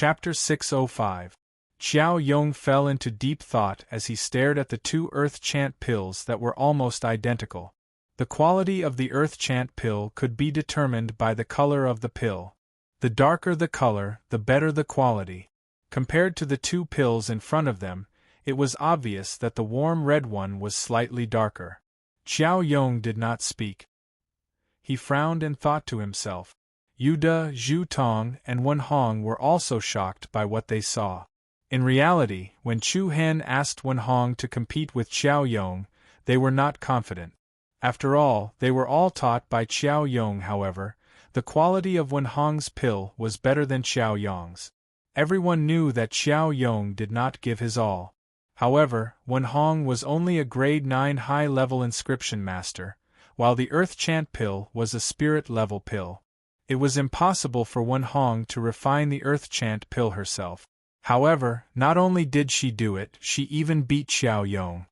Chapter 605. Xiao Yong fell into deep thought as he stared at the two Earth Chant pills that were almost identical. The quality of the Earth Chant pill could be determined by the color of the pill. The darker the color, the better the quality. Compared to the two pills in front of them, it was obvious that the warm red one was slightly darker. Xiao Yong did not speak. He frowned and thought to himself. Yuda, Zhu Tong, and Wen Hong were also shocked by what they saw. In reality, when Chu Han asked Wen Hong to compete with Xiao Yong, they were not confident. After all, they were all taught by Xiao Yong. However, the quality of Wen Hong's pill was better than Xiao Yong's. Everyone knew that Xiao Yong did not give his all. However, Wen Hong was only a grade 9 high-level inscription master, while the Earth Chant pill was a spirit-level pill. It was impossible for Wen Hong to refine the Earth Chant pill herself. However, not only did she do it, she even beat Xiao Yong.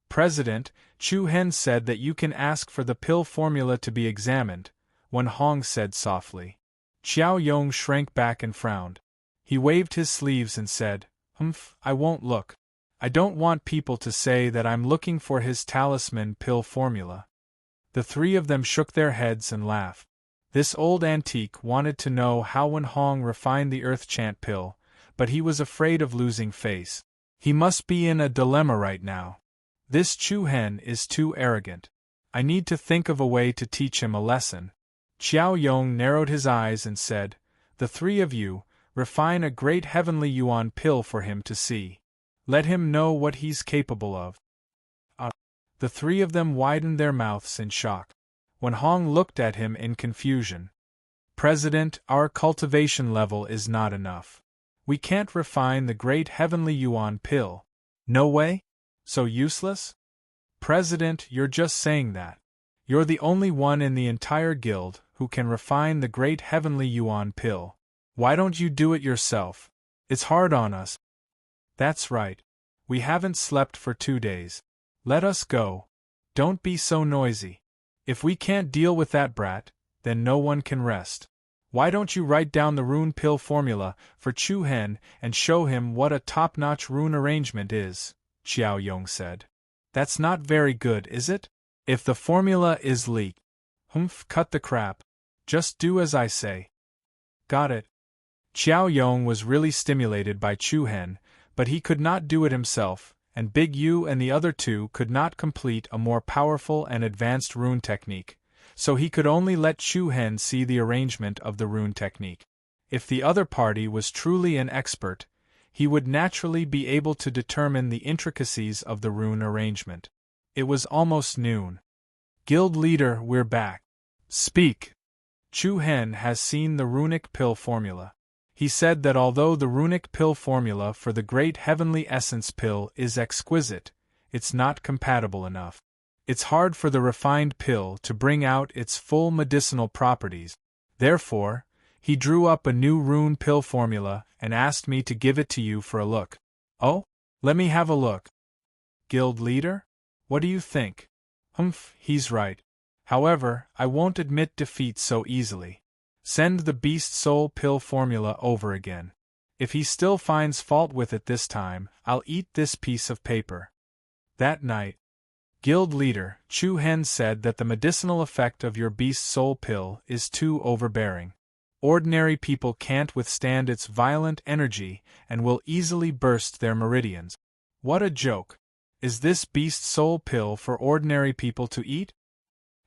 President, Chu Han said that you can ask for the pill formula to be examined, Wen Hong said softly. Xiao Yong shrank back and frowned. He waved his sleeves and said, I won't look. I don't want people to say that I'm looking for his talisman pill formula. The three of them shook their heads and laughed. This old antique wanted to know how Wen Hong refined the Earth Chant pill, but he was afraid of losing face. He must be in a dilemma right now. This Chu Han is too arrogant. I need to think of a way to teach him a lesson. Xiao Yong narrowed his eyes and said, The three of you, refine a great heavenly yuan pill for him to see. Let him know what he's capable of. The three of them widened their mouths in shock. Wen Hong looked at him in confusion. President, our cultivation level is not enough. We can't refine the great heavenly yuan pill. No way? So useless? President, you're just saying that. You're the only one in the entire guild who can refine the great heavenly yuan pill. Why don't you do it yourself? It's hard on us. That's right. We haven't slept for 2 days. Let us go. Don't be so noisy. If we can't deal with that brat, then no one can rest. Why don't you write down the rune pill formula for Chu Han and show him what a top-notch rune arrangement is, Xiao Yong said. That's not very good, is it? If the formula is leaked. Cut the crap. Just do as I say. Got it. Xiao Yong was really stimulated by Chu Han, but he could not do it himself, and Big Yu and the other two could not complete a more powerful and advanced rune technique, so he could only let Chu Han see the arrangement of the rune technique. If the other party was truly an expert, he would naturally be able to determine the intricacies of the rune arrangement. It was almost noon. Guild leader, we're back. Speak. Chu Han has seen the runic pill formula. He said that although the runic pill formula for the great heavenly essence pill is exquisite, it's not compatible enough. It's hard for the refined pill to bring out its full medicinal properties. Therefore, he drew up a new rune pill formula and asked me to give it to you for a look. Oh? Let me have a look. Guild leader? What do you think? He's right. However, I won't admit defeat so easily. Send the beast soul pill formula over again. If he still finds fault with it this time, I'll eat this piece of paper. That night, Guild leader Chu Han said that the medicinal effect of your beast soul pill is too overbearing. Ordinary people can't withstand its violent energy and will easily burst their meridians. What a joke! Is this beast soul pill for ordinary people to eat?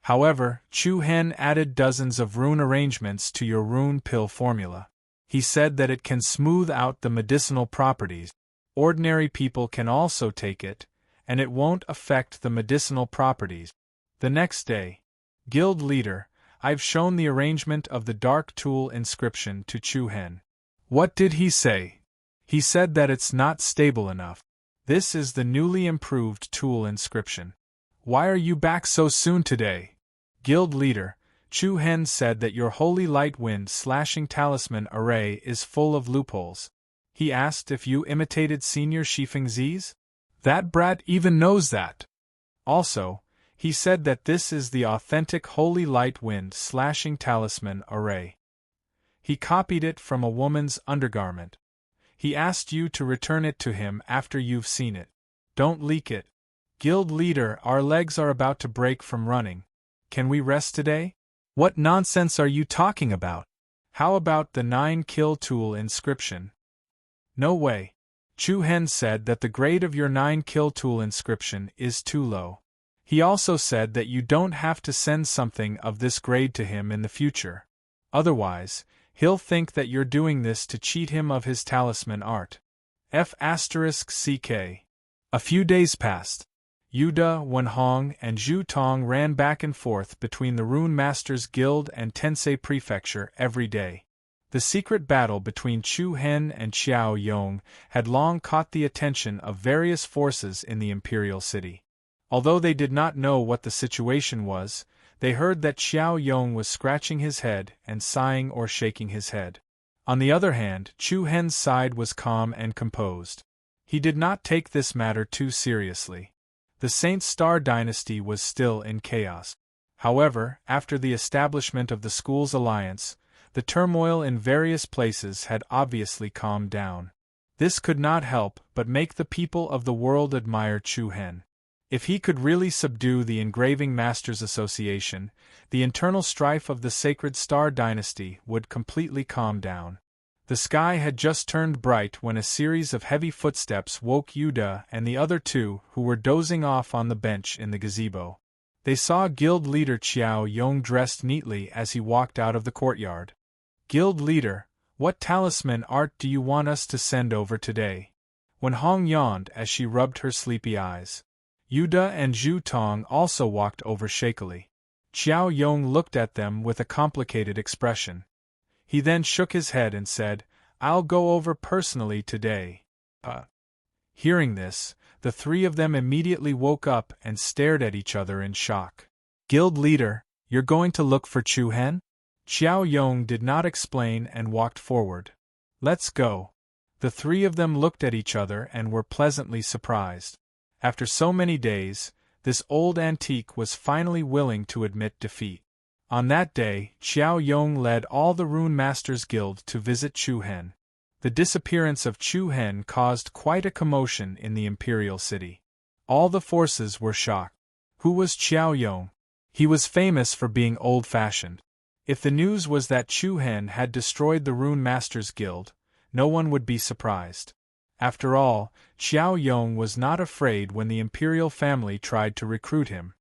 However, Chu Han added dozens of rune arrangements to your rune pill formula. He said that it can smooth out the medicinal properties. Ordinary people can also take it, and it won't affect the medicinal properties. The next day, Guild leader, I've shown the arrangement of the dark tool inscription to Chu Han. What did he say? He said that it's not stable enough. This is the newly improved tool inscription. Why are you back so soon today? Guild leader, Chu Han said that your holy light wind slashing talisman array is full of loopholes. He asked if you imitated Senior Shifeng Zi's? That brat even knows that. Also, he said that this is the authentic holy light wind slashing talisman array. He copied it from a woman's undergarment. He asked you to return it to him after you've seen it. Don't leak it. Guild leader, our legs are about to break from running. Can we rest today? What nonsense are you talking about? How about the 9 kill tool inscription? No way. Chu Hen said that the grade of your 9 kill tool inscription is too low. He also said that you don't have to send something of this grade to him in the future. Otherwise, he'll think that you're doing this to cheat him of his talisman art. F***CK. A few days passed. Yuda, Wenhong, and Zhu Tong ran back and forth between the Rune Masters Guild and Tensei Prefecture every day. The secret battle between Chu Hen and Xiao Yong had long caught the attention of various forces in the imperial city. Although they did not know what the situation was, they heard that Xiao Yong was scratching his head and sighing or shaking his head. On the other hand, Chu Hen's side was calm and composed. He did not take this matter too seriously. The Saint Star dynasty was still in chaos. However, after the establishment of the school's alliance, the turmoil in various places had obviously calmed down. This could not help but make the people of the world admire Chu Hen. If he could really subdue the Engraving Masters Association, the internal strife of the Sacred Star dynasty would completely calm down. The sky had just turned bright when a series of heavy footsteps woke Yuda and the other two who were dozing off on the bench in the gazebo. They saw Guild Leader Xiao Yong dressed neatly as he walked out of the courtyard. Guild Leader, what talisman art do you want us to send over today? Wenhong yawned as she rubbed her sleepy eyes. Yuda and Zhu Tong also walked over shakily. Xiao Yong looked at them with a complicated expression. He then shook his head and said, I'll go over personally today. Hearing this, the three of them immediately woke up and stared at each other in shock. Guild Leader, you're going to look for Chu Hen? Xiao Yong did not explain and walked forward. Let's go. The three of them looked at each other and were pleasantly surprised. After so many days, this old antique was finally willing to admit defeat. On that day, Xiao Yong led all the Rune Masters Guild to visit Chu Hen. The disappearance of Chu Hen caused quite a commotion in the imperial city. All the forces were shocked. Who was Xiao Yong? He was famous for being old-fashioned. If the news was that Chu Hen had destroyed the Rune Masters Guild, no one would be surprised. After all, Xiao Yong was not afraid when the imperial family tried to recruit him.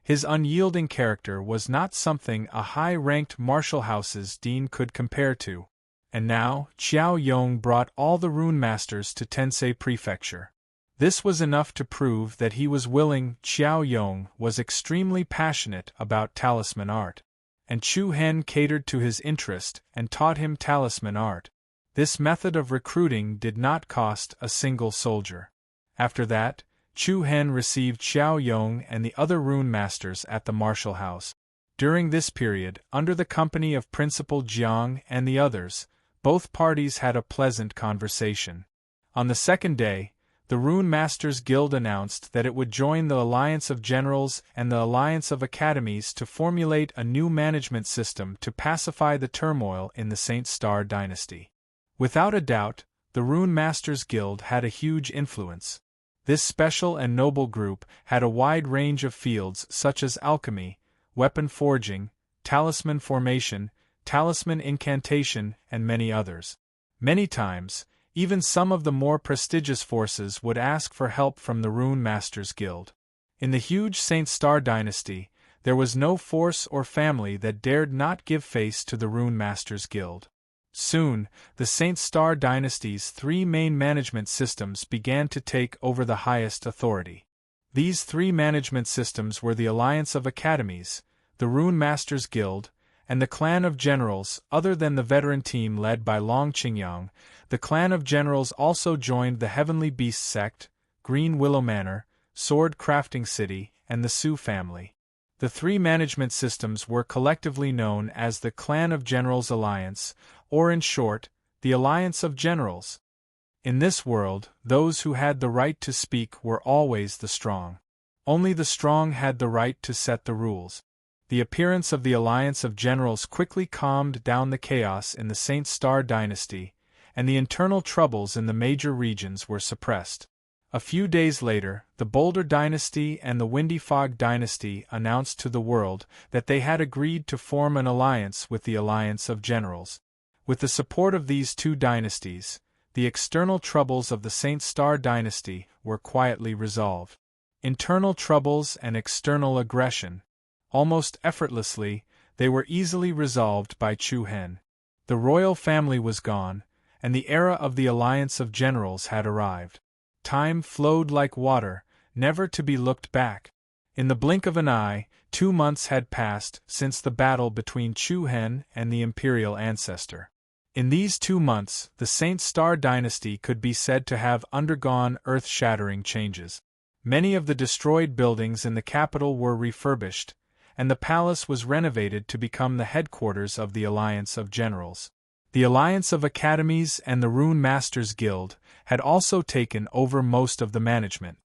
His unyielding character was not something a high-ranked martial house's dean could compare to. And now, Xiao Yong brought all the Rune Masters to Tensei Prefecture. This was enough to prove that he was willing. Xiao Yong was extremely passionate about talisman art. And Chu Hen catered to his interest and taught him talisman art. This method of recruiting did not cost a single soldier. After that, Chu Hen received Xiao Yong and the other Rune Masters at the martial house. During this period, under the company of Principal Jiang and the others, both parties had a pleasant conversation. On the second day, the Rune Masters Guild announced that it would join the Alliance of Generals and the Alliance of Academies to formulate a new management system to pacify the turmoil in the Saint Star dynasty. Without a doubt, the Rune Masters Guild had a huge influence. This special and noble group had a wide range of fields such as alchemy, weapon forging, talisman formation, talisman incantation, and many others. Many times, even some of the more prestigious forces would ask for help from the Rune Masters Guild. In the huge Saint Star dynasty, there was no force or family that dared not give face to the Rune Masters Guild. Soon, the Saint Star dynasty's three main management systems began to take over the highest authority. These three management systems were the Alliance of Academies, the Rune Masters Guild, and the Clan of Generals. Other than the veteran team led by Long Qingyang, the Clan of Generals also joined the Heavenly Beast Sect, Green Willow Manor, Sword Crafting City, and the Su family. The three management systems were collectively known as the Clan of Generals Alliance, or in short, the Alliance of Generals. In this world, those who had the right to speak were always the strong. Only the strong had the right to set the rules. The appearance of the Alliance of Generals quickly calmed down the chaos in the Saint Star dynasty, and the internal troubles in the major regions were suppressed. A few days later, the Boulder dynasty and the Windy Fog dynasty announced to the world that they had agreed to form an alliance with the Alliance of Generals. With the support of these two dynasties, the external troubles of the Saint Star dynasty were quietly resolved. Internal troubles and external aggression. Almost effortlessly, they were easily resolved by Chu Hen. The royal family was gone, and the era of the Alliance of Generals had arrived. Time flowed like water, never to be looked back. In the blink of an eye, 2 months had passed since the battle between Chu Hen and the imperial ancestor. In these 2 months, the Saint Star dynasty could be said to have undergone earth-shattering changes. Many of the destroyed buildings in the capital were refurbished, and the palace was renovated to become the headquarters of the Alliance of Generals. The Alliance of Academies and the Rune Masters Guild had also taken over most of the management.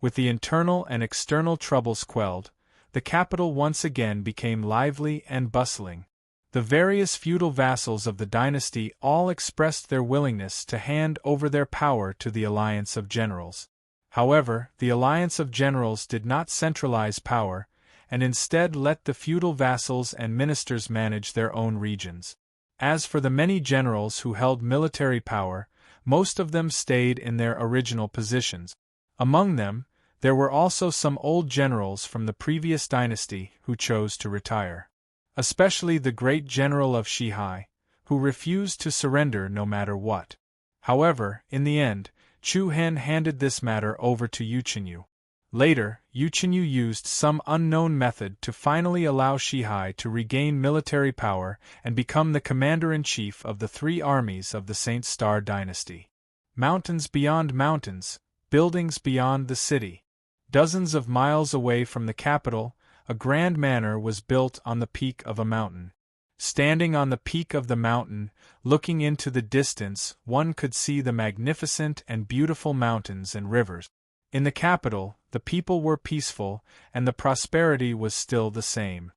With the internal and external troubles quelled, the capital once again became lively and bustling. The various feudal vassals of the dynasty all expressed their willingness to hand over their power to the Alliance of Generals. However, the Alliance of Generals did not centralize power, and instead let the feudal vassals and ministers manage their own regions. As for the many generals who held military power, most of them stayed in their original positions. Among them, there were also some old generals from the previous dynasty who chose to retire. Especially the great general of Shihai, who refused to surrender no matter what. However, in the end, Chu Hen handed this matter over to Yuchenyu. Later, Yuchenyu used some unknown method to finally allow Shihai to regain military power and become the commander-in-chief of the 3 armies of the Saint Star dynasty. Mountains beyond mountains, buildings beyond the city. Dozens of miles away from the capital, a grand manor was built on the peak of a mountain. Standing on the peak of the mountain, looking into the distance, one could see the magnificent and beautiful mountains and rivers. In the capital, the people were peaceful, and the prosperity was still the same.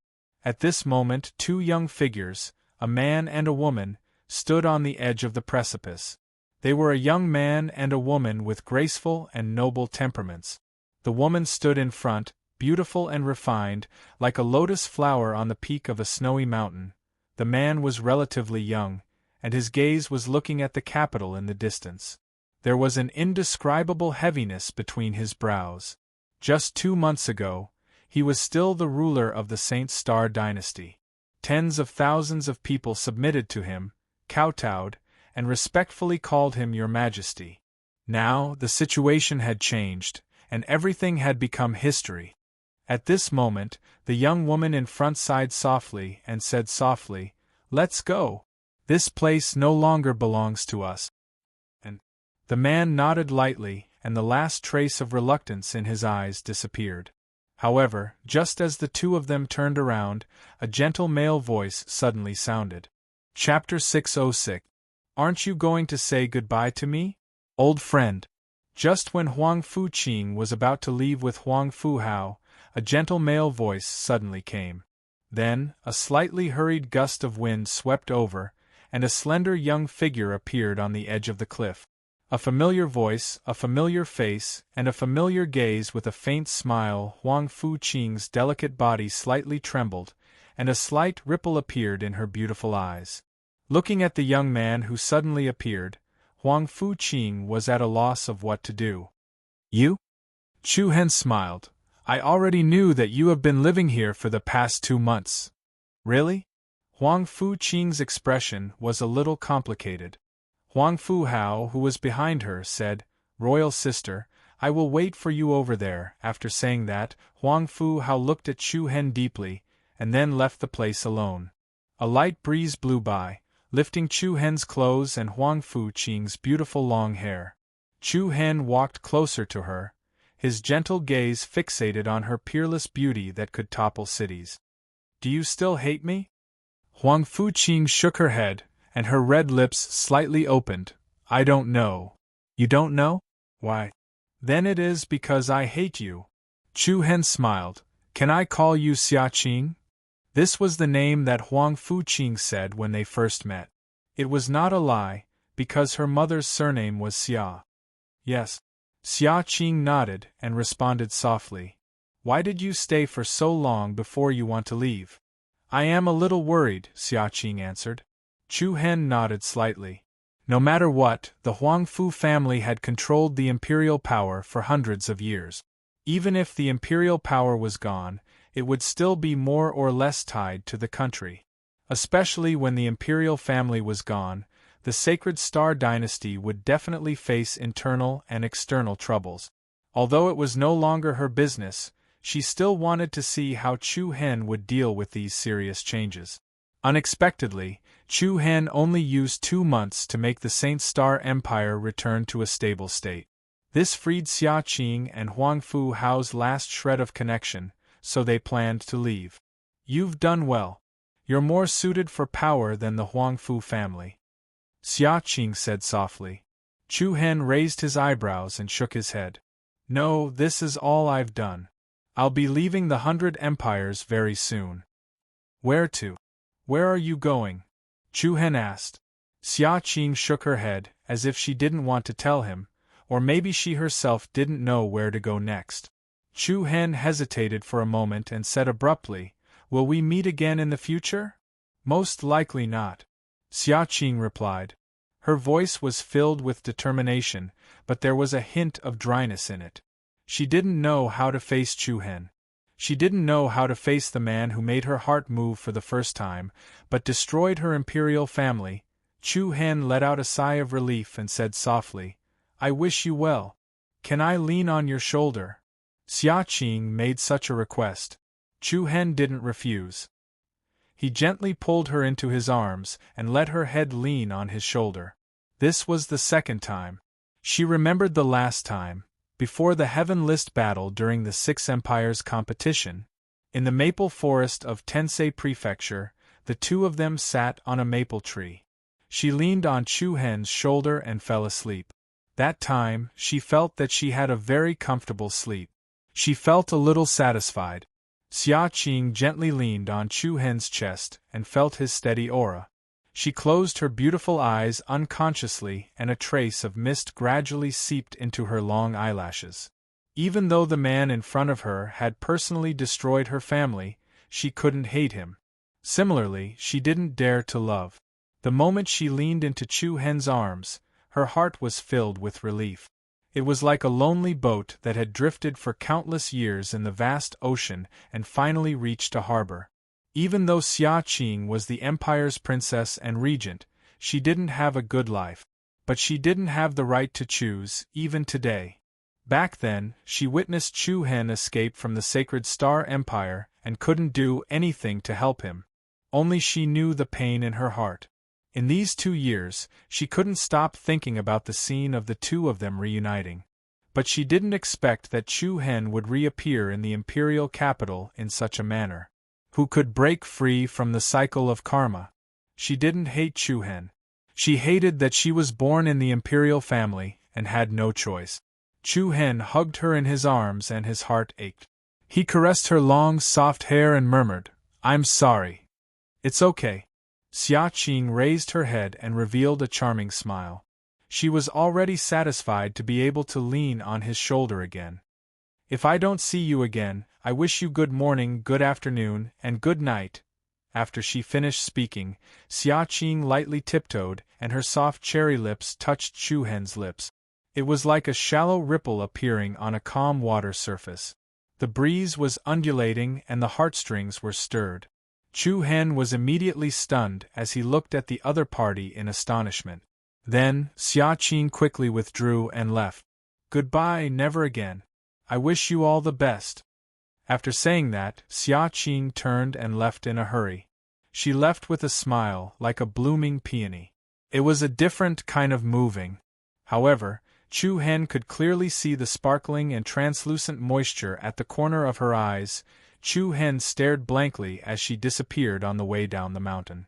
At this moment 2 young figures, a man and a woman, stood on the edge of the precipice. They were a young man and a woman with graceful and noble temperaments. The woman stood in front, beautiful and refined, like a lotus flower on the peak of a snowy mountain. The man was relatively young, and his gaze was looking at the capital in the distance. There was an indescribable heaviness between his brows. Just 2 months ago, he was still the ruler of the Saint Star dynasty. Tens of thousands of people submitted to him, kowtowed, and respectfully called him Your Majesty. Now, the situation had changed, and everything had become history. At this moment, the young woman in front sighed softly and said softly, "Let's go. This place no longer belongs to us." And the man nodded lightly, and the last trace of reluctance in his eyes disappeared. However, just as the 2 of them turned around, a gentle male voice suddenly sounded. Chapter 606. Aren't you going to say goodbye to me, old friend? Just when Huang Fuqing was about to leave with Huang Fuhao, a gentle male voice suddenly came. Then, a slightly hurried gust of wind swept over, and a slender young figure appeared on the edge of the cliff. A familiar voice, a familiar face, and a familiar gaze with a faint smile. Huang Fuqing's delicate body slightly trembled, and a slight ripple appeared in her beautiful eyes. Looking at the young man who suddenly appeared, Huang Fuqing was at a loss of what to do. "You?" Chu Hen smiled. "I already knew that you have been living here for the past 2 months. Really?" Huang Fuqing's expression was a little complicated. Huang Fuhao, who was behind her, said, "Royal sister, I will wait for you over there." After saying that, Huang Fuhao looked at Chu Hen deeply, and then left the place alone. A light breeze blew by, lifting Chu Hen's clothes and Huang Fuqing's beautiful long hair. Chu Hen walked closer to her, his gentle gaze fixated on her peerless beauty that could topple cities. "Do you still hate me?" Huang Fuqing shook her head, and her red lips slightly opened. "I don't know." "You don't know? Why? Then it is because I hate you." Chu Hen smiled. "Can I call you Xiaqing?" This was the name that Huang Fuqing said when they first met. It was not a lie, because her mother's surname was Xia. Yes. Xia Qing nodded and responded softly. Why did you stay for so long before you want to leave? I am a little worried, Xia Qing answered. Chu Hen nodded slightly. No matter what, the Huangfu family had controlled the imperial power for hundreds of years. Even if the imperial power was gone, it would still be more or less tied to the country. Especially when the imperial family was gone, the Sacred Star dynasty would definitely face internal and external troubles. Although it was no longer her business, she still wanted to see how Chu Hen would deal with these serious changes. Unexpectedly, Chu Hen only used 2 months to make the Saint Star Empire return to a stable state. This freed Xia Qing and Huangfu Hao's last shred of connection, so they planned to leave. You've done well. You're more suited for power than the Huangfu family, Xia Qing said softly. Chu Hen raised his eyebrows and shook his head. No, this is all I've done. I'll be leaving the 100 Empires very soon. Where to? Where are you going? Chu Hen asked. Xia Qing shook her head, as if she didn't want to tell him, or maybe she herself didn't know where to go next. Chu Hen hesitated for a moment and said abruptly, Will we meet again in the future? Most likely not, Xia Qing replied. Her voice was filled with determination, but there was a hint of dryness in it. She didn't know how to face Chu Hen. She didn't know how to face the man who made her heart move for the first time, but destroyed her imperial family. Chu Hen let out a sigh of relief and said softly, I wish you well. Can I lean on your shoulder? Xia Qing made such a request. Chu Hen didn't refuse. He gently pulled her into his arms and let her head lean on his shoulder. This was the second time. She remembered the last time, before the Heaven List battle during the 6 Empires competition. In the maple forest of Tensei Prefecture, the two of them sat on a maple tree. She leaned on Chu Hen's shoulder and fell asleep. That time, she felt that she had a very comfortable sleep. She felt a little satisfied. Xia Qing gently leaned on Chu Hen's chest and felt his steady aura. She closed her beautiful eyes unconsciously and a trace of mist gradually seeped into her long eyelashes. Even though the man in front of her had personally destroyed her family, she couldn't hate him. Similarly, she didn't dare to love. The moment she leaned into Chu Hen's arms, her heart was filled with relief. It was like a lonely boat that had drifted for countless years in the vast ocean and finally reached a harbor. Even though Xia Qing was the empire's princess and regent, she didn't have a good life. But she didn't have the right to choose, even today. Back then, she witnessed Chu Hen escape from the Sacred Star Empire and couldn't do anything to help him. Only she knew the pain in her heart. In these 2 years, she couldn't stop thinking about the scene of the two of them reuniting. But she didn't expect that Chu Hen would reappear in the imperial capital in such a manner. Who could break free from the cycle of karma? She didn't hate Chu Hen. She hated that she was born in the imperial family and had no choice. Chu Hen hugged her in his arms and his heart ached. He caressed her long, soft hair and murmured, I'm sorry. It's okay. Xia Qing raised her head and revealed a charming smile. She was already satisfied to be able to lean on his shoulder again. If I don't see you again, I wish you good morning, good afternoon, and good night. After she finished speaking, Xia Qing lightly tiptoed, and her soft cherry lips touched Chu Hen's lips. It was like a shallow ripple appearing on a calm water surface. The breeze was undulating and the heartstrings were stirred. Chu Hen was immediately stunned as he looked at the other party in astonishment. Then, Xia Qing quickly withdrew and left. Goodbye, never again. I wish you all the best. After saying that, Xia Qing turned and left in a hurry. She left with a smile, like a blooming peony. It was a different kind of moving. However, Chu Hen could clearly see the sparkling and translucent moisture at the corner of her eyes. Chu Hen stared blankly as she disappeared on the way down the mountain.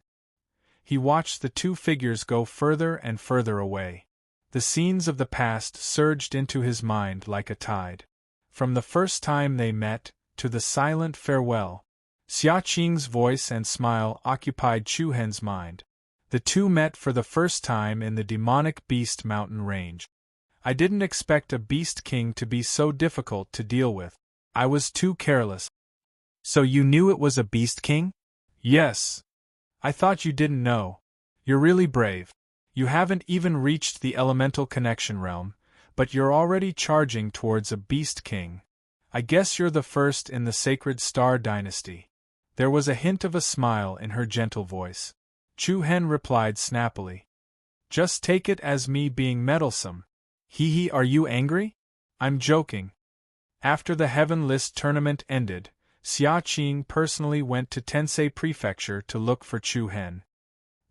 He watched the two figures go further and further away. The scenes of the past surged into his mind like a tide. From the first time they met, to the silent farewell, Xia Qing's voice and smile occupied Chu Hen's mind. The two met for the first time in the demonic Beast Mountain range. I didn't expect a Beast King to be so difficult to deal with. I was too careless. So you knew it was a Beast King? Yes. I thought you didn't know. You're really brave. You haven't even reached the elemental connection realm, but you're already charging towards a Beast King. I guess you're the first in the Sacred Star Dynasty. There was a hint of a smile in her gentle voice. Chu Hen replied snappily. Just take it as me being meddlesome. Hee, are you angry? I'm joking. After the Heaven List tournament ended, Xia Qing personally went to Tensei Prefecture to look for Chu Hen.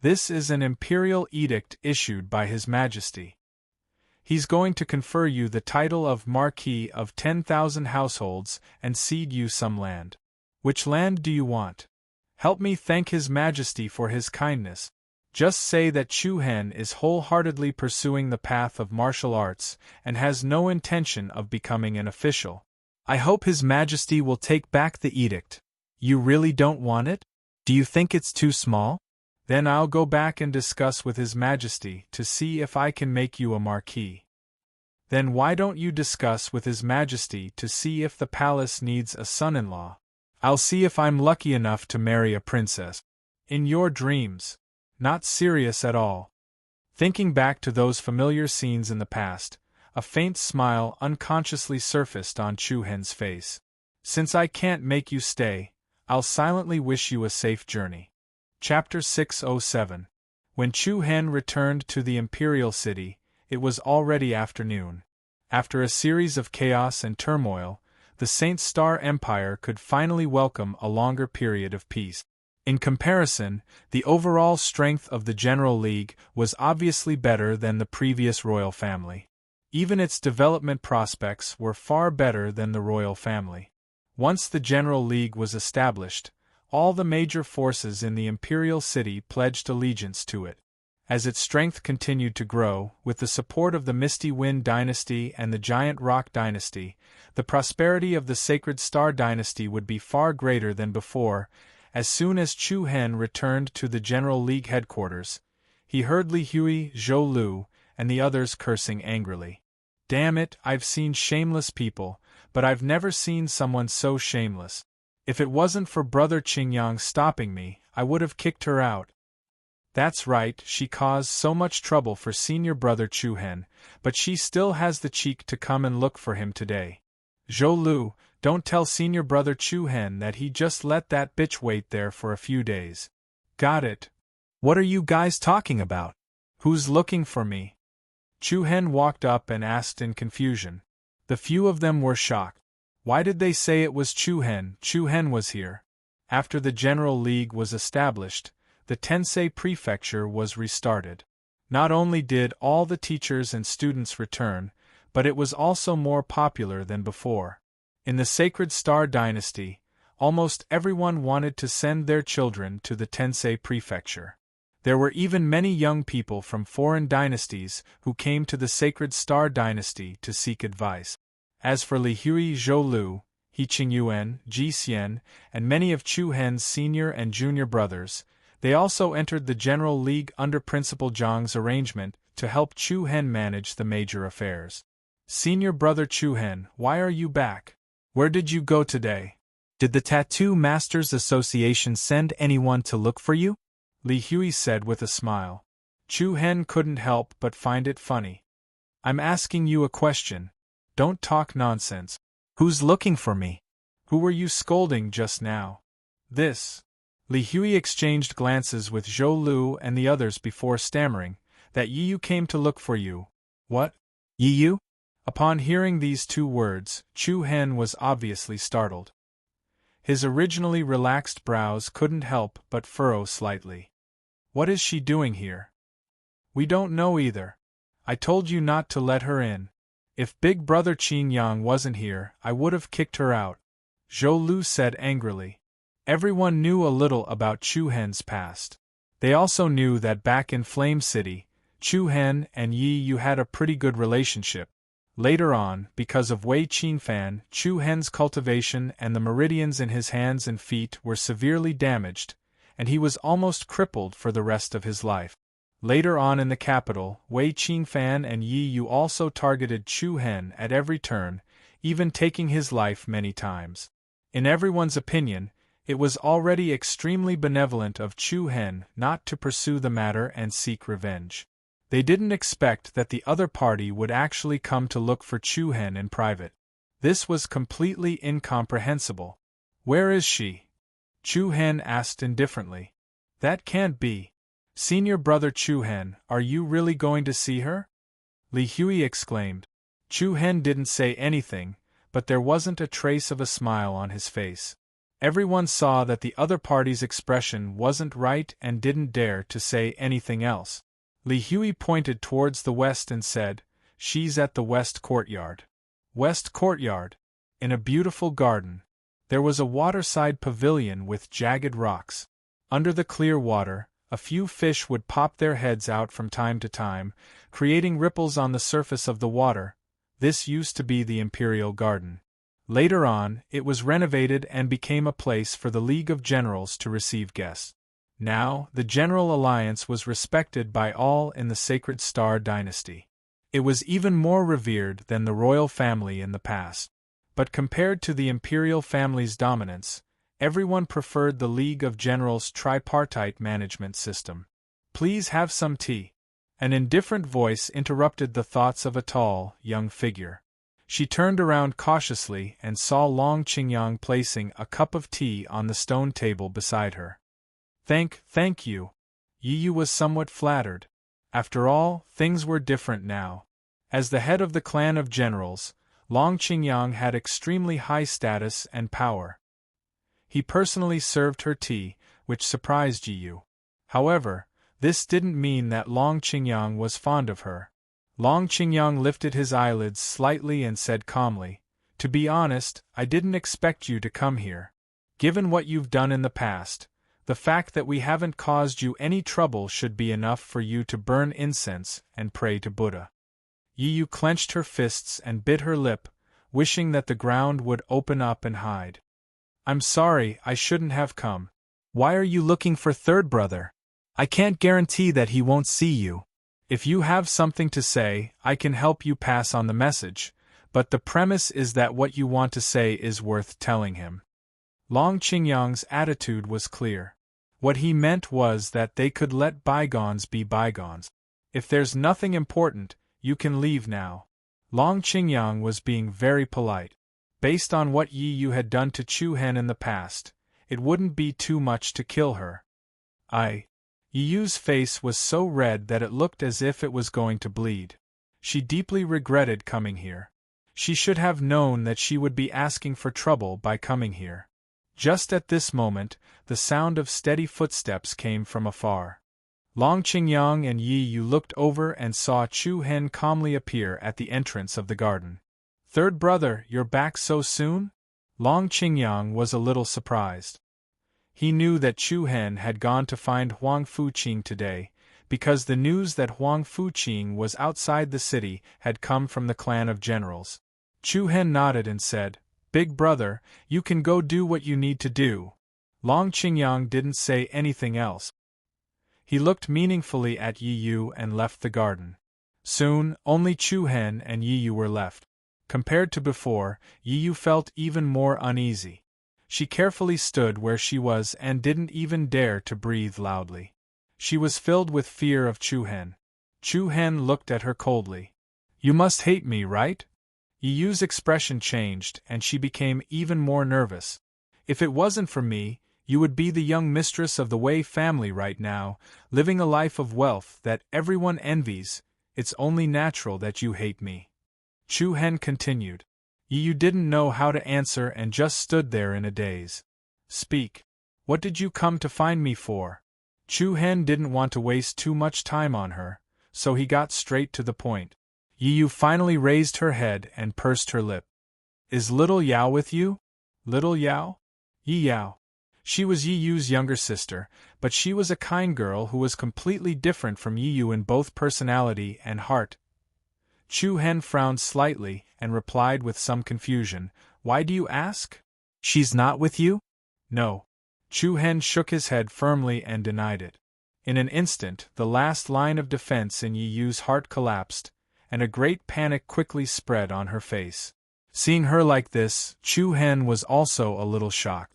This is an imperial edict issued by His Majesty. He's going to confer you the title of Marquis of 10,000 households and cede you some land. Which land do you want? Help me thank His Majesty for his kindness. Just say that Chu Hen is wholeheartedly pursuing the path of martial arts and has no intention of becoming an official. I hope His Majesty will take back the edict. You really don't want it? Do you think it's too small? Then I'll go back and discuss with His Majesty to see if I can make you a marquis. Then why don't you discuss with His Majesty to see if the palace needs a son-in-law? I'll see if I'm lucky enough to marry a princess. In your dreams. Not serious at all. Thinking back to those familiar scenes in the past, a faint smile unconsciously surfaced on Chu Hen's face. Since I can't make you stay, I'll silently wish you a safe journey. Chapter 607. When Chu Hen returned to the Imperial City, it was already afternoon. After a series of chaos and turmoil, the Saint Star Empire could finally welcome a longer period of peace. In comparison, the overall strength of the General League was obviously better than the previous royal family. Even its development prospects were far better than the royal family. Once the General League was established, all the major forces in the Imperial City pledged allegiance to it. As its strength continued to grow, with the support of the Misty Wind Dynasty and the Giant Rock Dynasty, the prosperity of the Sacred Star Dynasty would be far greater than before. As soon as Chu Hen returned to the General League headquarters, he heard Li Hui, Zhou Lu, and the others cursing angrily. Damn it, I've seen shameless people, but I've never seen someone so shameless. If it wasn't for Brother Qingyang stopping me, I would have kicked her out. That's right, she caused so much trouble for senior brother Chu Hen, but she still has the cheek to come and look for him today. Zhou Lu, don't tell senior brother Chu Hen that he just let that bitch wait there for a few days. Got it. What are you guys talking about? Who's looking for me? Chu Hen walked up and asked in confusion. The few of them were shocked. Why did they say it was Chu Hen? Chu Hen was here. After the General League was established, the Tensei Prefecture was restarted. Not only did all the teachers and students return, but it was also more popular than before. In the Sacred Star Dynasty, almost everyone wanted to send their children to the Tensei Prefecture. There were even many young people from foreign dynasties who came to the Sacred Star Dynasty to seek advice. As for Li Hui, Zhou Lu, He Qingyuan, Ji Xian, and many of Chu Hen's senior and junior brothers, they also entered the General League under Principal Zhang's arrangement to help Chu Hen manage the major affairs. Senior brother Chu Hen, why are you back? Where did you go today? Did the Tattoo Masters Association send anyone to look for you? Li Hui said with a smile. Chu Hen couldn't help but find it funny. I'm asking you a question. Don't talk nonsense. Who's looking for me? Who were you scolding just now? This. Li Hui exchanged glances with Zhou Lu and the others before stammering, that Yi Yu came to look for you. What? Yi Yu? Upon hearing these two words, Chu Hen was obviously startled. His originally relaxed brows couldn't help but furrow slightly. What is she doing here? We don't know either. I told you not to let her in. If Big Brother Qingyang wasn't here, I would have kicked her out. Zhou Lu said angrily. Everyone knew a little about Chu Hen's past. They also knew that back in Flame City, Chu Hen and Yi Yu had a pretty good relationship. Later on, because of Wei Qinfan, Chu Hen's cultivation and the meridians in his hands and feet were severely damaged, and he was almost crippled for the rest of his life. Later on in the capital, Wei Qingfan and Yi Yu also targeted Chu Hen at every turn, even taking his life many times. In everyone's opinion, it was already extremely benevolent of Chu Hen not to pursue the matter and seek revenge. They didn't expect that the other party would actually come to look for Chu Hen in private. This was completely incomprehensible. "Where is she?" Chu Hen asked indifferently. "That can't be. Senior brother Chu Hen, are you really going to see her?" Li Hui exclaimed. Chu Hen didn't say anything, but there wasn't a trace of a smile on his face. Everyone saw that the other party's expression wasn't right and didn't dare to say anything else. Li Hui pointed towards the west and said, "She's at the west courtyard." West courtyard. In a beautiful garden. There was a waterside pavilion with jagged rocks. Under the clear water, a few fish would pop their heads out from time to time, creating ripples on the surface of the water. This used to be the Imperial Garden. Later on, it was renovated and became a place for the League of Generals to receive guests. Now, the General Alliance was respected by all in the Sacred Star Dynasty. It was even more revered than the royal family in the past. But compared to the imperial family's dominance, everyone preferred the League of Generals' tripartite management system. "Please have some tea." An indifferent voice interrupted the thoughts of a tall, young figure. She turned around cautiously and saw Long Qingyang placing a cup of tea on the stone table beside her. Thank you." Yi Yu was somewhat flattered. After all, things were different now. As the head of the clan of generals, Long Qingyang had extremely high status and power. He personally served her tea, which surprised Yi Yu. However, this didn't mean that Long Qingyang was fond of her. Long Qingyang lifted his eyelids slightly and said calmly, "To be honest, I didn't expect you to come here. Given what you've done in the past, the fact that we haven't caused you any trouble should be enough for you to burn incense and pray to Buddha." Yi Yu clenched her fists and bit her lip, wishing that the ground would open up and hide. "I'm sorry, I shouldn't have come. Why are you looking for third brother? I can't guarantee that he won't see you. If you have something to say, I can help you pass on the message, but the premise is that what you want to say is worth telling him." Long Qingyang's attitude was clear. What he meant was that they could let bygones be bygones. If there's nothing important, you can leave now. Long Qingyang was being very polite. Based on what Yi Yu had done to Chu Hen in the past, it wouldn't be too much to kill her. Yi Yu's face was so red that it looked as if it was going to bleed. She deeply regretted coming here. She should have known that she would be asking for trouble by coming here. Just at this moment, the sound of steady footsteps came from afar. Long Qingyang and Yi Yu looked over and saw Chu Hen calmly appear at the entrance of the garden. "Third brother, you're back so soon?" Long Qingyang was a little surprised. He knew that Chu Hen had gone to find Huang Fuqing today, because the news that Huang Fuqing was outside the city had come from the clan of generals. Chu Hen nodded and said, "Big brother, you can go do what you need to do." Long Qingyang didn't say anything else. He looked meaningfully at Yi Yu and left the garden. Soon, only Chu Hen and Yi Yu were left. Compared to before, Yi Yu felt even more uneasy. She carefully stood where she was and didn't even dare to breathe loudly. She was filled with fear of Chu Hen. Chu Hen looked at her coldly. "You must hate me, right?" Yi Yu's expression changed and she became even more nervous. "If it wasn't for me, you would be the young mistress of the Wei family right now, living a life of wealth that everyone envies. It's only natural that you hate me." Chu Hen continued. Yi Yu didn't know how to answer and just stood there in a daze. "Speak. What did you come to find me for?" Chu Hen didn't want to waste too much time on her, so he got straight to the point. Yi Yu finally raised her head and pursed her lip. "Is little Yao with you?" "Little Yao?" "Yi Yao." She was Yi Yu's younger sister, but she was a kind girl who was completely different from Yi Yu in both personality and heart. Chu Hen frowned slightly and replied with some confusion, "Why do you ask? She's not with you?" "No. Chu Hen shook his head firmly and denied it. In an instant, the last line of defense in Yi Yu's heart collapsed, and a great panic quickly spread on her face. Seeing her like this, Chu Hen was also a little shocked.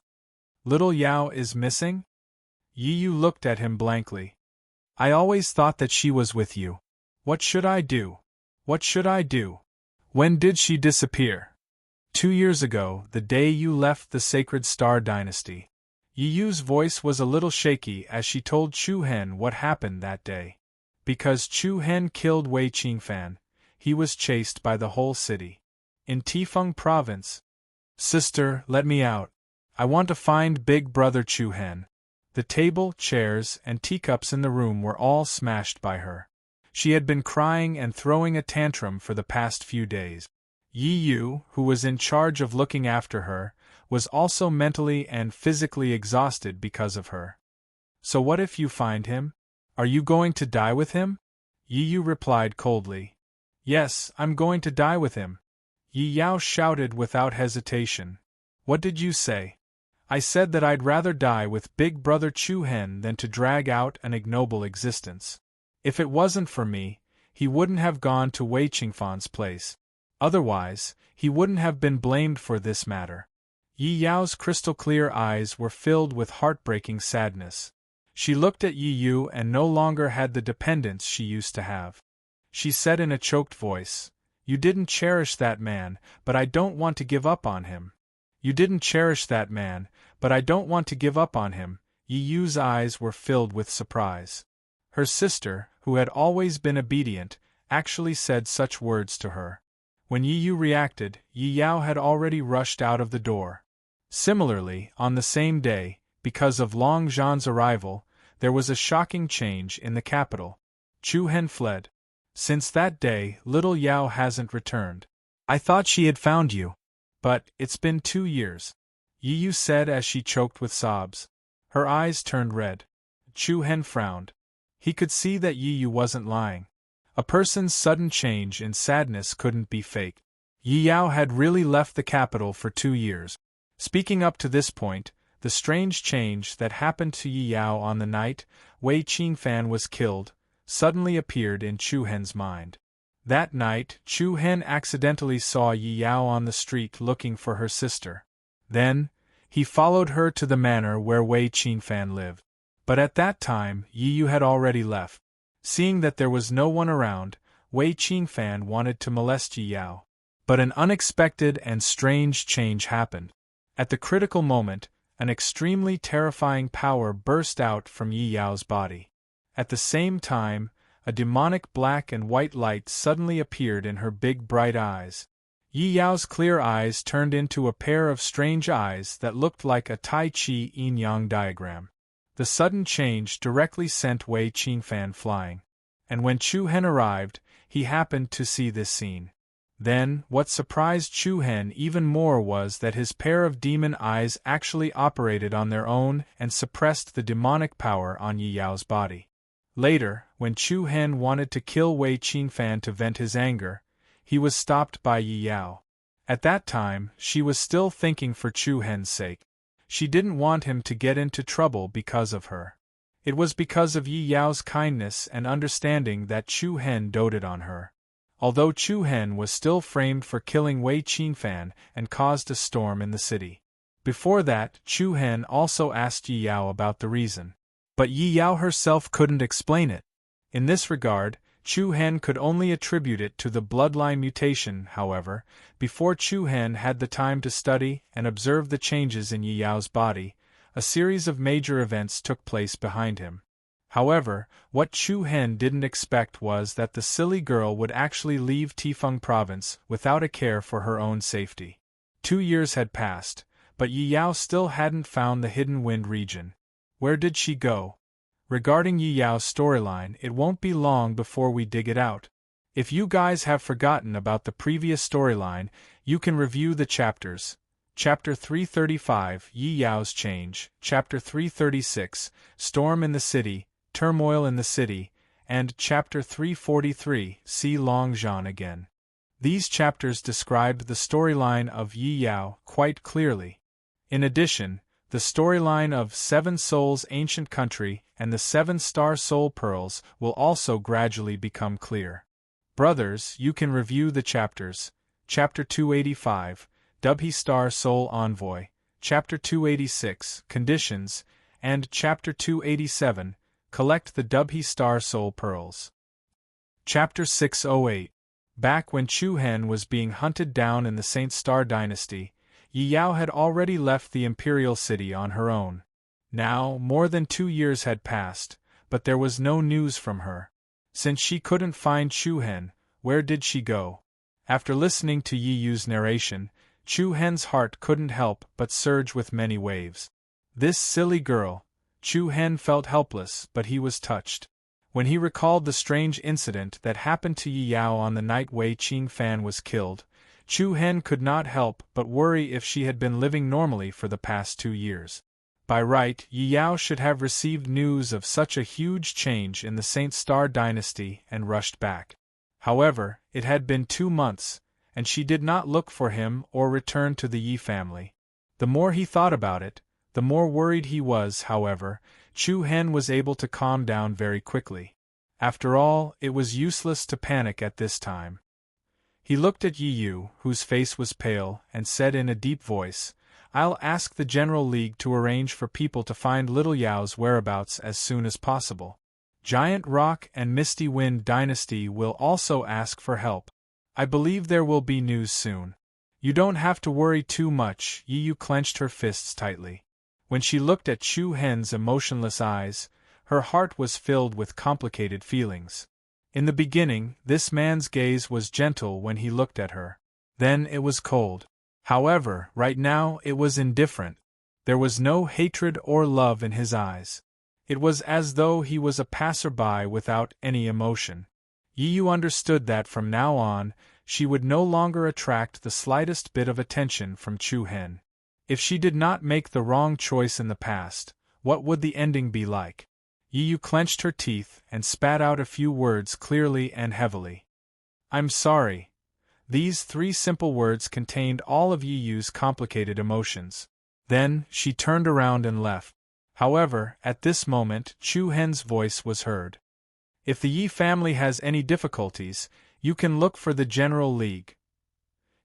Little Yao is missing? Yi Yu looked at him blankly. I always thought that she was with you. What should I do? What should I do? When did she disappear? 2 years ago, the day you left the Sacred Star Dynasty. Yi Yu's voice was a little shaky as she told Chu Hen what happened that day. Because Chu Hen killed Wei Qingfan, he was chased by the whole city. In Tifeng Province. Sister, let me out. I want to find Big Brother Chu Hen. The table, chairs, and teacups in the room were all smashed by her. She had been crying and throwing a tantrum for the past few days. Yi Yu, who was in charge of looking after her, was also mentally and physically exhausted because of her. So what if you find him? Are you going to die with him? Yi Yu replied coldly. Yes, I'm going to die with him. Yi Yao shouted without hesitation. What did you say? I said that I'd rather die with Big Brother Chu Hen than to drag out an ignoble existence. If it wasn't for me, he wouldn't have gone to Wei Qingfan's place. Otherwise, he wouldn't have been blamed for this matter. Yi Yao's crystal-clear eyes were filled with heartbreaking sadness. She looked at Yi Yu and no longer had the dependence she used to have. She said in a choked voice, You didn't cherish that man, but I don't want to give up on him. You didn't cherish that man, but I don't want to give up on him. Yi Yu's eyes were filled with surprise. Her sister, who had always been obedient, actually said such words to her. When Yi Yu reacted, Yi Yao had already rushed out of the door. Similarly, on the same day, because of Long Zhan's arrival, there was a shocking change in the capital. Chu Hen fled. Since that day, little Yao hasn't returned. I thought she had found you. But, it's been 2 years. Yi Yu said as she choked with sobs. Her eyes turned red. Chu Hen frowned. He could see that Yi Yu wasn't lying. A person's sudden change in sadness couldn't be faked. Yi Yao had really left the capital for 2 years. Speaking up to this point, the strange change that happened to Yi Yao on the night Wei Qingfan was killed suddenly appeared in Chu Hen's mind. That night, Chu Hen accidentally saw Yi Yao on the street looking for her sister. Then, he followed her to the manor where Wei Qingfan lived. But at that time, Yi Yu had already left. Seeing that there was no one around, Wei Qingfan wanted to molest Yi Yao. But an unexpected and strange change happened. At the critical moment, an extremely terrifying power burst out from Yi Yao's body. At the same time, a demonic black and white light suddenly appeared in her big bright eyes. Yi Yao's clear eyes turned into a pair of strange eyes that looked like a Tai Chi yin-yang diagram. The sudden change directly sent Wei Qingfan flying. And when Chu Hen arrived, he happened to see this scene. Then, what surprised Chu Hen even more was that his pair of demon eyes actually operated on their own and suppressed the demonic power on Yi Yao's body. Later, when Chu Hen wanted to kill Wei Qingfan to vent his anger, he was stopped by Yi Yao. At that time, she was still thinking for Chu Hen's sake. She didn't want him to get into trouble because of her. It was because of Yi Yao's kindness and understanding that Chu Hen doted on her. Although Chu Hen was still framed for killing Wei Qingfan and caused a storm in the city. Before that, Chu Hen also asked Yi Yao about the reason. But Yi Yao herself couldn't explain it. In this regard, Chu Hen could only attribute it to the bloodline mutation. However, before Chu Hen had the time to study and observe the changes in Yi Yao's body, a series of major events took place behind him. However, what Chu Hen didn't expect was that the silly girl would actually leave Tifeng Province without a care for her own safety. 2 years had passed, but Yi Yao still hadn't found the Hidden Wind region. Where did she go? Regarding Yi Yao's storyline, it won't be long before we dig it out. If you guys have forgotten about the previous storyline, you can review the chapters. Chapter 335, Yi Yao's Change, Chapter 336, Storm in the City, Turmoil in the City, and Chapter 343, See Long Zhan Again. These chapters described the storyline of Yi Yao quite clearly. In addition, The storyline of Seven Souls Ancient Country and the 7-Star Soul Pearls will also gradually become clear. Brothers, you can review the chapters. Chapter 285, Dubhi Star Soul Envoy, Chapter 286, Conditions, and Chapter 287, Collect the Dubhi Star Soul Pearls. Chapter 608. Back when Chu Hen was being hunted down in the Saint Star Dynasty, Yi Yao had already left the imperial city on her own. Now, more than 2 years had passed, but there was no news from her. Since she couldn't find Chu Hen, where did she go? After listening to Yi Yu's narration, Chu Hen's heart couldn't help but surge with many waves. This silly girl. Chu Hen felt helpless, but he was touched. When he recalled the strange incident that happened to Yi Yao on the night Wei Qing Fan was killed, Chu Hen could not help but worry if she had been living normally for the past 2 years. By right, Yi Yao should have received news of such a huge change in the Saint Star Dynasty and rushed back. However, it had been 2 months, and she did not look for him or return to the Yi family. The more he thought about it, the more worried he was. However, Chu Hen was able to calm down very quickly. After all, it was useless to panic at this time. He looked at Yi Yu, whose face was pale, and said in a deep voice, "I'll ask the General League to arrange for people to find Little Yao's whereabouts as soon as possible. Giant Rock and Misty Wind Dynasty will also ask for help. I believe there will be news soon. You don't have to worry too much." Yi Yu clenched her fists tightly. When she looked at Chu Hen's emotionless eyes, her heart was filled with complicated feelings. In the beginning, this man's gaze was gentle when he looked at her. Then it was cold. However, right now it was indifferent. There was no hatred or love in his eyes. It was as though he was a passerby without any emotion. Yi Yu understood that from now on, she would no longer attract the slightest bit of attention from Chu Hen. If she did not make the wrong choice in the past, what would the ending be like? Yi Yu clenched her teeth and spat out a few words clearly and heavily. "I'm sorry." These 3 simple words contained all of Yi Yu's complicated emotions. Then, she turned around and left. However, at this moment, Chu Hen's voice was heard. "If the Yi family has any difficulties, you can look for the General League."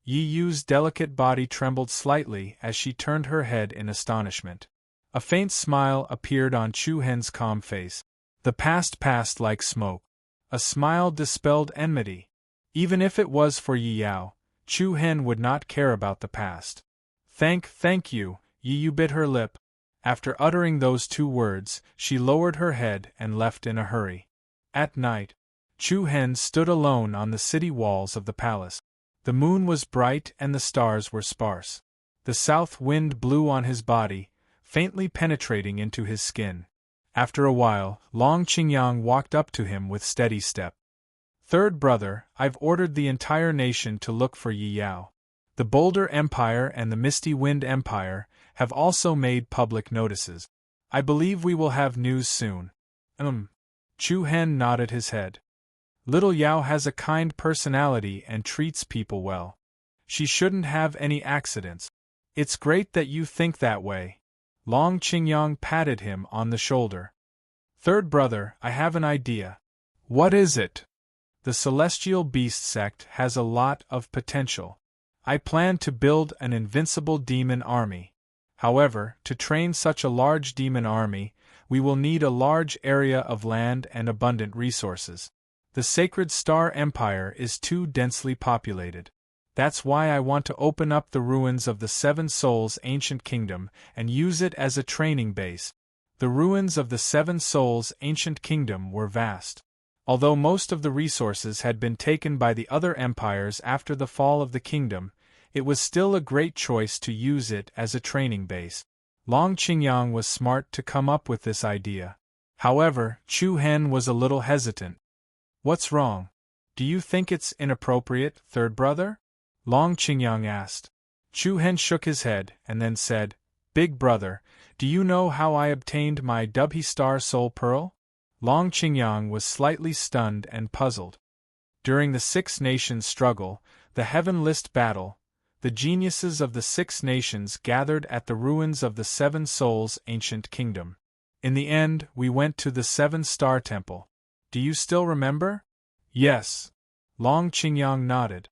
Yi Yu's delicate body trembled slightly as she turned her head in astonishment. A faint smile appeared on Chu Hen's calm face. The past passed like smoke. A smile dispelled enmity. Even if it was for Yi Yao, Chu Hen would not care about the past. Thank you," Yi Yu bit her lip. After uttering those 2 words, she lowered her head and left in a hurry. At night, Chu Hen stood alone on the city walls of the palace. The moon was bright and the stars were sparse. The south wind blew on his body, faintly penetrating into his skin. After a while, Long Qingyang walked up to him with steady step. "Third brother, I've ordered the entire nation to look for Yi Yao. The Boulder Empire and the Misty Wind Empire have also made public notices. I believe we will have news soon." Chu Hen nodded his head. "Little Yao has a kind personality and treats people well. She shouldn't have any accidents." "It's great that you think that way." Long Qingyang patted him on the shoulder. "Third brother, I have an idea." "What is it?" "The Celestial Beast sect has a lot of potential. I plan to build an invincible demon army. However, to train such a large demon army, we will need a large area of land and abundant resources. The Sacred Star Empire is too densely populated. That's why I want to open up the ruins of the 7 Souls Ancient Kingdom and use it as a training base." The ruins of the 7 Souls Ancient Kingdom were vast. Although most of the resources had been taken by the other empires after the fall of the kingdom, it was still a great choice to use it as a training base. Long Qingyang was smart to come up with this idea. However, Chu Hen was a little hesitant. "What's wrong? Do you think it's inappropriate, third brother?" Long Qingyang asked. Chu Hen shook his head and then said, "Big brother, do you know how I obtained my Dubhi Star Soul Pearl?" Long Qingyang was slightly stunned and puzzled. During the 6 Nations struggle, the Heaven List battle, The geniuses of the 6 nations gathered at the ruins of the 7 Souls' ancient kingdom. In the end, we went to the 7-star temple. Do you still remember? Yes. Long Qingyang nodded.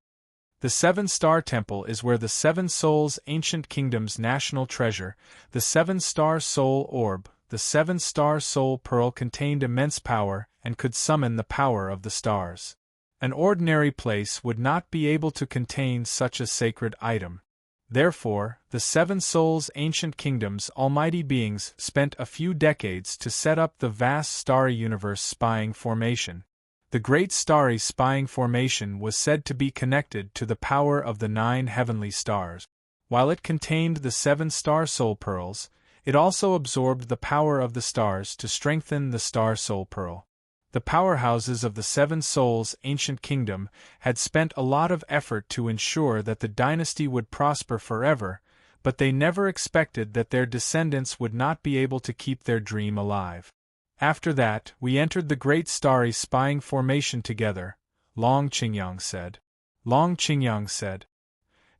The 7-star temple is where the 7 Souls' ancient kingdom's national treasure, the 7-star soul orb, the 7-star soul pearl, contained immense power and could summon the power of the stars. An ordinary place would not be able to contain such a sacred item. Therefore, the 7 Souls' ancient kingdom's almighty beings spent a few decades to set up the vast starry universe spying formation. The Great Starry Spying Formation was said to be connected to the power of the 9 heavenly stars. While it contained the 7-star soul pearls, it also absorbed the power of the stars to strengthen the star soul pearl. The powerhouses of the 7 Souls' ancient kingdom had spent a lot of effort to ensure that the dynasty would prosper forever, but they never expected that their descendants would not be able to keep their dream alive. After that, we entered the Great Starry Spying Formation together, Long Qingyang said. Long Qingyang said.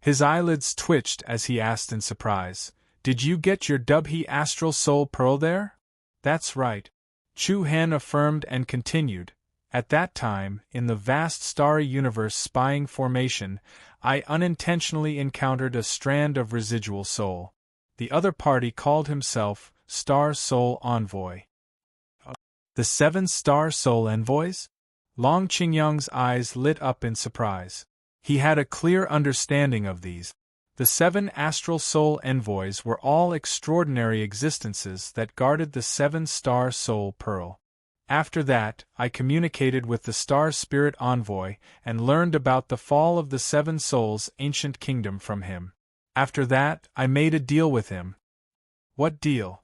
His eyelids twitched as he asked in surprise, "Did you get your Dubhe astral soul pearl there?" "That's right," Chu Hen affirmed and continued. "At that time, in the vast starry universe spying formation, I unintentionally encountered a strand of residual soul. The other party called himself Star Soul Envoy." The 7-star soul envoys? Long Qingyang's eyes lit up in surprise. He had a clear understanding of these. The 7 astral soul envoys were all extraordinary existences that guarded the 7-star soul pearl. After that, I communicated with the star spirit envoy and learned about the fall of the 7 Souls' ancient kingdom from him. After that, I made a deal with him. What deal?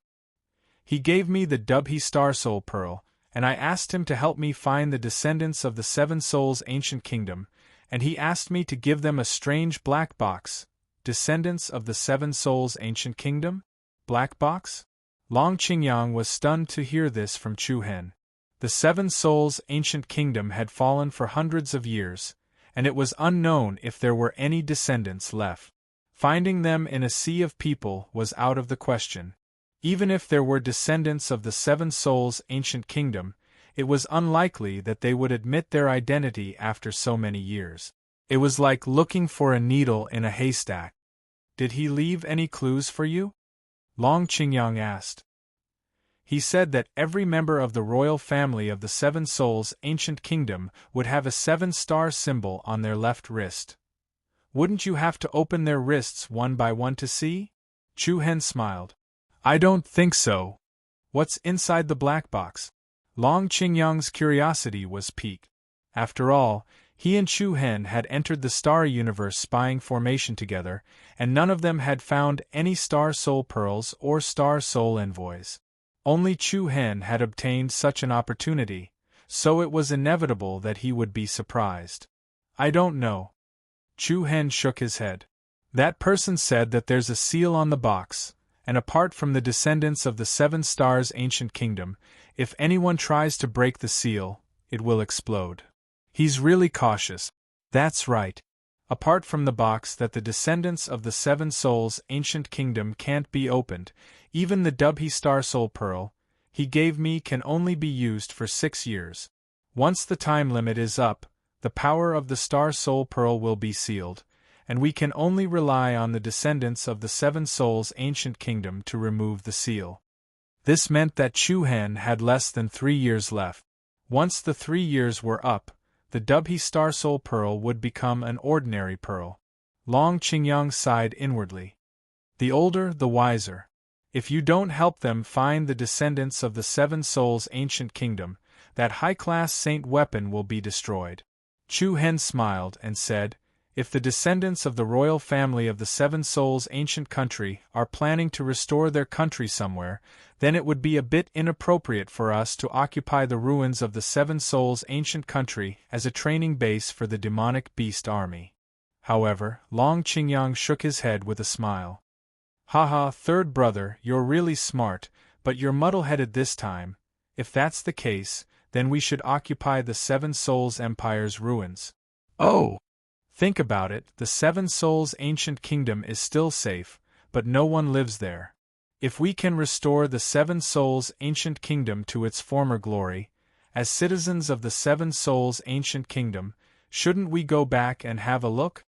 He gave me the Dubhe Star Soul Pearl, and I asked him to help me find the descendants of the 7 Souls' ancient kingdom, and he asked me to give them a strange black box. Descendants of the 7 Souls' ancient kingdom? Black box? Long Qingyang was stunned to hear this from Chu Hen. The 7 Souls' ancient kingdom had fallen for hundreds of years, and it was unknown if there were any descendants left. Finding them in a sea of people was out of the question. Even if there were descendants of the 7 Souls' ancient kingdom, it was unlikely that they would admit their identity after so many years. It was like looking for a needle in a haystack. Did he leave any clues for you? Long Qingyang asked. He said that every member of the royal family of the 7 Souls' ancient kingdom would have a 7-star symbol on their left wrist. Wouldn't you have to open their wrists one by one to see? Chu Hen smiled. I don't think so. What's inside the black box? Long Qingyang's curiosity was piqued. After all, he and Chu Hen had entered the Starry Universe spying formation together, and none of them had found any Star Soul Pearls or Star Soul Envoys. Only Chu Hen had obtained such an opportunity, so it was inevitable that he would be surprised. I don't know. Chu Hen shook his head. That person said that there's a seal on the box, and apart from the descendants of the 7 Stars' ancient kingdom, if anyone tries to break the seal, it will explode. He's really cautious. That's right. Apart from the box that the descendants of the 7 Souls' ancient kingdom can't be opened, even the Dubhe Star Soul Pearl he gave me can only be used for 6 years. Once the time limit is up, the power of the Star Soul Pearl will be sealed, and we can only rely on the descendants of the 7 Souls' ancient kingdom to remove the seal. This meant that Chu Hen had less than 3 years left. Once the 3 years were up, the Dubhe Star Soul Pearl would become an ordinary pearl. Long Qingyang sighed inwardly. The older, the wiser. If you don't help them find the descendants of the 7 Souls' ancient kingdom, that high-class saint weapon will be destroyed. Chu Hen smiled and said, if the descendants of the royal family of the 7 Souls' ancient country are planning to restore their country somewhere, then it would be a bit inappropriate for us to occupy the ruins of the 7 Souls' ancient country as a training base for the demonic beast army. However, Long Qingyang shook his head with a smile. Haha, third brother, you're really smart, but you're muddle-headed this time. If that's the case, then we should occupy the 7 Souls' Empire's ruins. Oh! Think about it, the Seven Souls' ancient kingdom is still safe, but no one lives there. If we can restore the Seven Souls' ancient kingdom to its former glory, as citizens of the Seven Souls' ancient kingdom, shouldn't we go back and have a look?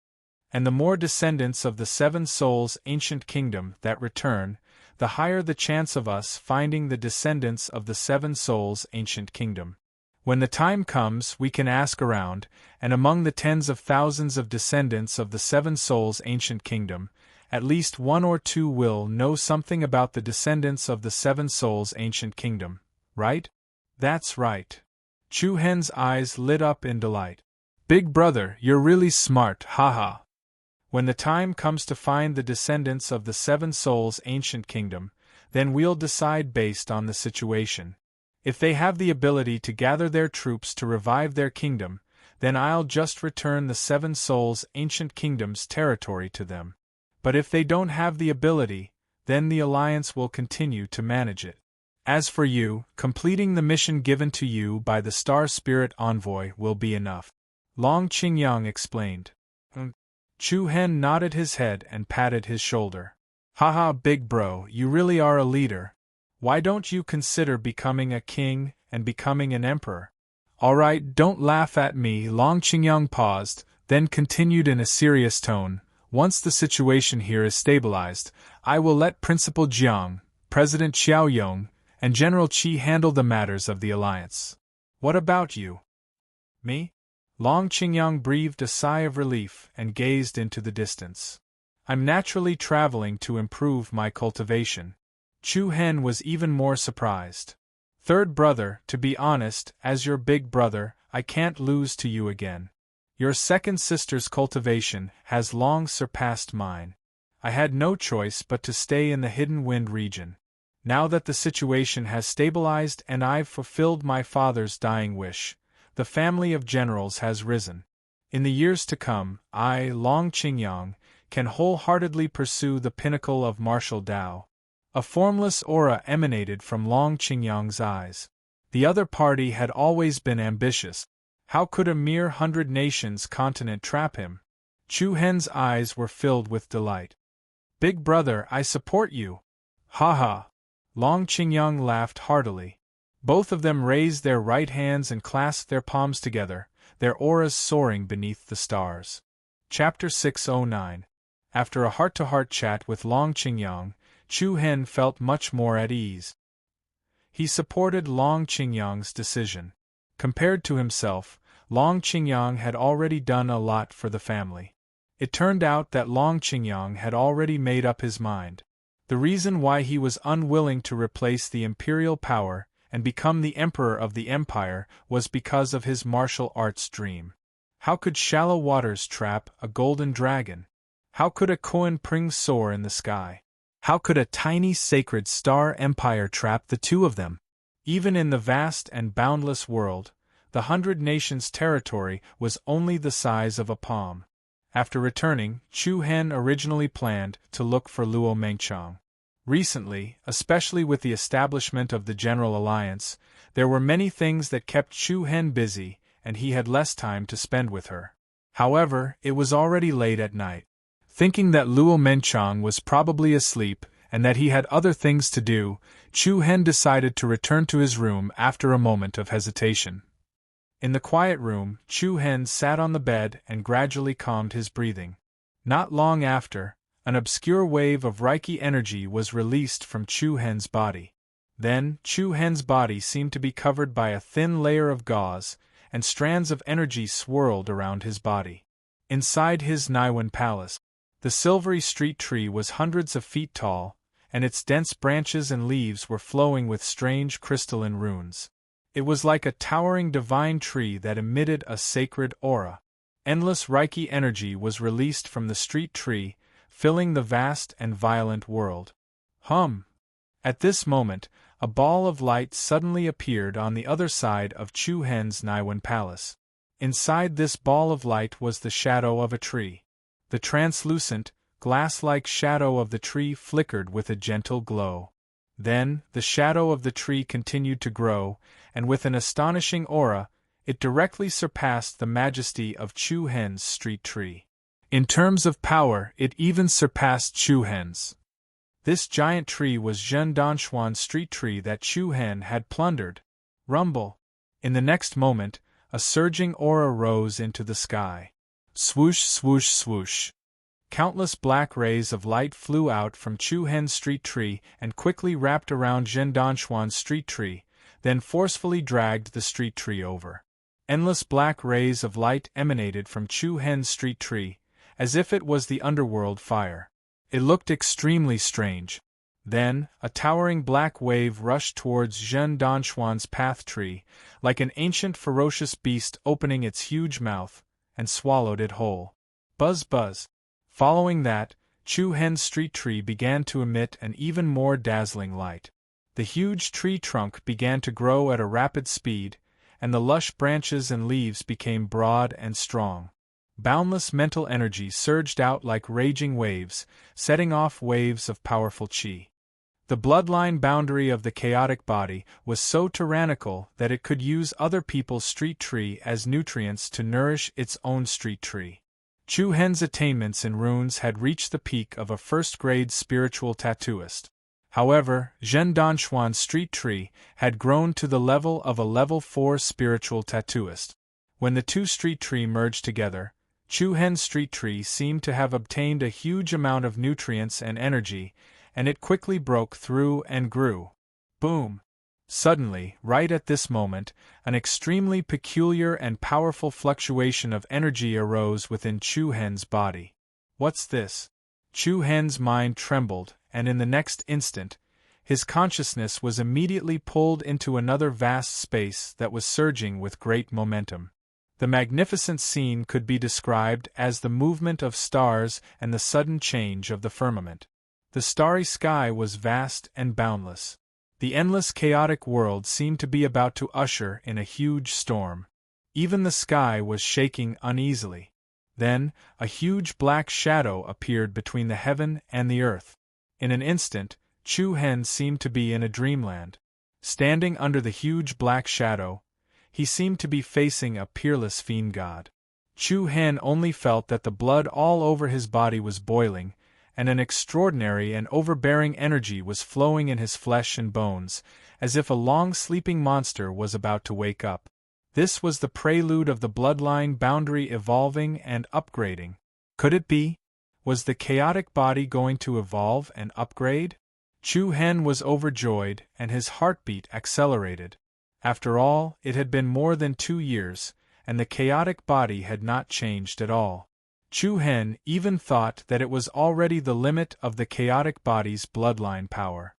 And the more descendants of the Seven Souls' ancient kingdom that return, the higher the chance of us finding the descendants of the Seven Souls' ancient kingdom. When the time comes, we can ask around, and among the tens of thousands of descendants of the Seven Souls' ancient kingdom, at least one or two will know something about the descendants of the Seven Souls' ancient kingdom, right? That's right. Chu Hen's eyes lit up in delight. Big brother, you're really smart, haha. When the time comes to find the descendants of the Seven Souls' ancient kingdom, then we'll decide based on the situation. If they have the ability to gather their troops to revive their kingdom, then I'll just return the Seven Souls' ancient kingdom's territory to them. But if they don't have the ability, then the Alliance will continue to manage it. As for you, completing the mission given to you by the Star Spirit Envoy will be enough. Long Qingyang explained. Chu Hen nodded his head and patted his shoulder. Haha, big bro, you really are a leader. Why don't you consider becoming a king and becoming an emperor? Alright, don't laugh at me. Long Qingyang paused, then continued in a serious tone. Once the situation here is stabilized, I will let Principal Jiang, President Xiaoyong, and General Qi handle the matters of the Alliance. What about you? Me? Long Qingyang breathed a sigh of relief and gazed into the distance. I'm naturally traveling to improve my cultivation. Chu Hen was even more surprised. Third brother, to be honest, as your big brother, I can't lose to you again. Your second sister's cultivation has long surpassed mine. I had no choice but to stay in the Hidden Wind region. Now that the situation has stabilized and I've fulfilled my father's dying wish, the family of generals has risen. In the years to come, I, Long Qingyang, can wholeheartedly pursue the pinnacle of martial Tao. A formless aura emanated from Long Qingyang's eyes. The other party had always been ambitious. How could a mere 100 nations continent trap him? Chu Hen's eyes were filled with delight. Big brother, I support you. Ha ha. Long Qingyang laughed heartily. Both of them raised their right hands and clasped their palms together, their auras soaring beneath the stars. Chapter 609. After a heart-to-heart chat with Long Qingyang, Chu Hen felt much more at ease. He supported Long Qingyang's decision. Compared to himself, Long Qingyang had already done a lot for the family. It turned out that Long Qingyang had already made up his mind. The reason why he was unwilling to replace the imperial power and become the emperor of the empire was because of his martial arts dream. How could shallow waters trap a golden dragon? How could a Koan Pring soar in the sky? How could a tiny sacred star empire trap the two of them? Even in the vast and boundless world, the 100 nations' territory was only the size of a palm. After returning, Chu Hen originally planned to look for Luo Mengchang. Recently, especially with the establishment of the General Alliance, there were many things that kept Chu Hen busy, and he had less time to spend with her. However, it was already late at night. Thinking that Luo Mengchang was probably asleep and that he had other things to do, Chu Hen decided to return to his room after a moment of hesitation. In the quiet room, Chu Hen sat on the bed and gradually calmed his breathing. Not long after, an obscure wave of Reiki energy was released from Chu Hen's body. Then, Chu Hen's body seemed to be covered by a thin layer of gauze, and strands of energy swirled around his body. Inside his Naiwan palace, the silvery street tree was hundreds of feet tall, and its dense branches and leaves were flowing with strange crystalline runes. It was like a towering divine tree that emitted a sacred aura. Endless Reiki energy was released from the street tree, filling the vast and violent world. At this moment, a ball of light suddenly appeared on the other side of Chu Hen's Naiwan palace. Inside this ball of light was the shadow of a tree. The translucent, glass-like shadow of the tree flickered with a gentle glow. Then, the shadow of the tree continued to grow, and with an astonishing aura, It directly surpassed the majesty of Chu Hen's street tree. In terms of power, it even surpassed Chu Hen's. This giant tree was Zhen Danshuan's street tree that Chu Hen had plundered. Rumble! In the next moment, a surging aura rose into the sky. Swoosh, swoosh, swoosh. Countless black rays of light flew out from Chu Hen's street tree and quickly wrapped around Zhen Danshuan's street tree, then forcefully dragged the street tree over. Endless black rays of light emanated from Chu Hen's street tree, as if it was the underworld fire. It looked extremely strange. Then, a towering black wave rushed towards Zhen Danshuan's path tree, like an ancient ferocious beast opening its huge mouth, and swallowed it whole. Buzz buzz. Following that, Chu Hen's street tree began to emit an even more dazzling light. The huge tree trunk began to grow at a rapid speed, and the lush branches and leaves became broad and strong. Boundless mental energy surged out like raging waves, setting off waves of powerful qi. The bloodline boundary of the chaotic body was so tyrannical that it could use other people's street tree as nutrients to nourish its own street tree. Chu Hen's attainments in runes had reached the peak of a first-grade spiritual tattooist. However, Zhen Danshuan's street tree had grown to the level of a level 4 spiritual tattooist. When the two street tree merged together, Chu Hen's street tree seemed to have obtained a huge amount of nutrients and energy, and it quickly broke through and grew. Boom! Suddenly, right at this moment, an extremely peculiar and powerful fluctuation of energy arose within Chu Hen's body. What's this? Chu Hen's mind trembled, and in the next instant, his consciousness was immediately pulled into another vast space that was surging with great momentum. The magnificent scene could be described as the movement of stars and the sudden change of the firmament. The starry sky was vast and boundless. The endless chaotic world seemed to be about to usher in a huge storm. Even the sky was shaking uneasily. Then, a huge black shadow appeared between the heaven and the earth. In an instant, Chu Hen seemed to be in a dreamland. Standing under the huge black shadow, he seemed to be facing a peerless fiend god. Chu Hen only felt that the blood all over his body was boiling, and an extraordinary and overbearing energy was flowing in his flesh and bones, as if a long-sleeping monster was about to wake up. This was the prelude of the bloodline boundary evolving and upgrading. Could it be? Was the chaotic body going to evolve and upgrade? Chu Hen was overjoyed, and his heartbeat accelerated. After all, it had been more than 2 years, and the chaotic body had not changed at all. Chu Hen even thought that it was already the limit of the chaotic body's bloodline power.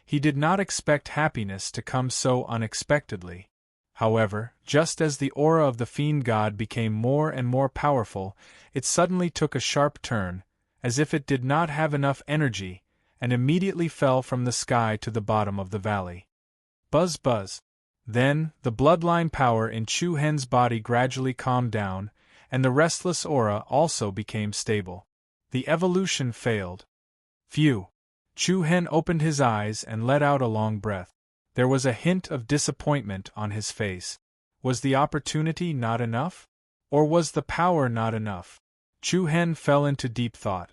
He did not expect happiness to come so unexpectedly. However, just as the aura of the fiend god became more and more powerful, it suddenly took a sharp turn, as if it did not have enough energy, and immediately fell from the sky to the bottom of the valley. Buzz buzz. Then, the bloodline power in Chu Hen's body gradually calmed down, and the restless aura also became stable. The evolution failed. Phew! Chu Hen opened his eyes and let out a long breath. There was a hint of disappointment on his face. Was the opportunity not enough? Or was the power not enough? Chu Hen fell into deep thought.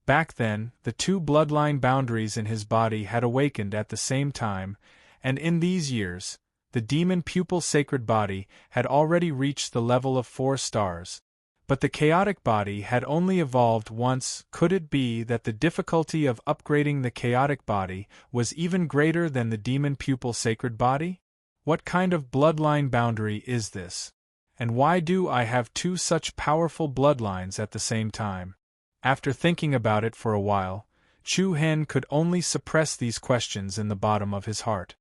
Back then, the two bloodline boundaries in his body had awakened at the same time, and in these years, the demon pupil sacred body had already reached the level of 4 stars. But the chaotic body had only evolved once. Could it be that the difficulty of upgrading the chaotic body was even greater than the demon pupil sacred body? What kind of bloodline boundary is this? And why do I have 2 such powerful bloodlines at the same time? After thinking about it for a while, Chu Hen could only suppress these questions in the bottom of his heart.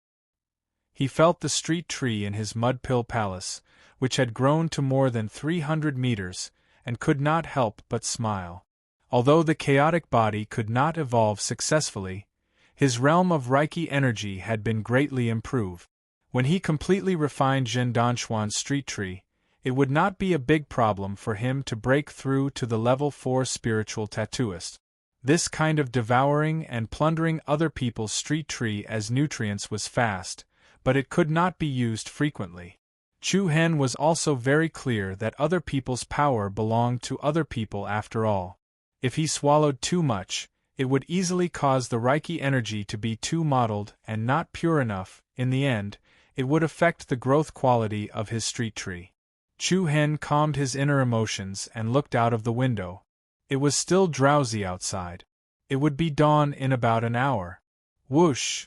He felt the street tree in his mud-pill palace, which had grown to more than 300 meters, and could not help but smile. Although the chaotic body could not evolve successfully, his realm of Reiki energy had been greatly improved. When he completely refined Zhen Danshuan's street tree, it would not be a big problem for him to break through to the level 4 spiritual tattooist. This kind of devouring and plundering other people's street tree as nutrients was fast, but it could not be used frequently. Chu Hen was also very clear that other people's power belonged to other people after all. If he swallowed too much, it would easily cause the Reiki energy to be too mottled and not pure enough. In the end, it would affect the growth quality of his street tree. Chu Hen calmed his inner emotions and looked out of the window. It was still drowsy outside. It would be dawn in about an hour. Whoosh!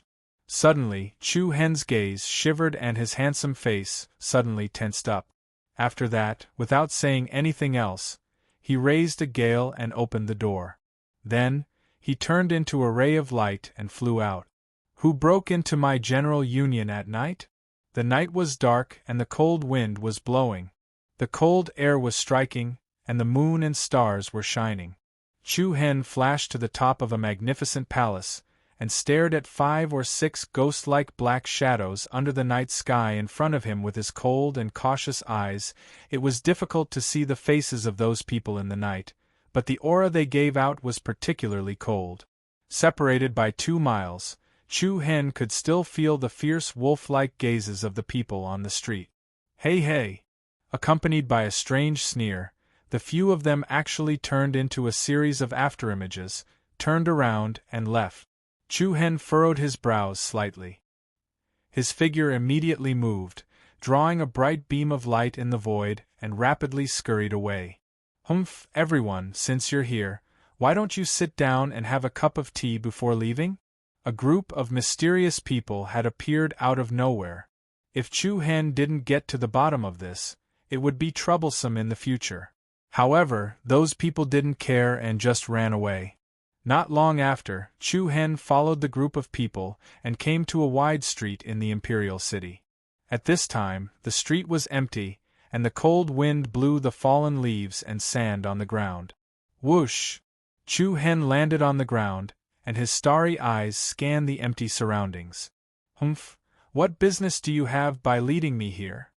Suddenly, Chu Hen's gaze shivered and his handsome face suddenly tensed up. After that, without saying anything else, he raised a gale and opened the door. Then, he turned into a ray of light and flew out. Who broke into my general union at night? The night was dark and the cold wind was blowing. The cold air was striking, and the moon and stars were shining. Chu Hen flashed to the top of a magnificent palace, and stared at 5 or 6 ghost-like black shadows under the night sky in front of him with his cold and cautious eyes. It was difficult to see the faces of those people in the night, but the aura they gave out was particularly cold. Separated by 2 miles, Chu Hen could still feel the fierce wolf-like gazes of the people on the street. Hey hey! Accompanied by a strange sneer, the few of them actually turned into a series of afterimages, turned around, and left. Chu Hen furrowed his brows slightly. His figure immediately moved, drawing a bright beam of light in the void, and rapidly scurried away. Humph, everyone, since you're here, why don't you sit down and have a cup of tea before leaving? A group of mysterious people had appeared out of nowhere. If Chu Hen didn't get to the bottom of this, it would be troublesome in the future. However, those people didn't care and just ran away. Not long after, Chu Hen followed the group of people and came to a wide street in the imperial city. At this time, the street was empty, and the cold wind blew the fallen leaves and sand on the ground. Whoosh! Chu Hen landed on the ground, and his starry eyes scanned the empty surroundings. Humph! What business do you have by leading me here?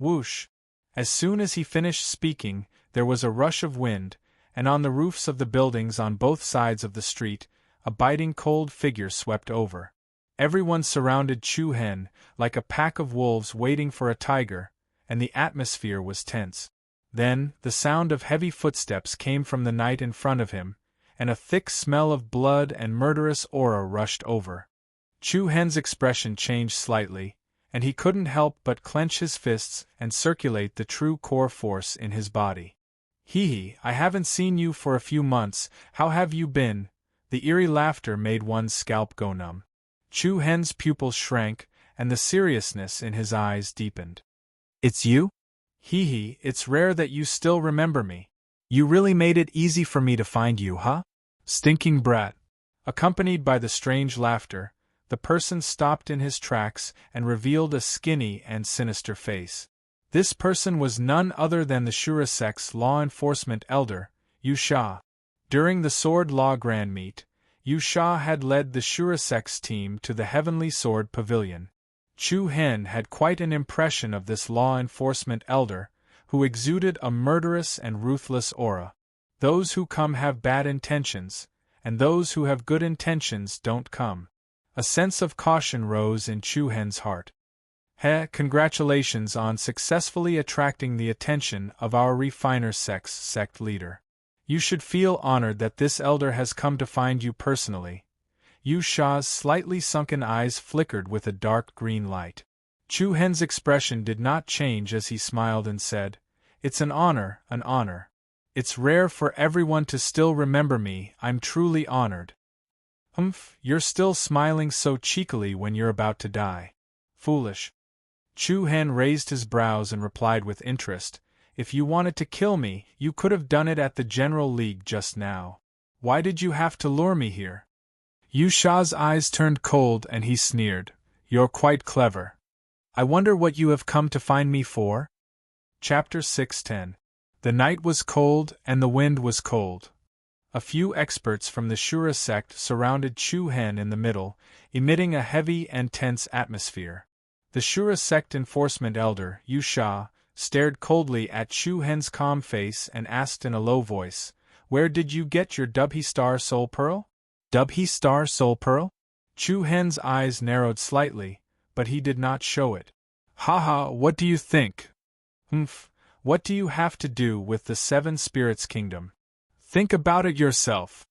Whoosh! As soon as he finished speaking, there was a rush of wind, and on the roofs of the buildings on both sides of the street, a biting cold figure swept over. Everyone surrounded Chu Hen, like a pack of wolves waiting for a tiger, and the atmosphere was tense. Then, the sound of heavy footsteps came from the night in front of him, and a thick smell of blood and murderous aura rushed over. Chu Hen's expression changed slightly, and he couldn't help but clench his fists and circulate the true core force in his body. Hee, I haven't seen you for a few months, how have you been? The eerie laughter made one's scalp go numb. Chu Hen's pupils shrank, and the seriousness in his eyes deepened. It's you? Hee, it's rare that you still remember me. You really made it easy for me to find you, huh? Stinking brat. Accompanied by the strange laughter, the person stopped in his tracks and revealed a skinny and sinister face. This person was none other than the Shura sect's law enforcement elder, Yu Sha. During the Sword Law Grand Meet, Yu Sha had led the Shura sect's team to the Heavenly Sword Pavilion. Chu Hen had quite an impression of this law enforcement elder, who exuded a murderous and ruthless aura. Those who come have bad intentions, and those who have good intentions don't come. A sense of caution rose in Chu Hen's heart. Congratulations on successfully attracting the attention of our refiner sect leader. You should feel honored that this elder has come to find you personally. Yu Sha's slightly sunken eyes flickered with a dark green light. Chu Hen's expression did not change as he smiled and said, It's an honor, an honor. It's rare for everyone to still remember me, I'm truly honored. Humph, you're still smiling so cheekily when you're about to die. Foolish. Chu Hen raised his brows and replied with interest, If you wanted to kill me, you could have done it at the General League just now. Why did you have to lure me here? Yu Sha's eyes turned cold and he sneered, You're quite clever. I wonder what you have come to find me for? Chapter 610. The night was cold and the wind was cold. A few experts from the Shura sect surrounded Chu Hen in the middle, emitting a heavy and tense atmosphere. The Shura sect enforcement elder, Yu Sha, stared coldly at Chu Hen's calm face and asked in a low voice, Where did you get your Dubhe Star Soul Pearl? Dubhe Star Soul Pearl? Chu Hen's eyes narrowed slightly, but he did not show it. Ha ha, what do you think? Humph, what do you have to do with the seven spirits kingdom? Think about it yourself.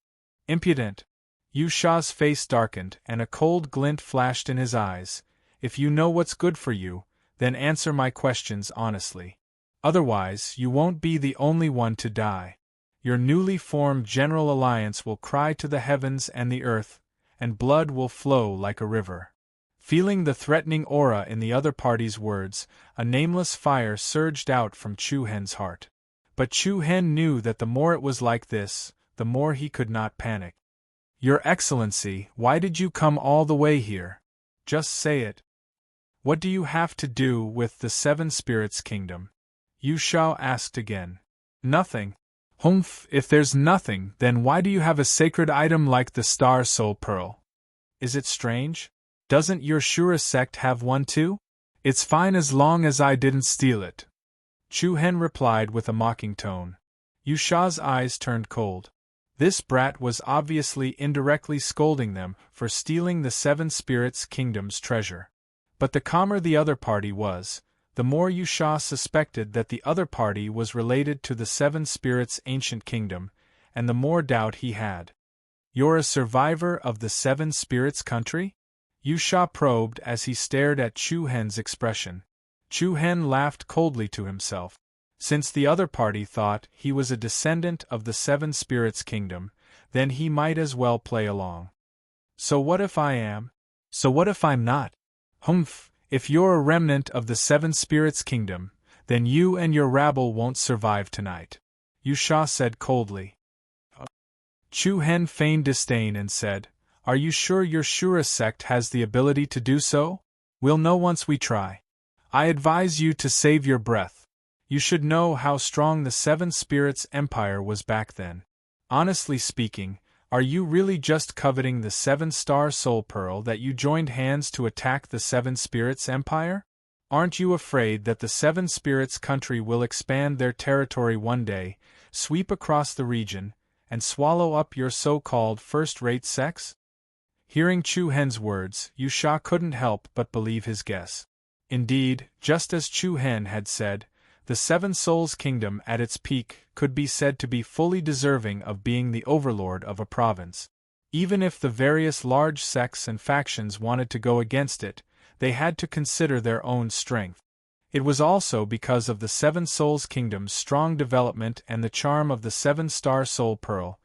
Impudent. Yu Sha's face darkened and a cold glint flashed in his eyes. If you know what's good for you, then answer my questions honestly. Otherwise, you won't be the only one to die. Your newly formed General Alliance will cry to the heavens and the earth, and blood will flow like a river. Feeling the threatening aura in the other party's words, a nameless fire surged out from Chu Hen's heart. But Chu Hen knew that the more it was like this, the more he could not panic. Your Excellency, why did you come all the way here? Just say it. What do you have to do with the Seven Spirits Kingdom? Yu Sha asked again. Nothing. Humph, if there's nothing, then why do you have a sacred item like the Star Soul Pearl? Is it strange? Doesn't your Shura sect have one too? It's fine as long as I didn't steal it. Chu Hen replied with a mocking tone. Yu Sha's eyes turned cold. This brat was obviously indirectly scolding them for stealing the Seven Spirits Kingdom's treasure. But the calmer the other party was, the more Yu Sha suspected that the other party was related to the Seven Spirits' ancient kingdom, and the more doubt he had. You're a survivor of the Seven Spirits country? Yu Sha probed as he stared at Chu Hen's expression. Chu Hen laughed coldly to himself. Since the other party thought he was a descendant of the Seven Spirits Kingdom, then he might as well play along. So what if I am? So what if I'm not? Humph, if you're a remnant of the Seven Spirits Kingdom, then you and your rabble won't survive tonight, Yu Sha said coldly. Chu Hen feigned disdain and said, Are you sure your Shura sect has the ability to do so? We'll know once we try. I advise you to save your breath. You should know how strong the Seven Spirits Empire was back then. Honestly speaking, are you really just coveting the 7-star soul pearl that you joined hands to attack the Seven Spirits Empire? Aren't you afraid that the Seven Spirits country will expand their territory one day, sweep across the region, and swallow up your so-called first-rate sects? Hearing Chu Hen's words, Yu Sha couldn't help but believe his guess. Indeed, just as Chu Hen had said, the Seven Souls Kingdom at its peak could be said to be fully deserving of being the overlord of a province. Even if the various large sects and factions wanted to go against it, they had to consider their own strength. It was also because of the Seven Souls Kingdom's strong development and the charm of the 7-star soul pearl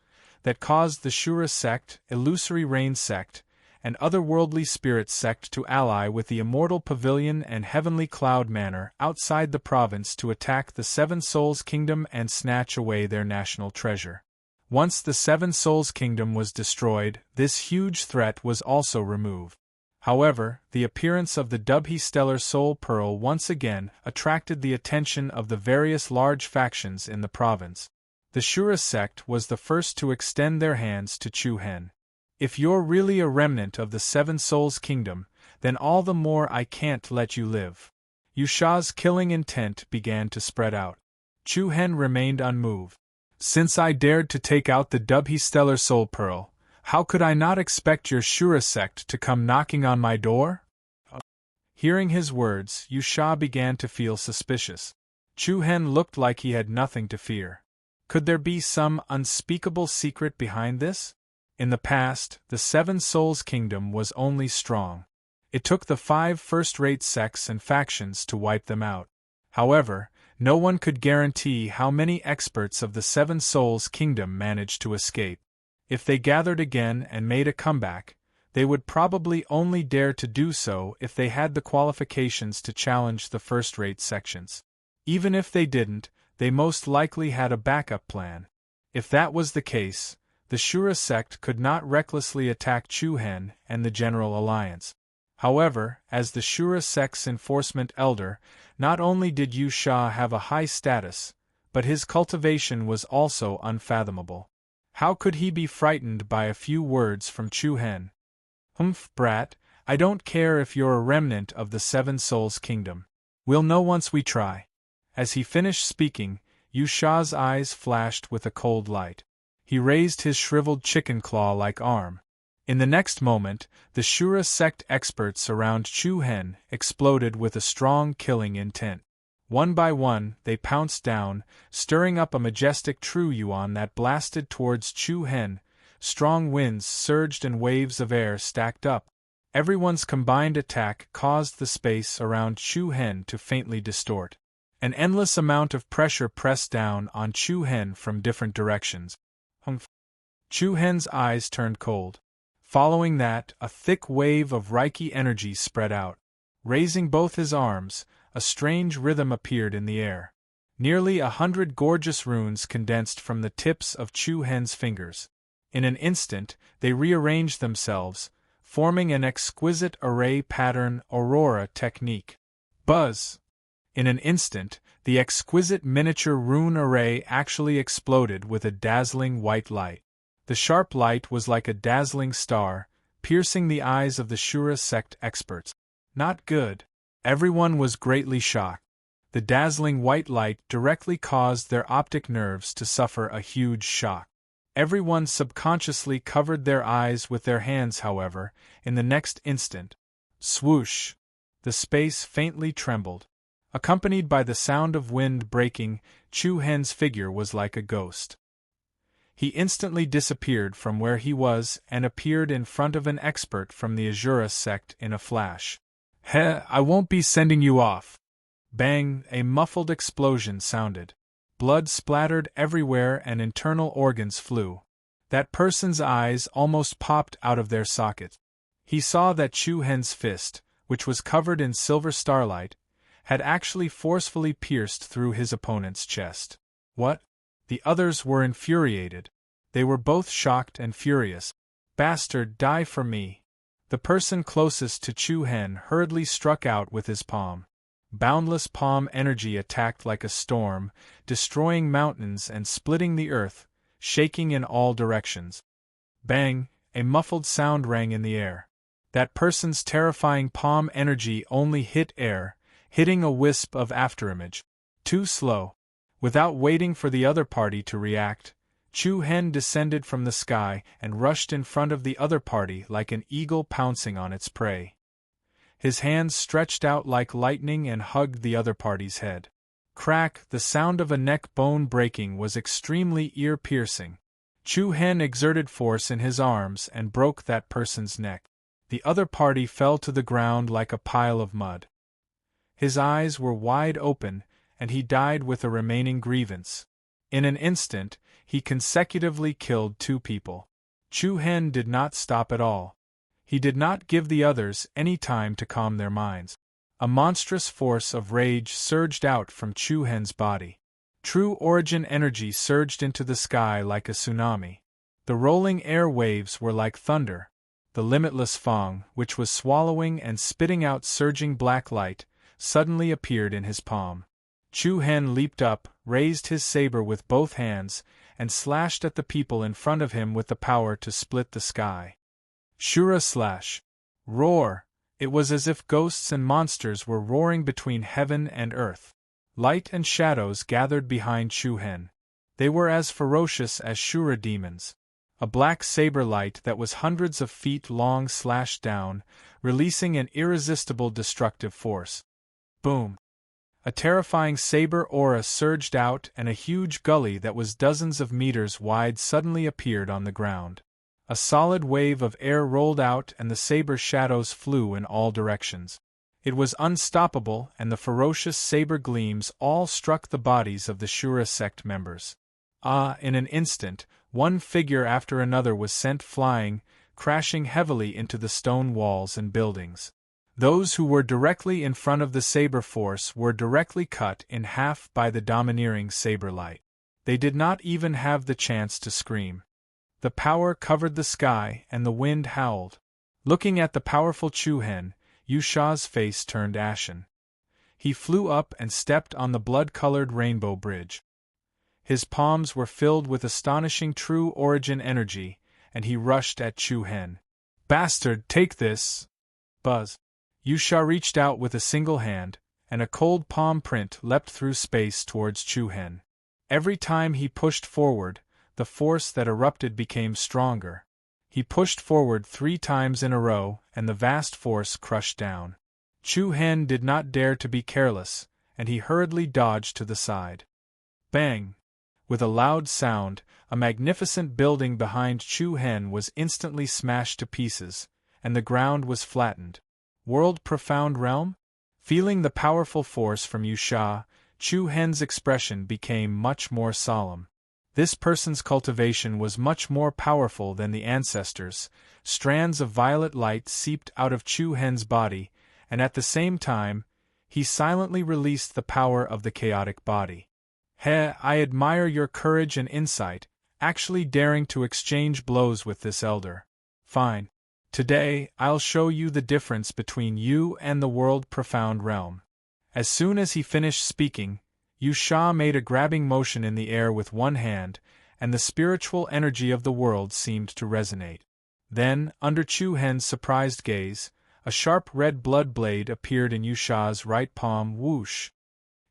that caused the Shura sect, Illusory Rain sect, and otherworldly spirits sect to ally with the Immortal Pavilion and Heavenly Cloud Manor outside the province to attack the Seven Souls Kingdom and snatch away their national treasure. Once the Seven Souls Kingdom was destroyed, this huge threat was also removed. However, the appearance of the Dubhe Stellar Soul Pearl once again attracted the attention of the various large factions in the province. The Shura sect was the first to extend their hands to Chu Hen. If you're really a remnant of the Seven Souls Kingdom, then all the more I can't let you live. Yu Sha's killing intent began to spread out. Chu Hen remained unmoved. Since I dared to take out the Dubhe Stellar Soul Pearl, how could I not expect your Shura sect to come knocking on my door? Hearing his words, Yu Sha began to feel suspicious. Chu Hen looked like he had nothing to fear. Could there be some unspeakable secret behind this? In the past, the Seven Souls Kingdom was only strong. It took the 5 first-rate sects and factions to wipe them out. However, no one could guarantee how many experts of the Seven Souls Kingdom managed to escape. If they gathered again and made a comeback, they would probably only dare to do so if they had the qualifications to challenge the first-rate sections. Even if they didn't, they most likely had a backup plan. If that was the case, the Shura sect could not recklessly attack Chu Hen and the General Alliance. However, as the Shura sect's enforcement elder, not only did Yu Sha have a high status, but his cultivation was also unfathomable. How could he be frightened by a few words from Chu Hen? Humph, brat, I don't care if you're a remnant of the Seven Souls Kingdom. We'll know once we try. As he finished speaking, Yu Sha's eyes flashed with a cold light. He raised his shriveled chicken claw-like arm. In the next moment, the Shura sect experts around Chu Hen exploded with a strong killing intent. One by one, they pounced down, stirring up a majestic true yuan that blasted towards Chu Hen. Strong winds surged and waves of air stacked up. Everyone's combined attack caused the space around Chu Hen to faintly distort. An endless amount of pressure pressed down on Chu Hen from different directions. Chu Hen's eyes turned cold. Following that, a thick wave of Reiki energy spread out. Raising both his arms, a strange rhythm appeared in the air. Nearly 100 gorgeous runes condensed from the tips of Chu Hen's fingers. In an instant, they rearranged themselves, forming an exquisite array pattern aurora technique. Buzz! In an instant, the exquisite miniature rune array actually exploded with a dazzling white light. The sharp light was like a dazzling star, piercing the eyes of the Shura sect experts. Not good. Everyone was greatly shocked. The dazzling white light directly caused their optic nerves to suffer a huge shock. Everyone subconsciously covered their eyes with their hands, however, in the next instant. Swoosh! The space faintly trembled. Accompanied by the sound of wind breaking, Chu Hen's figure was like a ghost. He instantly disappeared from where he was and appeared in front of an expert from the Azura sect in a flash. I won't be sending you off. Bang! A muffled explosion sounded. Blood splattered everywhere and internal organs flew. That person's eyes almost popped out of their sockets. He saw that Chu Hen's fist, which was covered in silver starlight, had actually forcefully pierced through his opponent's chest. What? The others were infuriated. They were both shocked and furious. Bastard, die for me! The person closest to Chu Hen hurriedly struck out with his palm. Boundless palm energy attacked like a storm, destroying mountains and splitting the earth, shaking in all directions. Bang! A muffled sound rang in the air. That person's terrifying palm energy only hit air, hitting a wisp of afterimage. Too slow. Without waiting for the other party to react, Chu Hen descended from the sky and rushed in front of the other party like an eagle pouncing on its prey. His hands stretched out like lightning and hugged the other party's head. Crack! The sound of a neck bone breaking was extremely ear-piercing. Chu Hen exerted force in his arms and broke that person's neck. The other party fell to the ground like a pile of mud. His eyes were wide open, and he died with a remaining grievance. In an instant, he consecutively killed 2 people. Chu Hen did not stop at all. He did not give the others any time to calm their minds. A monstrous force of rage surged out from Chu Hen's body. True origin energy surged into the sky like a tsunami. The rolling air waves were like thunder. The limitless Fang, which was swallowing and spitting out surging black light, suddenly appeared in his palm. Chu Hen leaped up, raised his saber with both hands, and slashed at the people in front of him with the power to split the sky. Shura slash! Roar! It was as if ghosts and monsters were roaring between heaven and earth. Light and shadows gathered behind Chu Hen. They were as ferocious as Shura demons. A black saber light that was hundreds of feet long slashed down, releasing an irresistible destructive force. Boom! A terrifying saber aura surged out and a huge gully that was dozens of meters wide suddenly appeared on the ground. A solid wave of air rolled out and the saber shadows flew in all directions. It was unstoppable and the ferocious saber gleams all struck the bodies of the Shura sect members. In an instant, one figure after another was sent flying, crashing heavily into the stone walls and buildings. Those who were directly in front of the saber force were directly cut in half by the domineering saber light. They did not even have the chance to scream. The power covered the sky and the wind howled. Looking at the powerful Chu Hen, Yu Sha's face turned ashen. He flew up and stepped on the blood-colored rainbow bridge. His palms were filled with astonishing true origin energy, and he rushed at Chu Hen. Bastard, take this! Buzz! Yu Sha reached out with a single hand, and a cold palm print leapt through space towards Chu Hen. Every time he pushed forward, the force that erupted became stronger. He pushed forward 3 times in a row, and the vast force crushed down. Chu Hen did not dare to be careless, and he hurriedly dodged to the side. Bang! With a loud sound, a magnificent building behind Chu Hen was instantly smashed to pieces, and the ground was flattened. World Profound Realm? Feeling the powerful force from Yusha, Chu Hen's expression became much more solemn. This person's cultivation was much more powerful than the ancestors. Strands of violet light seeped out of Chu Hen's body, and at the same time, he silently released the power of the chaotic body. I admire your courage and insight, actually daring to exchange blows with this elder. Fine. Today, I'll show you the difference between you and the World Profound Realm. As soon as he finished speaking, Yusha made a grabbing motion in the air with one hand, and the spiritual energy of the world seemed to resonate. Then, under Chu Hen's surprised gaze, a sharp red blood blade appeared in Yusha's right palm. Whoosh!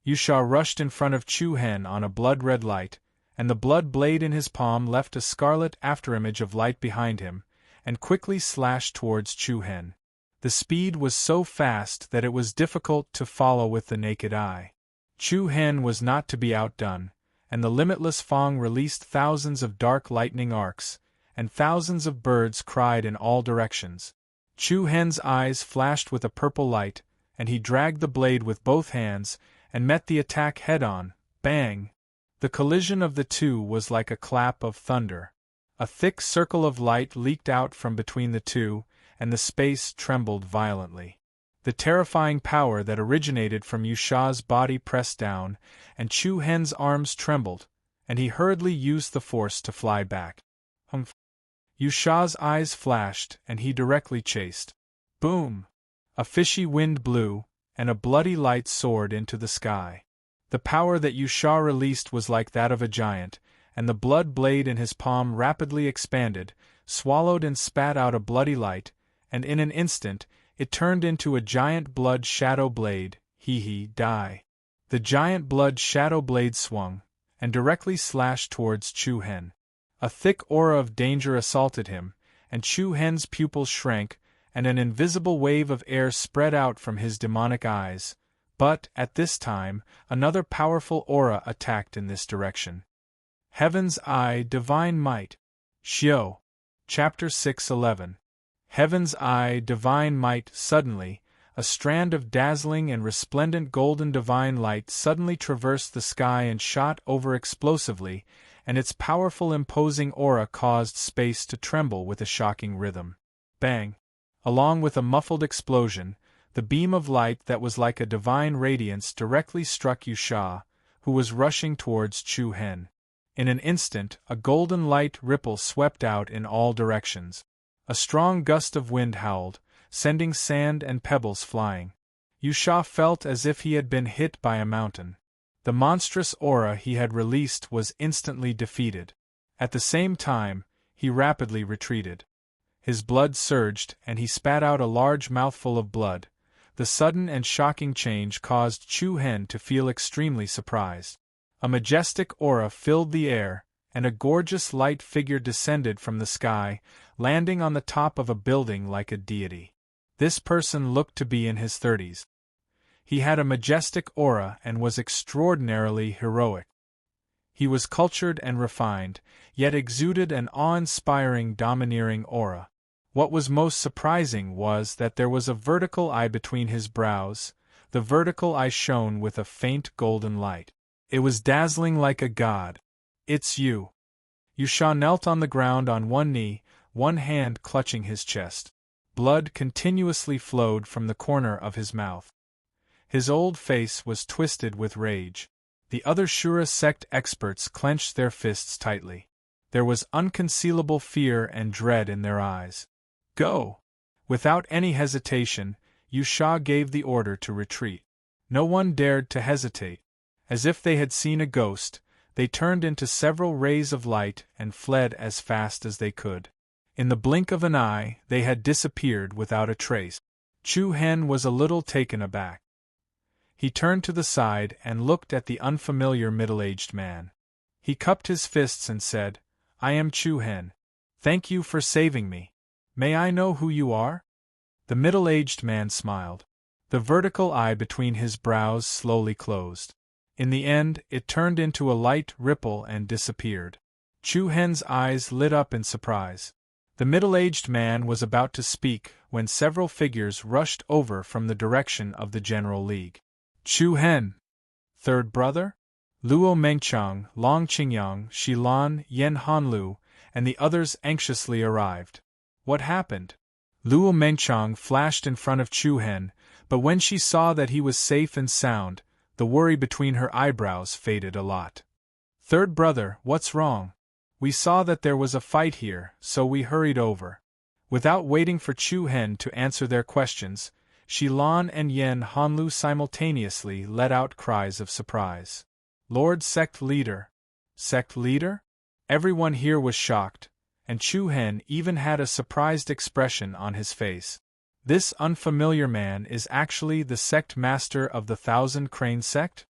Yusha rushed in front of Chu Hen on a blood-red light, and the blood blade in his palm left a scarlet afterimage of light behind him, and quickly slashed towards Chu Hen. The speed was so fast that it was difficult to follow with the naked eye. Chu Hen was not to be outdone, and the limitless Fong released thousands of dark lightning arcs, and thousands of birds cried in all directions. Chu Hen's eyes flashed with a purple light, and he dragged the blade with both hands, and met the attack head-on. Bang! The collision of the two was like a clap of thunder. A thick circle of light leaked out from between the two, and the space trembled violently. The terrifying power that originated from Yusha's body pressed down, and Chu Hen's arms trembled, and he hurriedly used the force to fly back. Humph! Yusha's eyes flashed, and he directly chased. Boom! A fishy wind blew, and a bloody light soared into the sky. The power that Yusha released was like that of a giant, and the blood blade in his palm rapidly expanded, swallowed and spat out a bloody light, and in an instant, it turned into a giant blood shadow blade. Die. The giant blood shadow blade swung, and directly slashed towards Chu Hen. A thick aura of danger assaulted him, and Chu Hen's pupils shrank, and an invisible wave of air spread out from his demonic eyes. But, at this time, another powerful aura attacked in this direction. Heaven's Eye Divine Might. Xiao. Chapter 6:11. Heaven's Eye Divine Might. Suddenly, a strand of dazzling and resplendent golden divine light suddenly traversed the sky and shot over explosively, and its powerful imposing aura caused space to tremble with a shocking rhythm. Bang! Along with a muffled explosion, the beam of light that was like a divine radiance directly struck Yusha, who was rushing towards Chu Hen. In an instant, a golden light ripple swept out in all directions. A strong gust of wind howled, sending sand and pebbles flying. Yusha felt as if he had been hit by a mountain. The monstrous aura he had released was instantly defeated. At the same time, he rapidly retreated. His blood surged, and he spat out a large mouthful of blood. The sudden and shocking change caused Chu Hen to feel extremely surprised. A majestic aura filled the air, and a gorgeous light figure descended from the sky, landing on the top of a building like a deity. This person looked to be in his 30s. He had a majestic aura and was extraordinarily heroic. He was cultured and refined, yet exuded an awe-inspiring, domineering aura. What was most surprising was that there was a vertical eye between his brows. The vertical eye shone with a faint golden light. It was dazzling like a god. It's you. Yusha knelt on the ground on one knee, one hand clutching his chest. Blood continuously flowed from the corner of his mouth. His old face was twisted with rage. The other Shura sect experts clenched their fists tightly. There was unconcealable fear and dread in their eyes. Go! Without any hesitation, Yusha gave the order to retreat. No one dared to hesitate. As if they had seen a ghost, they turned into several rays of light and fled as fast as they could. In the blink of an eye, they had disappeared without a trace. Chu Hen was a little taken aback. He turned to the side and looked at the unfamiliar middle-aged man. He cupped his fists and said, "I am Chu Hen. Thank you for saving me. May I know who you are? The middle-aged man smiled. The vertical eye between his brows slowly closed. In the end, it turned into a light ripple and disappeared. Chu Hen's eyes lit up in surprise. The middle-aged man was about to speak when several figures rushed over from the direction of the General League. Chu Hen! Third brother? Luo Mengchang, Long Qingyang, Shilan, Yen Hanlu, and the others anxiously arrived. What happened? Luo Mengchang flashed in front of Chu Hen, but when she saw that he was safe and sound, the worry between her eyebrows faded a lot. Third brother, what's wrong? We saw that there was a fight here, so we hurried over. Without waiting for Chu Hen to answer their questions, Shilan and Yen Hanlu simultaneously let out cries of surprise. Lord Sect Leader! Sect Leader? Everyone here was shocked, and Chu Hen even had a surprised expression on his face. This unfamiliar man is actually the sect master of the Thousand Crane sect?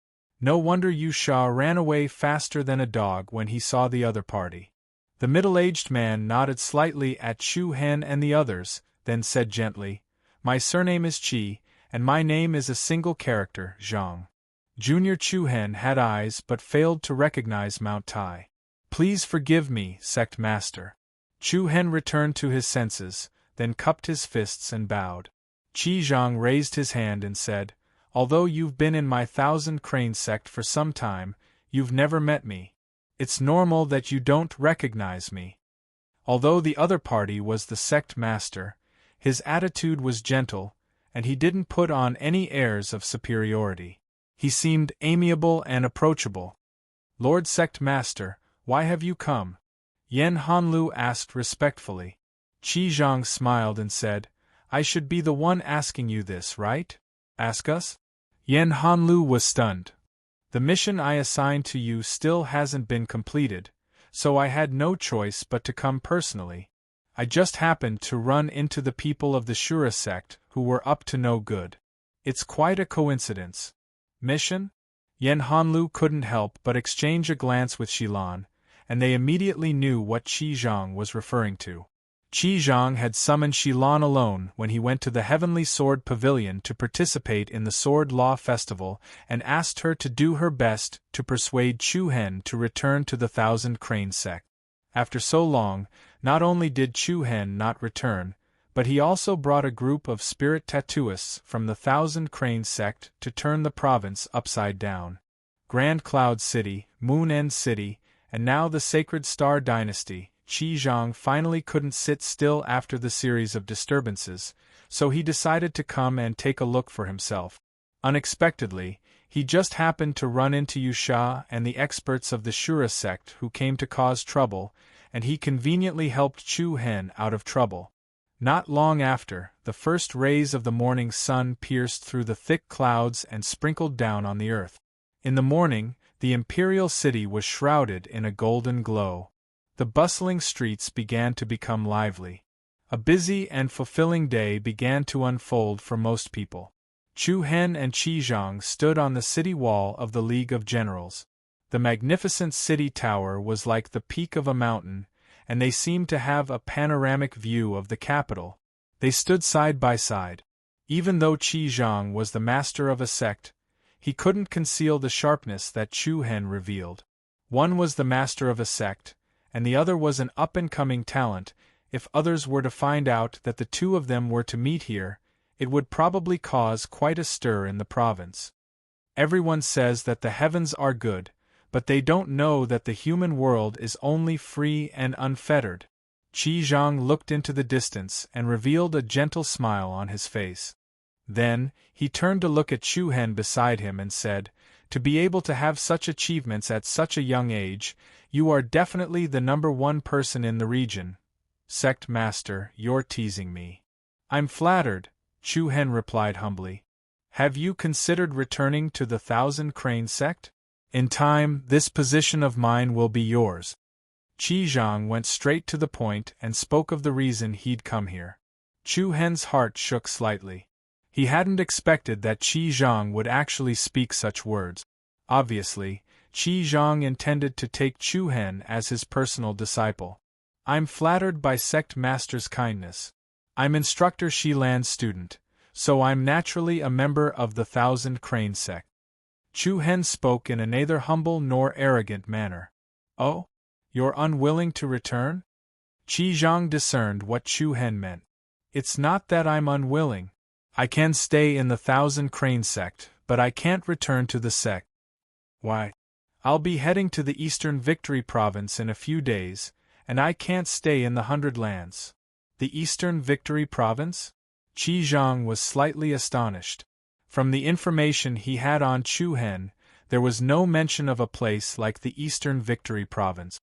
No wonder Yu Sha ran away faster than a dog when he saw the other party. The middle-aged man nodded slightly at Chu Hen and the others, then said gently, My surname is Qi, and my name is a single character, Zhang. Junior Chu Hen had eyes but failed to recognize Mount Tai. Please forgive me, sect master. Chu Hen returned to his senses, then cupped his fists and bowed. Qi Zhang raised his hand and said, Although you've been in my Thousand Crane sect for some time, you've never met me. It's normal that you don't recognize me. Although the other party was the sect master, his attitude was gentle, and he didn't put on any airs of superiority. He seemed amiable and approachable. Lord Sect Master, why have you come? Yen Hanlu asked respectfully. Qi Zhang smiled and said, I should be the one asking you this, right? Ask us? Yen Hanlu was stunned. The mission I assigned to you still hasn't been completed, so I had no choice but to come personally. I just happened to run into the people of the Shura sect who were up to no good. It's quite a coincidence. Mission? Yen Hanlu couldn't help but exchange a glance with Shilan, and they immediately knew what Qi Zhang was referring to. Qi Zhang had summoned Shilan alone when he went to the Heavenly Sword Pavilion to participate in the Sword Law Festival and asked her to do her best to persuade Chu Hen to return to the Thousand Crane sect. After so long, not only did Chu Hen not return, but he also brought a group of spirit tattooists from the Thousand Crane sect to turn the province upside down. Grand Cloud City, Moon End City, and now the Sacred Star Dynasty. Qi Zhang finally couldn't sit still after the series of disturbances, so he decided to come and take a look for himself. Unexpectedly, he just happened to run into Yu Sha and the experts of the Shura sect who came to cause trouble, and he conveniently helped Chu Hen out of trouble. Not long after, the first rays of the morning sun pierced through the thick clouds and sprinkled down on the earth. In the morning, the imperial city was shrouded in a golden glow. The bustling streets began to become lively. A busy and fulfilling day began to unfold for most people. Chu Hen and Qi Zhang stood on the city wall of the League of Generals. The magnificent city tower was like the peak of a mountain, and they seemed to have a panoramic view of the capital. They stood side by side. Even though Qi Zhang was the master of a sect, he couldn't conceal the sharpness that Chu Hen revealed. One was the master of a sect, and the other was an up-and-coming talent. If others were to find out that the two of them were to meet here, it would probably cause quite a stir in the province. Everyone says that the heavens are good, but they don't know that the human world is only free and unfettered. Qi Zhang looked into the distance and revealed a gentle smile on his face. Then, he turned to look at Chu Hen beside him and said, To be able to have such achievements at such a young age, you are definitely the #1 person in the region. Sect Master, you're teasing me. I'm flattered, Chu Hen replied humbly. Have you considered returning to the Thousand Crane sect? In time, this position of mine will be yours. Qi Zhang went straight to the point and spoke of the reason he'd come here. Chu Hen's heart shook slightly. He hadn't expected that Qi Zhang would actually speak such words. Obviously, Qi Zhang intended to take Chu Hen as his personal disciple. I'm flattered by sect master's kindness. I'm instructor Shilan's student, so I'm naturally a member of the Thousand Crane sect. Chu Hen spoke in a neither humble nor arrogant manner. Oh? You're unwilling to return? Qi Zhang discerned what Chu Hen meant. It's not that I'm unwilling. I can stay in the Thousand Crane sect, but I can't return to the sect. Why? I'll be heading to the Eastern Victory Province in a few days, and I can't stay in the Hundred Lands. The Eastern Victory Province? Qi Zhang was slightly astonished. From the information he had on Chu Hen, there was no mention of a place like the Eastern Victory Province.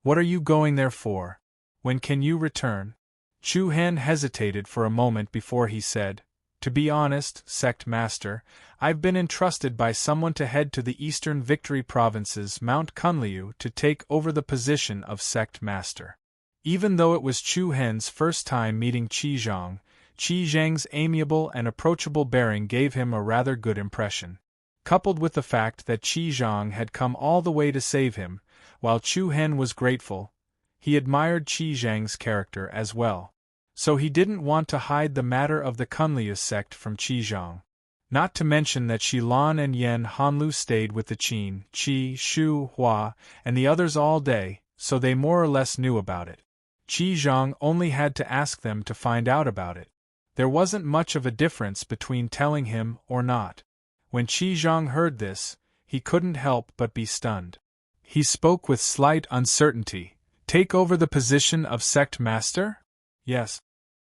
What are you going there for? When can you return? Chu Hen hesitated for a moment before he said, To be honest, sect master, I've been entrusted by someone to head to the Eastern Victory Province's Mount Kunliu to take over the position of sect master. Even though it was Chu Hen's first time meeting Qi Zhang's amiable and approachable bearing gave him a rather good impression. Coupled with the fact that Qi Zhang had come all the way to save him, while Chu Hen was grateful, he admired Qi Zhang's character as well. So he didn't want to hide the matter of the Kunliu sect from Qi Zhang. Not to mention that Shilan and Yan Hanlu stayed with the Qin, Qi, Shu, Hua, and the others all day, so they more or less knew about it. Qi Zhang only had to ask them to find out about it. There wasn't much of a difference between telling him or not. When Qi Zhang heard this, he couldn't help but be stunned. He spoke with slight uncertainty. Take over the position of sect master? Yes.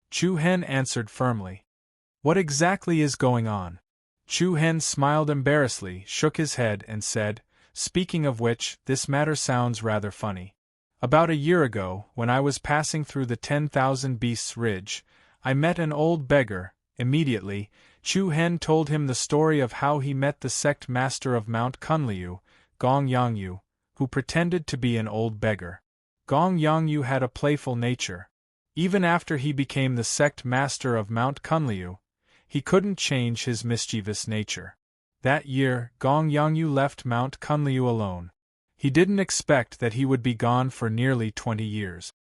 Chu Hen answered firmly. What exactly is going on? Chu Hen smiled embarrassedly, shook his head, and said, Speaking of which, this matter sounds rather funny. About a year ago, when I was passing through the 10,000 Beasts Ridge, I met an old beggar. Immediately, Chu Hen told him the story of how he met the sect master of Mount Kunliu, Gong Yangyu, who pretended to be an old beggar. Gong Yangyu had a playful nature. Even after he became the sect master of Mount Kunliu, he couldn't change his mischievous nature. That year, Gong Yangyu left Mount Kunliu alone. He didn't expect that he would be gone for nearly 20 years.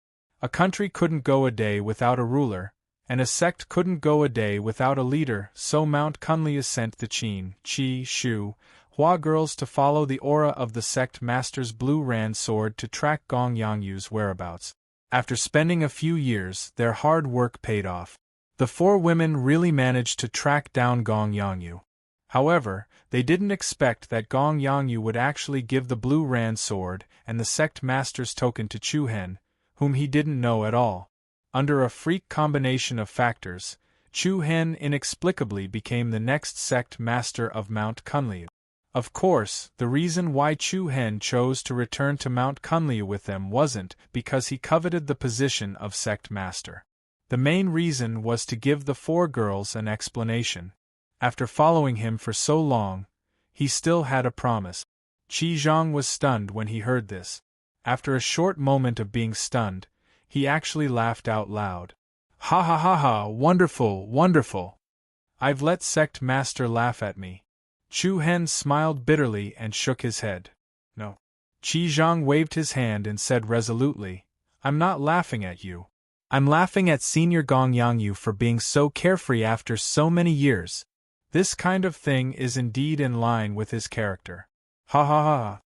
A country couldn't go a day without a ruler, and a sect couldn't go a day without a leader, so Mount Kunliu sent the Qin, Qi, Shu, Hua girls to follow the aura of the sect master's blue ran sword to track Gong Yangyu's whereabouts. After spending a few years, their hard work paid off. The four women really managed to track down Gong Yangyu. However, they didn't expect that Gong Yangyu would actually give the blue ran sword and the sect master's token to Chu Hen, whom he didn't know at all. Under a freak combination of factors, Chu Hen inexplicably became the next sect master of Mount Kunliu. Of course, the reason why Chu Hen chose to return to Mount Kunliu with them wasn't because he coveted the position of sect master. The main reason was to give the four girls an explanation. After following him for so long, he still had a promise. Qi Zhang was stunned when he heard this. After a short moment of being stunned, he actually laughed out loud. Ha ha ha ha, wonderful, wonderful! I've let sect master laugh at me. Chu Hen smiled bitterly and shook his head. No. Qi Zhang waved his hand and said resolutely, I'm not laughing at you. I'm laughing at Senior Gong Yangyu for being so carefree after so many years. This kind of thing is indeed in line with his character. Ha ha ha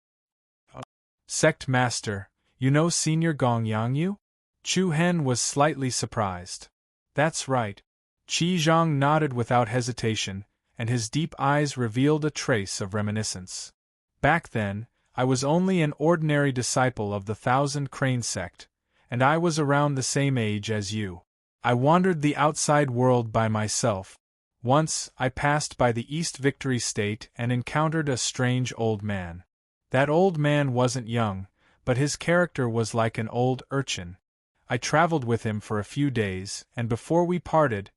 ha. Sect master, you know Senior Gong Yangyu? Chu Hen was slightly surprised. That's right. Qi Zhang nodded without hesitation, and his deep eyes revealed a trace of reminiscence. Back then, I was only an ordinary disciple of the Thousand Crane sect, and I was around the same age as you. I wandered the outside world by myself. Once, I passed by the East Victory State and encountered a strange old man. That old man wasn't young, but his character was like an old urchin. I traveled with him for a few days, and before we parted,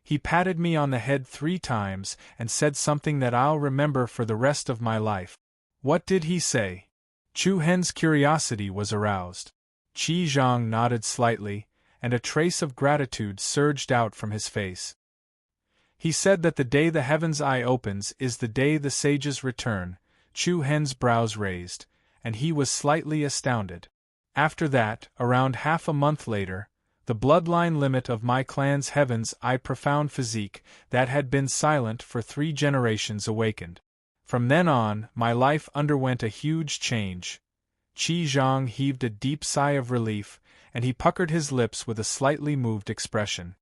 he patted me on the head 3 times and said something that I'll remember for the rest of my life. What did he say? Chu Hen's curiosity was aroused. Qi Zhang nodded slightly, and a trace of gratitude surged out from his face. He said that the day the heaven's eye opens is the day the sages return. Chu Hen's brows raised, and he was slightly astounded. After that, around half a month later, the bloodline limit of my clan's heaven's eye profound physique that had been silent for 3 generations awakened. From then on, my life underwent a huge change. Qi Zhang heaved a deep sigh of relief, and he puckered his lips with a slightly moved expression.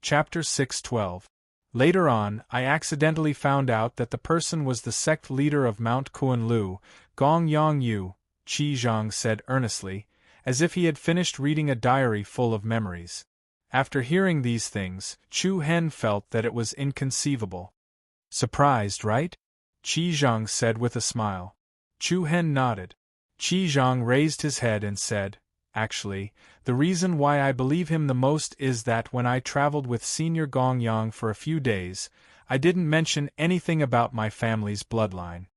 Chapter 6:12. Later on, I accidentally found out that the person was the sect leader of Mount Kunlu, Gong Yang Yu, Qi Zhang said earnestly, as if he had finished reading a diary full of memories. After hearing these things, Chu Hen felt that it was inconceivable. Surprised, right? Qi Zhang said with a smile. Chu Hen nodded. Qi Zhang raised his head and said, "Actually, the reason why I believe him the most is that when I traveled with Senior Gong Yang for a few days, I didn't mention anything about my family's bloodline.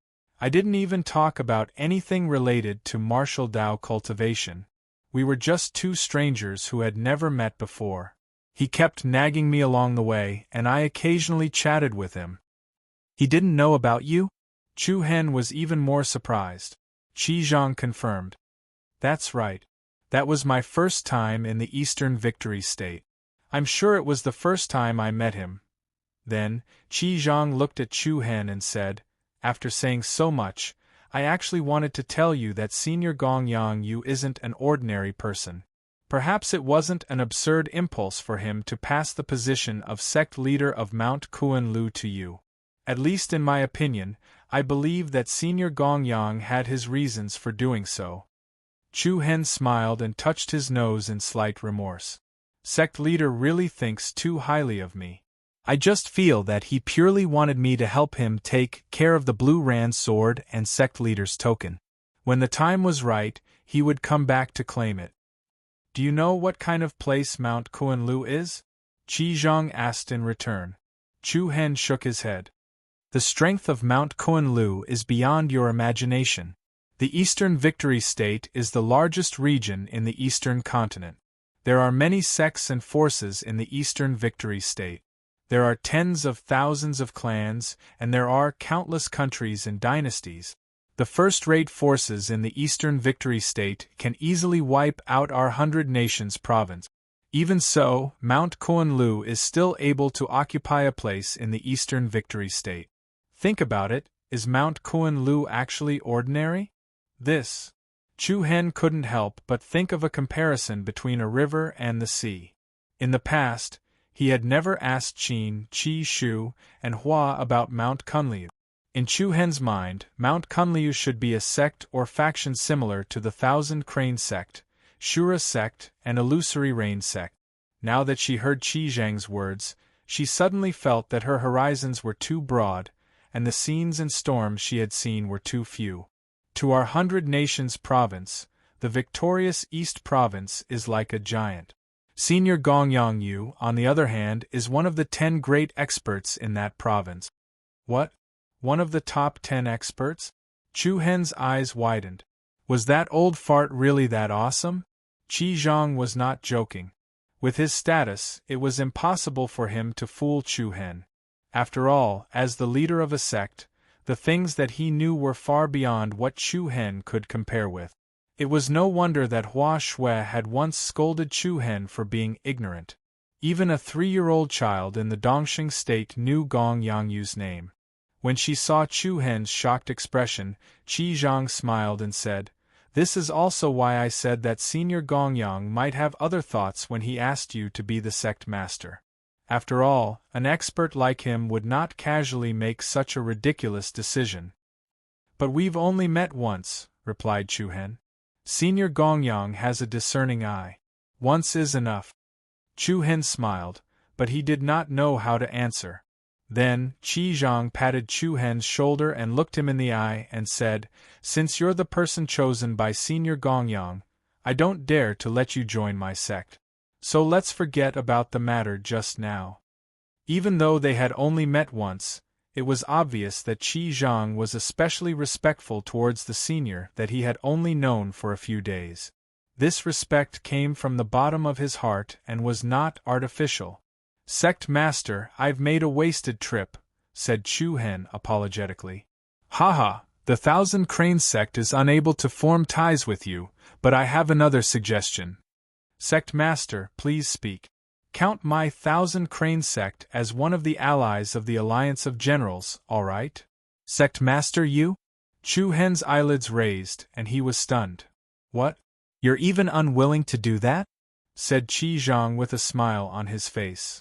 I didn't even talk about anything related to martial Dao cultivation. We were just 2 strangers who had never met before. He kept nagging me along the way, and I occasionally chatted with him." "He didn't know about you?" Chu Hen was even more surprised. Qi Zhang confirmed. "That's right. That was my first time in the Eastern Victory State. I'm sure it was the first time I met him." Then, Qi Zhang looked at Chu Hen and said, "After saying so much, I actually wanted to tell you that Senior Gong Yang Yu isn't an ordinary person. Perhaps it wasn't an absurd impulse for him to pass the position of sect leader of Mount Kunlu to you. At least in my opinion, I believe that Senior Gong Yang had his reasons for doing so." Chu Hen smiled and touched his nose in slight remorse. "Sect leader really thinks too highly of me. I just feel that he purely wanted me to help him take care of the Blue Rand sword and sect leader's token. When the time was right, he would come back to claim it." "Do you know what kind of place Mount Kunlu is?" Qi Zhang asked in return. Chu Hen shook his head. "The strength of Mount Kunlu is beyond your imagination. The Eastern Victory State is the largest region in the Eastern continent. There are many sects and forces in the Eastern Victory State. There are tens of thousands of clans, and there are countless countries and dynasties. The first-rate forces in the Eastern Victory State can easily wipe out our 100 Nations province. Even so, Mount Kunlu is still able to occupy a place in the Eastern Victory State. Think about it, is Mount Kunlu actually ordinary? This." Chu Hen couldn't help but think of a comparison between a river and the sea. In the past, he had never asked Qin, Qi Shu, and Hua about Mount Kunlu. In Chu Hen's mind, Mount Kunlu should be a sect or faction similar to the Thousand Crane sect, Shura sect, and Illusory Rain sect. Now that she heard Qi Zhang's words, she suddenly felt that her horizons were too broad, and the scenes and storms she had seen were too few. To our 100 Nations province, the victorious East province is like a giant. Senior Gong Yang Yu, on the other hand, is one of the 10 great experts in that province. What? One of the top 10 experts? Chu Hen's eyes widened. Was that old fart really that awesome? Qi Zhang was not joking. With his status, it was impossible for him to fool Chu Hen. After all, as the leader of a sect, the things that he knew were far beyond what Chu Hen could compare with. It was no wonder that Hua Shui had once scolded Chu Hen for being ignorant. Even a 3-year-old child in the Dongxing state knew Gong Yang Yu's name. When she saw Chu Hen's shocked expression, Qi Zhang smiled and said, "This is also why I said that Senior Gong Yang might have other thoughts when he asked you to be the sect master. After all, an expert like him would not casually make such a ridiculous decision." "But we've only met once," replied Chu Hen. "Senior Gong Yang has a discerning eye. Once is enough." Chu Hen smiled, but he did not know how to answer. Then, Qi Zhang patted Chu Hen's shoulder and looked him in the eye and said, "Since you're the person chosen by Senior Gong Yang, I don't dare to let you join my sect. So let's forget about the matter just now." Even though they had only met once, it was obvious that Qi Zhang was especially respectful towards the senior that he had only known for a few days. This respect came from the bottom of his heart and was not artificial. "Sect master, I've made a wasted trip," said Chu Hen apologetically. "Haha, The Thousand Cranes sect is unable to form ties with you, but I have another suggestion. Sect Master, please speak. Count my Thousand Cranes sect as one of the allies of the Alliance of Generals, all right? Sect Master, you? Chu Hen's eyelids raised, and he was stunned. What? You're even unwilling to do that? Said Qi Zhang with a smile on his face.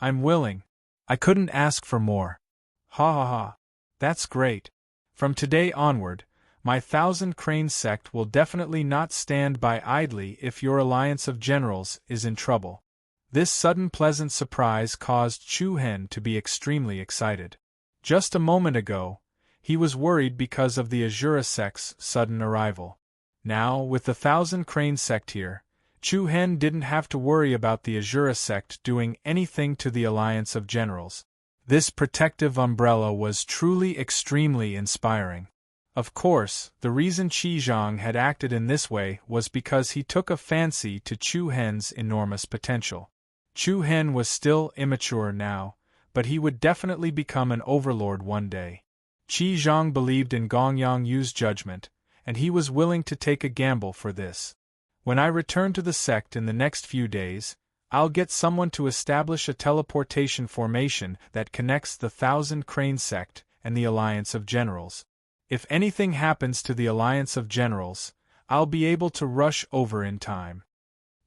I'm willing. I couldn't ask for more. Ha ha ha. That's great. From today onward, my Thousand Cranes sect will definitely not stand by idly if your Alliance of Generals is in trouble. This sudden pleasant surprise caused Chu Hen to be extremely excited. Just a moment ago, he was worried because of the Azura sect's sudden arrival. Now, with the Thousand Cranes sect here, Chu Hen didn't have to worry about the Azura sect doing anything to the Alliance of Generals. This protective umbrella was truly extremely inspiring. Of course, the reason Qi Zhang had acted in this way was because he took a fancy to Chu Hen's enormous potential. Chu Hen was still immature now, but he would definitely become an overlord one day. Qi Zhang believed in Gong Yangyu's judgment, and he was willing to take a gamble for this. When I return to the sect in the next few days, I'll get someone to establish a teleportation formation that connects the Thousand Cranes sect and the Alliance of Generals. If anything happens to the Alliance of Generals, I'll be able to rush over in time.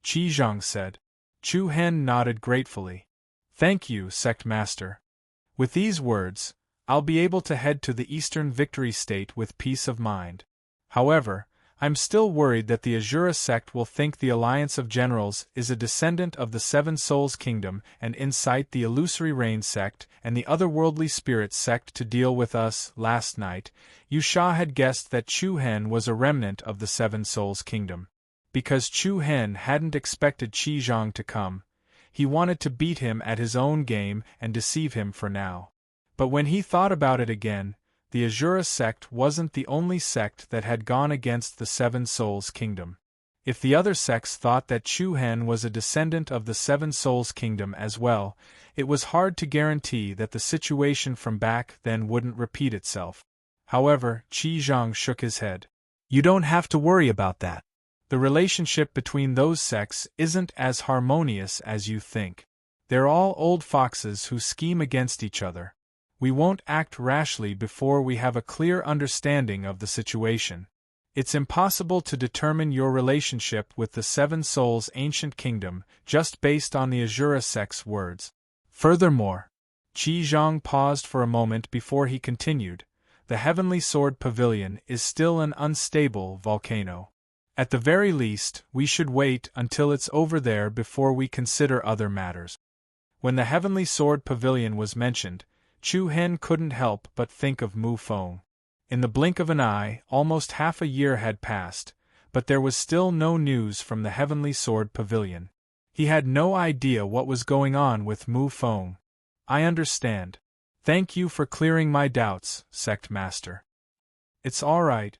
Qi Zhang said. Chu Hen nodded gratefully. Thank you, Sect Master. With these words, I'll be able to head to the Eastern Victory State with peace of mind. However, I'm still worried that the Azura sect will think the Alliance of Generals is a descendant of the Seven Souls Kingdom and incite the Illusory Rain sect and the Otherworldly Spirits sect to deal with us. Last night, Yu Sha had guessed that Chu Hen was a remnant of the Seven Souls Kingdom. Because Chu Hen hadn't expected Qi Zhang to come, he wanted to beat him at his own game and deceive him for now. But when he thought about it again, the Azura sect wasn't the only sect that had gone against the Seven Souls Kingdom. If the other sects thought that Chu Hen was a descendant of the Seven Souls Kingdom as well, it was hard to guarantee that the situation from back then wouldn't repeat itself. However, Qi Zhang shook his head. You don't have to worry about that. The relationship between those sects isn't as harmonious as you think. They're all old foxes who scheme against each other. We won't act rashly before we have a clear understanding of the situation. It's impossible to determine your relationship with the Seven Souls Ancient Kingdom just based on the Azura sect's words. Furthermore, Qi Zhang paused for a moment before he continued, the Heavenly Sword Pavilion is still an unstable volcano. At the very least, we should wait until it's over there before we consider other matters. When the Heavenly Sword Pavilion was mentioned, Chu Hen couldn't help but think of Mu Feng. In the blink of an eye, almost half a year had passed, but there was still no news from the Heavenly Sword Pavilion. He had no idea what was going on with Mu Feng. I understand. Thank you for clearing my doubts, Sect Master. It's all right.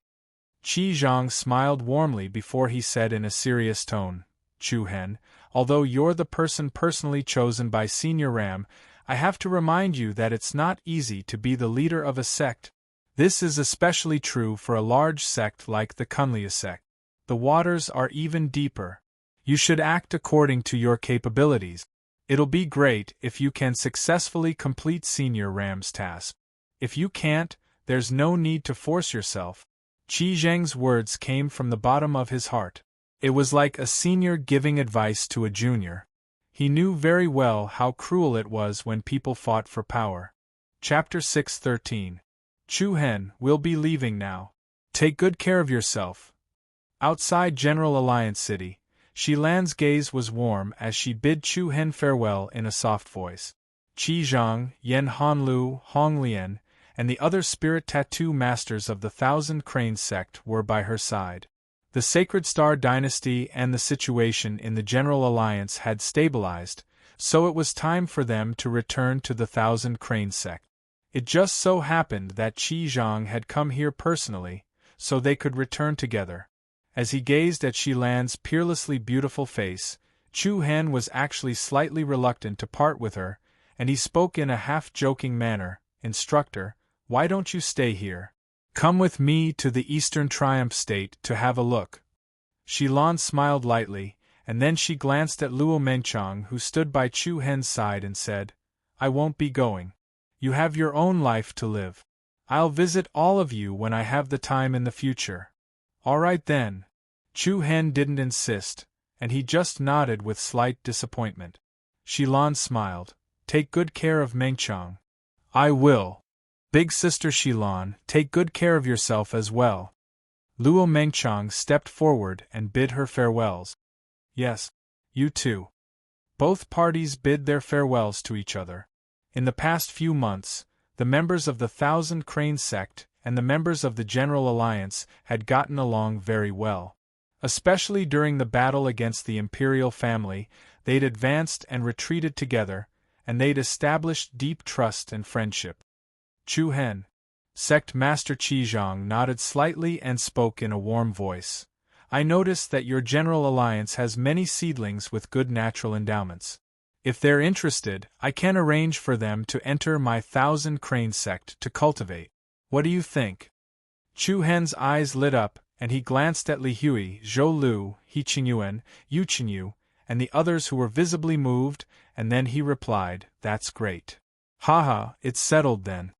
Qi Zhang smiled warmly before he said in a serious tone, Chu Hen, although you're the person personally chosen by Senior Ram, I have to remind you that it's not easy to be the leader of a sect. This is especially true for a large sect like the Kunlia sect. The waters are even deeper. You should act according to your capabilities. It'll be great if you can successfully complete Senior Ram's task. If you can't, there's no need to force yourself. Qi Zhang's words came from the bottom of his heart. It was like a senior giving advice to a junior. He knew very well how cruel it was when people fought for power. Chapter 6:13. Chu Hen, we'll be leaving now. Take good care of yourself. Outside General Alliance City, Shilan's gaze was warm as she bid Chu Hen farewell in a soft voice. Qi Zhang, Yan Hanlu, Hong Lian, and the other spirit tattoo masters of the Thousand Cranes sect were by her side. The Sacred Star Dynasty and the situation in the General Alliance had stabilized, so it was time for them to return to the Thousand Cranes sect. It just so happened that Qi Zhang had come here personally, so they could return together. As he gazed at Shilan's peerlessly beautiful face, Chu Hen was actually slightly reluctant to part with her, and he spoke in a half-joking manner, Instructor, why don't you stay here? Come with me to the Eastern Triumph State to have a look. Shilan smiled lightly, and then she glanced at Luo Mengchang, who stood by Chu Hen's side, and said, I won't be going. You have your own life to live. I'll visit all of you when I have the time in the future. All right then. Chu Hen didn't insist, and he just nodded with slight disappointment. Shilan smiled. Take good care of Mengchang. I will. Big sister Shilan, take good care of yourself as well. Luo Mengchang stepped forward and bid her farewells. Yes, you too. Both parties bid their farewells to each other. In the past few months, the members of the Thousand Crane sect and the members of the General Alliance had gotten along very well. Especially during the battle against the imperial family, they'd advanced and retreated together, and they'd established deep trust and friendship. Chu Hen, Sect Master Qizhang, nodded slightly and spoke in a warm voice. I notice that your General Alliance has many seedlings with good natural endowments. If they're interested, I can arrange for them to enter my Thousand Crane sect to cultivate. What do you think? Chu Hen's eyes lit up, and he glanced at Li Hui, Zhou Lu, He Qingyuan, Yu Qinyu, and the others who were visibly moved, and then he replied, That's great. Haha, it's settled then.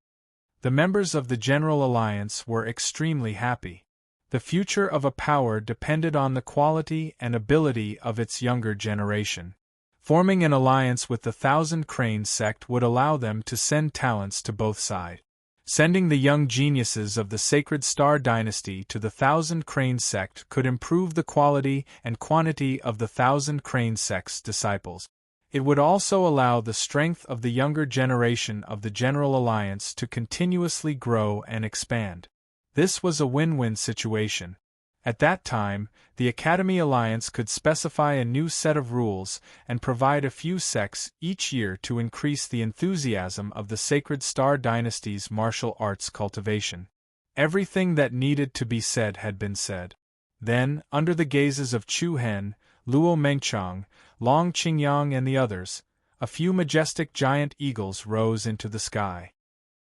The members of the General Alliance were extremely happy. The future of a power depended on the quality and ability of its younger generation. Forming an alliance with the Thousand Crane sect would allow them to send talents to both sides. Sending the young geniuses of the Sacred Star Dynasty to the Thousand Crane sect could improve the quality and quantity of the Thousand Crane sect's disciples. It would also allow the strength of the younger generation of the General Alliance to continuously grow and expand. This was a win-win situation. At that time, the Academy Alliance could specify a new set of rules and provide a few sects each year to increase the enthusiasm of the Sacred Star Dynasty's martial arts cultivation. Everything that needed to be said had been said. Then, under the gazes of Chu Hen, Luo Mengchang, Long Qingyang and the others, a few majestic giant eagles rose into the sky.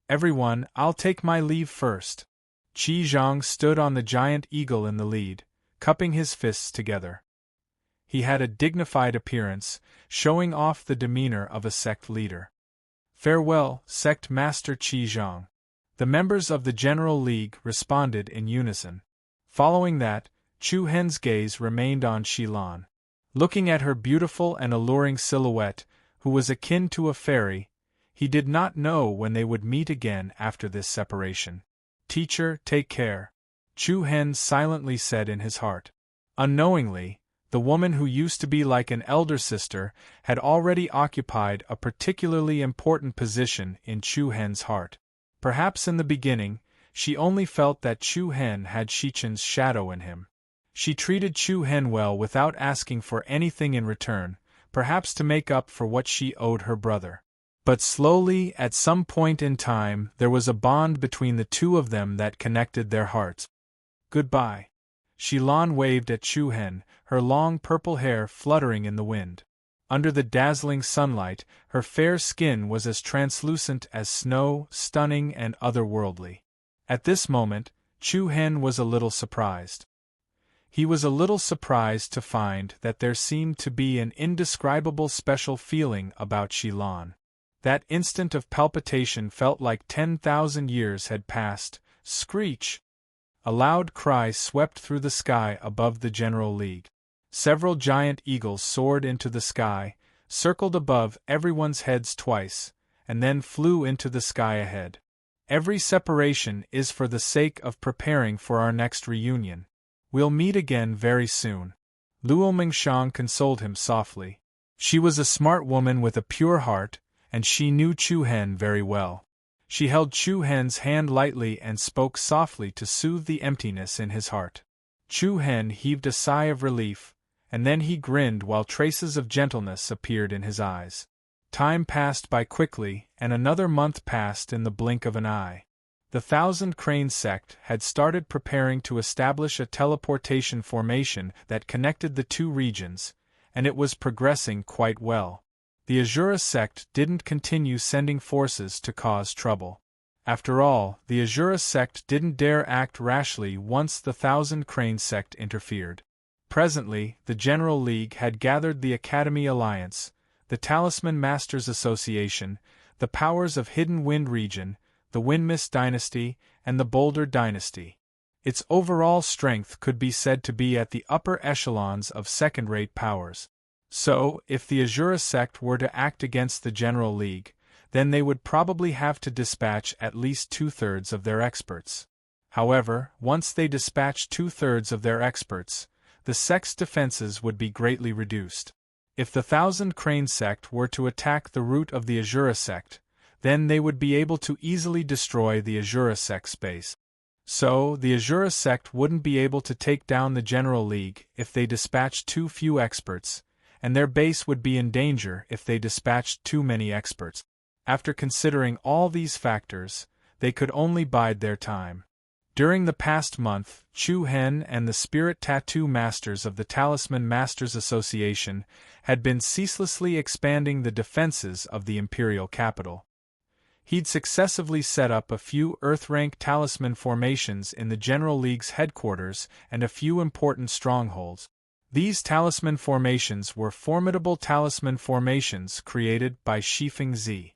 Everyone, I'll take my leave first. Qizhang stood on the giant eagle in the lead, cupping his fists together. He had a dignified appearance, showing off the demeanor of a sect leader. Farewell, Sect Master Qizhang. The members of the General League responded in unison. Following that, Chu Hen's gaze remained on Shilan. Looking at her beautiful and alluring silhouette, who was akin to a fairy, he did not know when they would meet again after this separation. Teacher, take care, Chu Hen silently said in his heart. Unknowingly, the woman who used to be like an elder sister had already occupied a particularly important position in Chu Hen's heart. Perhaps in the beginning, she only felt that Chu Hen had Shichen's shadow in him. She treated Chu Hen well without asking for anything in return, perhaps to make up for what she owed her brother. But slowly, at some point in time, there was a bond between the two of them that connected their hearts. Goodbye. Shilan waved at Chu Hen, her long purple hair fluttering in the wind. Under the dazzling sunlight, her fair skin was as translucent as snow, stunning and otherworldly. At this moment, Chu Hen was a little surprised. He was a little surprised to find that there seemed to be an indescribable special feeling about Shilan. That instant of palpitation felt like 10,000 years had passed. Screech! A loud cry swept through the sky above the General League. Several giant eagles soared into the sky, circled above everyone's heads twice, and then flew into the sky ahead. Every separation is for the sake of preparing for our next reunion. We'll meet again very soon. Luo Mengshang consoled him softly. She was a smart woman with a pure heart, and she knew Chu Hen very well. She held Chu Hen's hand lightly and spoke softly to soothe the emptiness in his heart. Chu Hen heaved a sigh of relief, and then he grinned while traces of gentleness appeared in his eyes. Time passed by quickly, and another month passed in the blink of an eye. The Thousand Crane sect had started preparing to establish a teleportation formation that connected the two regions, and it was progressing quite well. The Azura sect didn't continue sending forces to cause trouble. After all, the Azura sect didn't dare act rashly once the Thousand Crane sect interfered. Presently, the General League had gathered the Academy Alliance, the Talisman Masters Association, the powers of Hidden Wind Region, the Windmist Dynasty, and the Boulder Dynasty. Its overall strength could be said to be at the upper echelons of second-rate powers. So, if the Azura sect were to act against the General League, then they would probably have to dispatch at least two-thirds of their experts. However, once they dispatched two-thirds of their experts, the sect's defenses would be greatly reduced. If the Thousand Crane sect were to attack the root of the Azura sect, then they would be able to easily destroy the Azura sect's base. So, the Azura sect wouldn't be able to take down the General League if they dispatched too few experts, and their base would be in danger if they dispatched too many experts. After considering all these factors, they could only bide their time. During the past month, Chu Hen and the Spirit Tattoo Masters of the Talisman Masters Association had been ceaselessly expanding the defenses of the Imperial capital. He'd successively set up a few Earth-rank talisman formations in the General League's headquarters and a few important strongholds. These talisman formations were formidable talisman formations created by Shifeng Zi.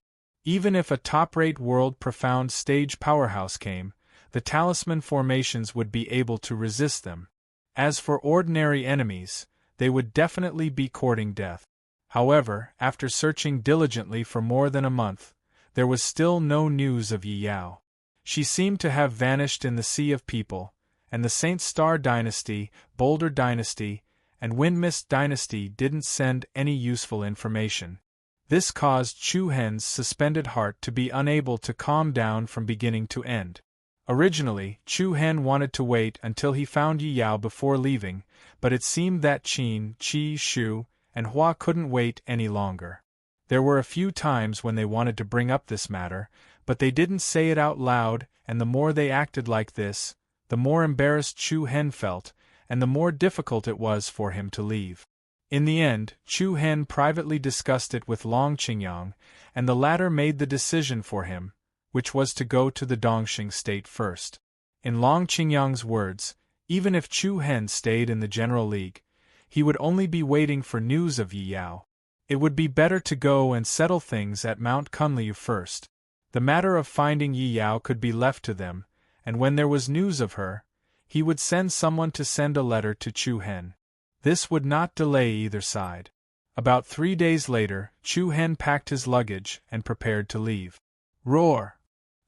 Even if a top-rate world profound stage powerhouse came, the talisman formations would be able to resist them. As for ordinary enemies, they would definitely be courting death. However, after searching diligently for more than a month, there was still no news of Yi Yao. She seemed to have vanished in the sea of people, and the Saint Star Dynasty, Boulder Dynasty, and Windmist Dynasty didn't send any useful information. This caused Chu Hen's suspended heart to be unable to calm down from beginning to end. Originally, Chu Hen wanted to wait until he found Yi Yao before leaving, but it seemed that Qin, Qi, Shu, and Hua couldn't wait any longer. There were a few times when they wanted to bring up this matter, but they didn't say it out loud, and the more they acted like this, the more embarrassed Chu Hen felt, and the more difficult it was for him to leave. In the end, Chu Hen privately discussed it with Long Qingyang, and the latter made the decision for him, which was to go to the Dongxing state first. In Long Qingyang's words, even if Chu Hen stayed in the General League, he would only be waiting for news of Yi Yao. It would be better to go and settle things at Mount Kunliu first. The matter of finding Yi Yao could be left to them, and when there was news of her, he would send someone to send a letter to Chu Hen. This would not delay either side. About 3 days later, Chu Hen packed his luggage and prepared to leave. Roar!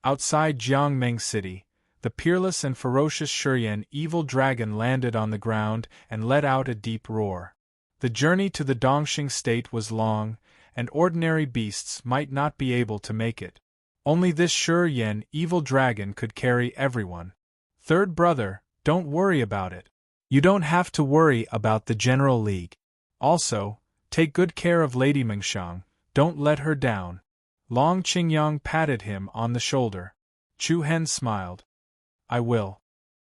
Outside Jiangmeng City, the peerless and ferocious Shuryen evil dragon landed on the ground and let out a deep roar. The journey to the Dongxing state was long, and ordinary beasts might not be able to make it. Only this Shuryen evil dragon could carry everyone. Third brother, don't worry about it. You don't have to worry about the General League. Also, take good care of Lady Mengshang, don't let her down. Long Qingyang patted him on the shoulder. Chu Hen smiled. I will.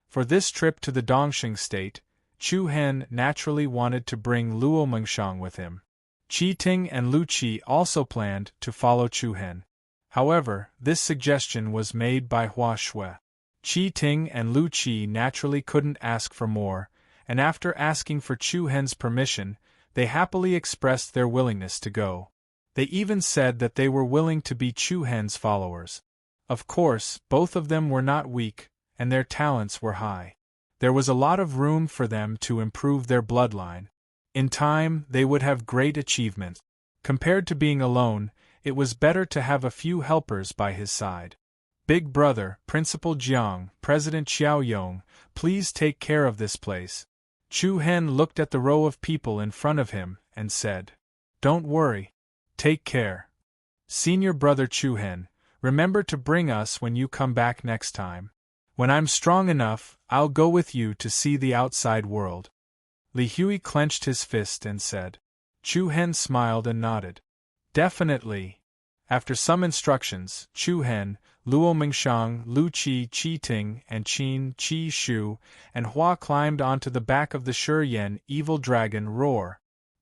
For this trip to the Dongxing state, Chu Hen naturally wanted to bring Luo Mengshang with him. Qi Ting and Lu Qi also planned to follow Chu Hen. However, this suggestion was made by Hua Shui. Qi Ting and Lu Qi naturally couldn't ask for more, and after asking for Chu Hen's permission, they happily expressed their willingness to go. They even said that they were willing to be Chu Hen's followers. Of course, both of them were not weak, and their talents were high. There was a lot of room for them to improve their bloodline. In time, they would have great achievements. Compared to being alone, it was better to have a few helpers by his side. Big brother, Principal Jiang, President Xiao Yong, please take care of this place. Chu Hen looked at the row of people in front of him and said, Don't worry. Take care. Senior brother Chu Hen, remember to bring us when you come back next time. When I'm strong enough, I'll go with you to see the outside world. Li Hui clenched his fist and said. Chu Hen smiled and nodded. Definitely. After some instructions, Chu Hen, Luo Mengshang, Lu Qi, Qi Ting, and Qin, Qi Shu, and Hua climbed onto the back of the Shuryen evil dragon Roar.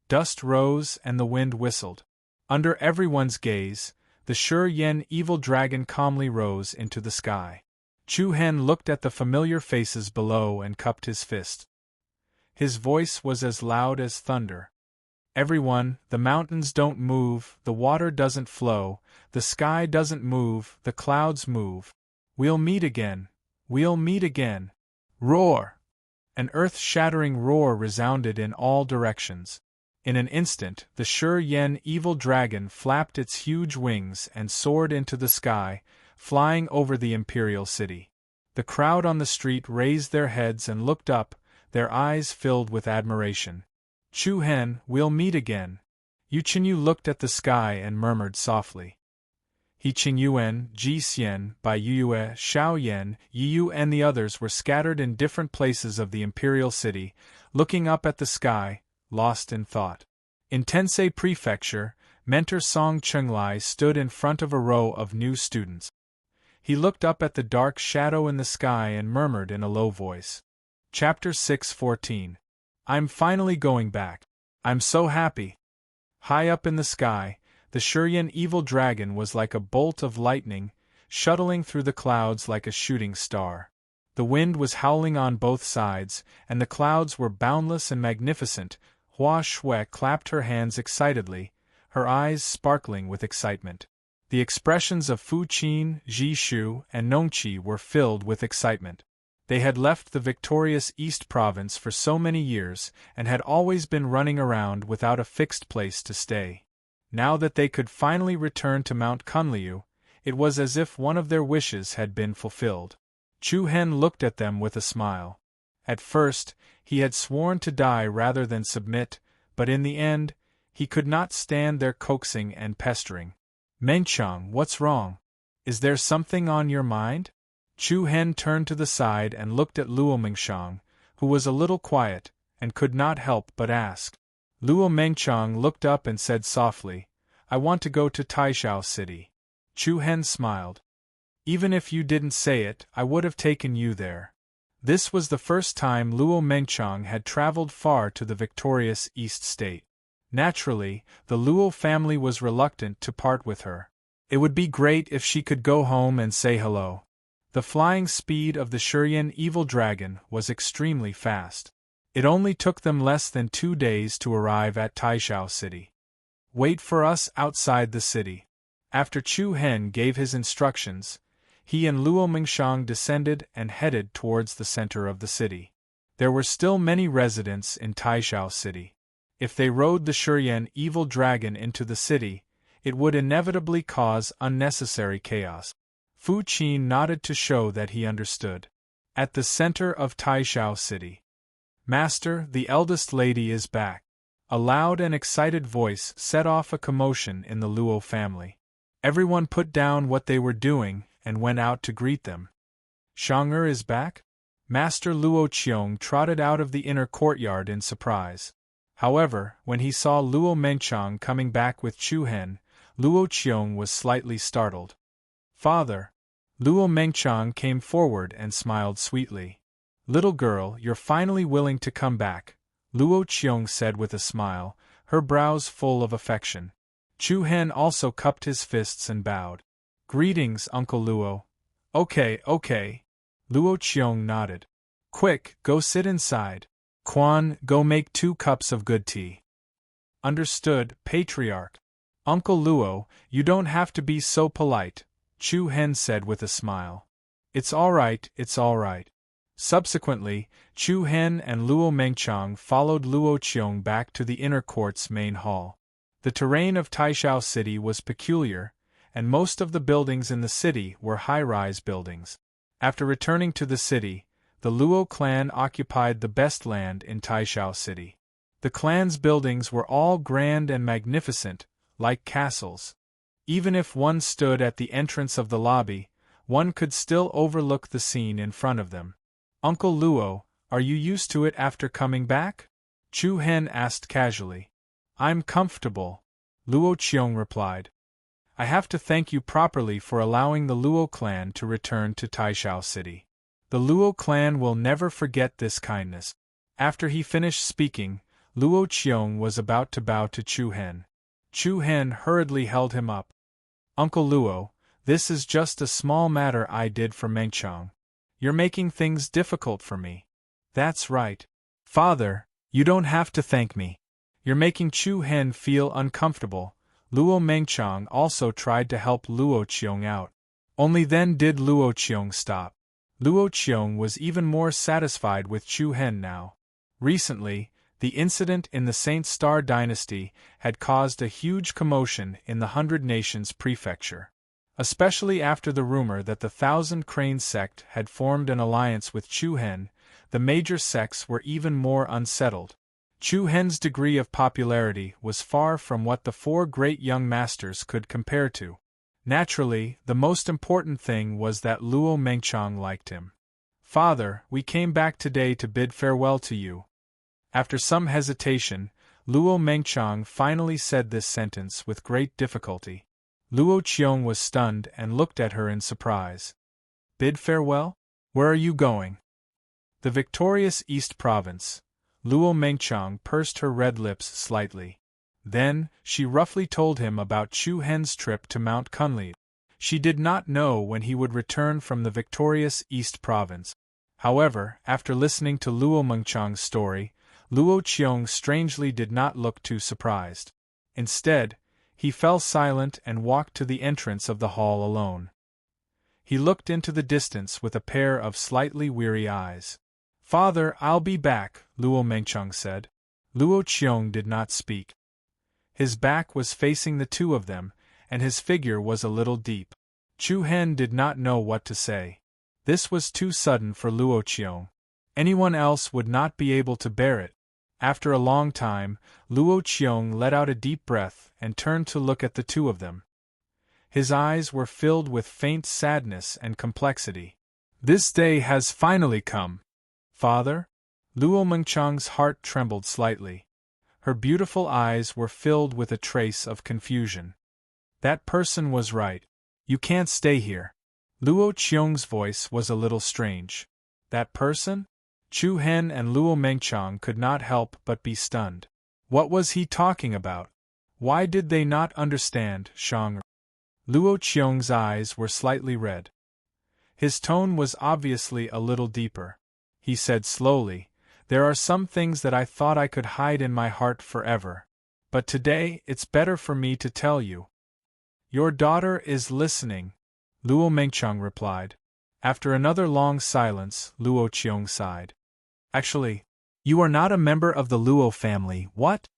Dust rose and the wind whistled. Under everyone's gaze, the Sure Yen evil dragon calmly rose into the sky. Chu Hen looked at the familiar faces below and cupped his fist. His voice was as loud as thunder. Everyone, the mountains don't move, the water doesn't flow, the sky doesn't move, the clouds move. We'll meet again. We'll meet again. Roar! An earth-shattering roar resounded in all directions. In an instant, the Sure Yen evil dragon flapped its huge wings and soared into the sky, flying over the imperial city. The crowd on the street raised their heads and looked up, their eyes filled with admiration. Chu Hen, we'll meet again. Yu Qingyu looked at the sky and murmured softly. He Qingyuan, Ji Xian, Bai Yuyue, Xiao Yan, Yiyu and the others were scattered in different places of the imperial city, looking up at the sky, lost in thought. In Tensei Prefecture, Mentor Song Chunglai stood in front of a row of new students. He looked up at the dark shadow in the sky and murmured in a low voice. Chapter 6:14. I'm finally going back. I'm so happy. High up in the sky, the Shuryen evil dragon was like a bolt of lightning, shuttling through the clouds like a shooting star. The wind was howling on both sides, and the clouds were boundless and magnificent. Hua Shui clapped her hands excitedly, her eyes sparkling with excitement. The expressions of Fu Qin, Ji Shu, and Nongqi were filled with excitement. They had left the victorious East Province for so many years and had always been running around without a fixed place to stay. Now that they could finally return to Mount Kunliu, it was as if one of their wishes had been fulfilled. Chu Hen looked at them with a smile. At first, he had sworn to die rather than submit, but in the end, he could not stand their coaxing and pestering. Menchong, what's wrong? Is there something on your mind? Chu Hen turned to the side and looked at Luo Mengshang, who was a little quiet, and could not help but ask. Luo Mengchang looked up and said softly, I want to go to Taishao City. Chu Hen smiled. Even if you didn't say it, I would have taken you there. This was the first time Luo Mengchang had traveled far to the victorious East State. Naturally, the Luo family was reluctant to part with her. It would be great if she could go home and say hello. The flying speed of the Shuryen evil dragon was extremely fast. It only took them less than 2 days to arrive at Taishao City. Wait for us outside the city. After Chu Hen gave his instructions, he and Luo Mengshang descended and headed towards the center of the city. There were still many residents in Taishao City. If they rode the Shuryen evil dragon into the city, it would inevitably cause unnecessary chaos. Fu Qin nodded to show that he understood. At the center of Taishao City. Master, the eldest lady is back. A loud and excited voice set off a commotion in the Luo family. Everyone put down what they were doing and went out to greet them. Shang'er is back? Master Luo Qiong trotted out of the inner courtyard in surprise. However, when he saw Luo Mengchang coming back with Chu Hen, Luo Qiong was slightly startled. Father! Luo Mengchang came forward and smiled sweetly. Little girl, you're finally willing to come back, Luo Qiong said with a smile, her brows full of affection. Chu Hen also cupped his fists and bowed. Greetings, Uncle Luo. Okay. Luo Qiong nodded. Quick, go sit inside. Quan, go make 2 cups of good tea. Understood, Patriarch. Uncle Luo, you don't have to be so polite, Chu Hen said with a smile. It's all right. Subsequently, Chu Hen and Luo Mengchang followed Luo Qiong back to the inner court's main hall. The terrain of Taishao City was peculiar, and most of the buildings in the city were high-rise buildings. After returning to the city, the Luo clan occupied the best land in Taishao City. The clan's buildings were all grand and magnificent, like castles. Even if one stood at the entrance of the lobby, one could still overlook the scene in front of them. Uncle Luo, are you used to it after coming back? Chu Hen asked casually. I'm comfortable, Luo Qiong replied. I have to thank you properly for allowing the Luo clan to return to Taishao City. The Luo clan will never forget this kindness. After he finished speaking, Luo Qiong was about to bow to Chu Hen. Chu Hen hurriedly held him up. Uncle Luo, this is just a small matter I did for Mengchang. You're making things difficult for me. That's right. Father, you don't have to thank me. You're making Chu Hen feel uncomfortable. Luo Mengchang also tried to help Luo Qiong out. Only then did Luo Qiong stop. Luo Qiong was even more satisfied with Chu Hen now. Recently, the incident in the Saint Star dynasty had caused a huge commotion in the 100 Nations prefecture. Especially after the rumor that the Thousand Cranes sect had formed an alliance with Chu Hen, the major sects were even more unsettled. Chu Hen's degree of popularity was far from what the four great young masters could compare to. Naturally, the most important thing was that Luo Mengchang liked him. Father, we came back today to bid farewell to you. After some hesitation, Luo Mengchang finally said this sentence with great difficulty. Luo Qiong was stunned and looked at her in surprise. Bid farewell? Where are you going? The victorious East Province. Luo Mengchang pursed her red lips slightly. Then, she roughly told him about Chu Hen's trip to Mount Kunli. She did not know when he would return from the victorious East Province. However, after listening to Luo Mengchang's story, Luo Qiong strangely did not look too surprised. Instead, he fell silent and walked to the entrance of the hall alone. He looked into the distance with a pair of slightly weary eyes. Father, I'll be back, Luo Mengchang said. Luo Qiong did not speak. His back was facing the two of them, and his figure was a little deep. Chu Hen did not know what to say. This was too sudden for Luo Qiong. Anyone else would not be able to bear it. After a long time, Luo Qiong let out a deep breath and turned to look at the two of them. His eyes were filled with faint sadness and complexity. This day has finally come. Father? Luo Mengchang's heart trembled slightly. Her beautiful eyes were filled with a trace of confusion. That person was right. You can't stay here. Luo Qiong's voice was a little strange. That person? Chu Hen and Luo Mengchang could not help but be stunned. What was he talking about? Why did they not understand, Shang? Luo Qiong's eyes were slightly red. His tone was obviously a little deeper. He said slowly, There are some things that I thought I could hide in my heart forever. But today, it's better for me to tell you. Your daughter is listening, Luo Mengchang replied. After another long silence, Luo Qiong sighed. Actually, you are not a member of the Luo family, what?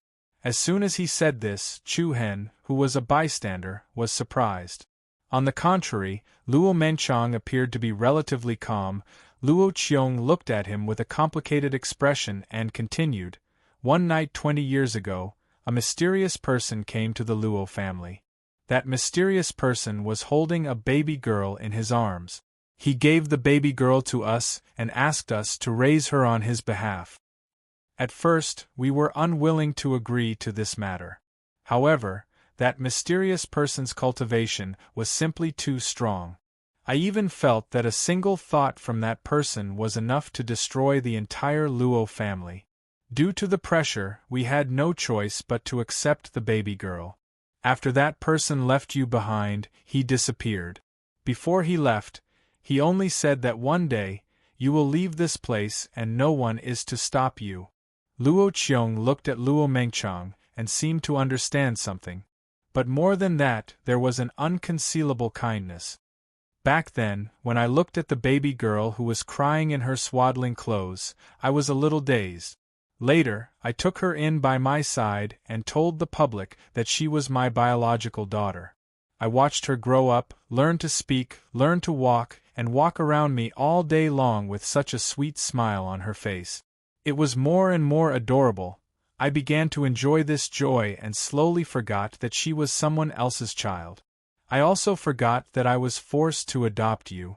As soon as he said this, Chu Hen, who was a bystander, was surprised. On the contrary, Luo Mengchang appeared to be relatively calm. Luo Qiong looked at him with a complicated expression and continued, One night 20 years ago, a mysterious person came to the Luo family. That mysterious person was holding a baby girl in his arms. He gave the baby girl to us and asked us to raise her on his behalf. At first, we were unwilling to agree to this matter. However, that mysterious person's cultivation was simply too strong. I even felt that a single thought from that person was enough to destroy the entire Luo family. Due to the pressure, we had no choice but to accept the baby girl. After that person left you behind, he disappeared. Before he left, he only said that one day, you will leave this place and no one is to stop you. Luo Qiong looked at Luo Mengchang and seemed to understand something. But more than that, there was an unconcealable kindness. Back then, when I looked at the baby girl who was crying in her swaddling clothes, I was a little dazed. Later, I took her in by my side and told the public that she was my biological daughter. I watched her grow up, learn to speak, learn to walk, and walk around me all day long with such a sweet smile on her face. It was more and more adorable. I began to enjoy this joy and slowly forgot that she was someone else's child. I also forgot that I was forced to adopt you.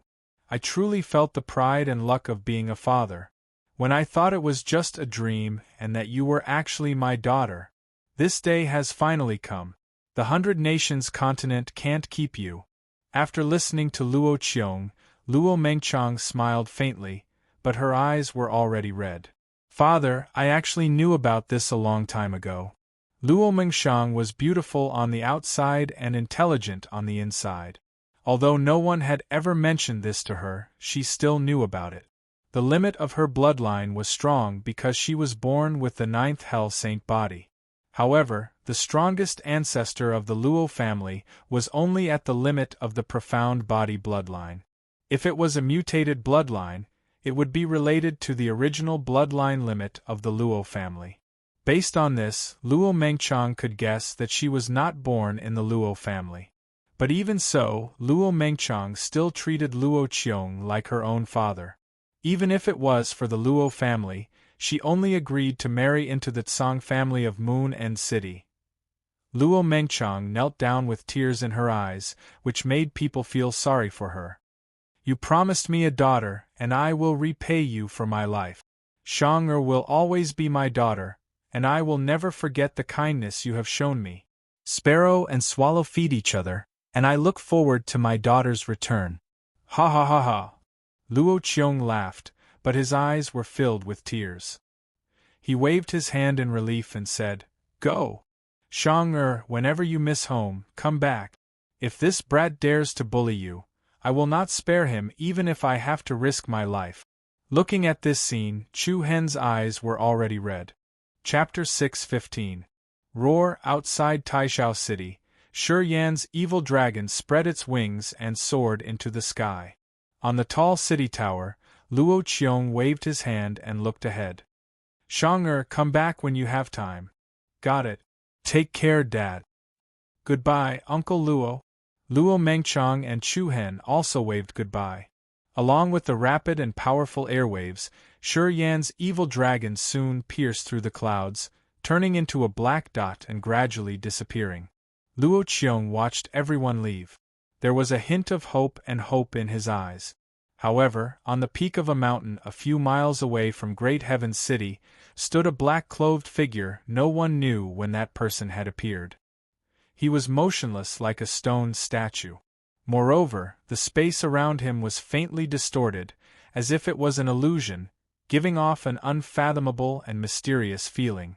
I truly felt the pride and luck of being a father. When I thought it was just a dream and that you were actually my daughter. This day has finally come. The 100 Nations continent can't keep you. After listening to Luo Qiong, Luo Mengchang smiled faintly, but her eyes were already red. Father, I actually knew about this a long time ago. Luo Mengxiang was beautiful on the outside and intelligent on the inside. Although no one had ever mentioned this to her, she still knew about it. The limit of her bloodline was strong because she was born with the 9th Hell Saint body. However, the strongest ancestor of the Luo family was only at the limit of the profound body bloodline. If it was a mutated bloodline, it would be related to the original bloodline limit of the Luo family. Based on this, Luo Mengqiang could guess that she was not born in the Luo family. But even so, Luo Mengqiang still treated Luo Qiong like her own father. Even if it was for the Luo family, she only agreed to marry into the Tsang family of Moon End City. Luo Mengqiang knelt down with tears in her eyes, which made people feel sorry for her. "You promised me a daughter, and I will repay you for my life. Shang-er will always be my daughter, and I will never forget the kindness you have shown me. Sparrow and swallow feed each other, and I look forward to my daughter's return." Ha ha ha ha! Luo Qiong laughed, but his eyes were filled with tears. He waved his hand in relief and said, "Go! Shang-er, whenever you miss home, come back. If this brat dares to bully you, I will not spare him even if I have to risk my life." Looking at this scene, Chu Hen's eyes were already red. Chapter 6:15. Roar. Outside Taishao City, Shi Yan's evil dragon spread its wings and soared into the sky. On the tall city tower, Luo Qiong waved his hand and looked ahead. "Shang-er, come back when you have time." "Got it. Take care, Dad." "Goodbye, Uncle Luo." Luo Mengqiang and Chu Hen also waved goodbye. Along with the rapid and powerful airwaves, Shi Yan's evil dragon soon pierced through the clouds, turning into a black dot and gradually disappearing. Luo Qiong watched everyone leave. There was a hint of hope in his eyes. However, on the peak of a mountain a few miles away from Great Heaven City, stood a black-clothed figure. No one knew when that person had appeared. He was motionless like a stone statue. Moreover, the space around him was faintly distorted, as if it was an illusion, giving off an unfathomable and mysterious feeling.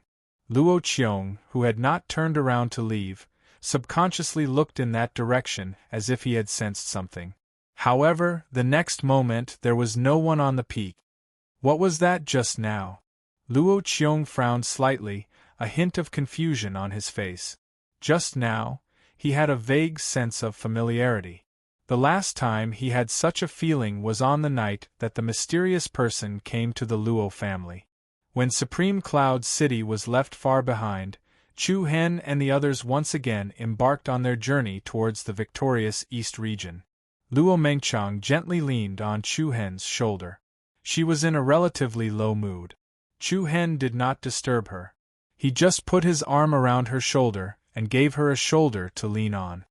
Luo Qiong, who had not turned around to leave, subconsciously looked in that direction as if he had sensed something. However, the next moment there was no one on the peak. What was that just now? Luo Qiong frowned slightly, a hint of confusion on his face. Just now, he had a vague sense of familiarity. The last time he had such a feeling was on the night that the mysterious person came to the Luo family. When Supreme Cloud City was left far behind, Chu Hen and the others once again embarked on their journey towards the victorious East region. Luo Mengqiang gently leaned on Chu Hen's shoulder. She was in a relatively low mood. Chu Hen did not disturb her. He just put his arm around her shoulder and gave her a shoulder to lean on.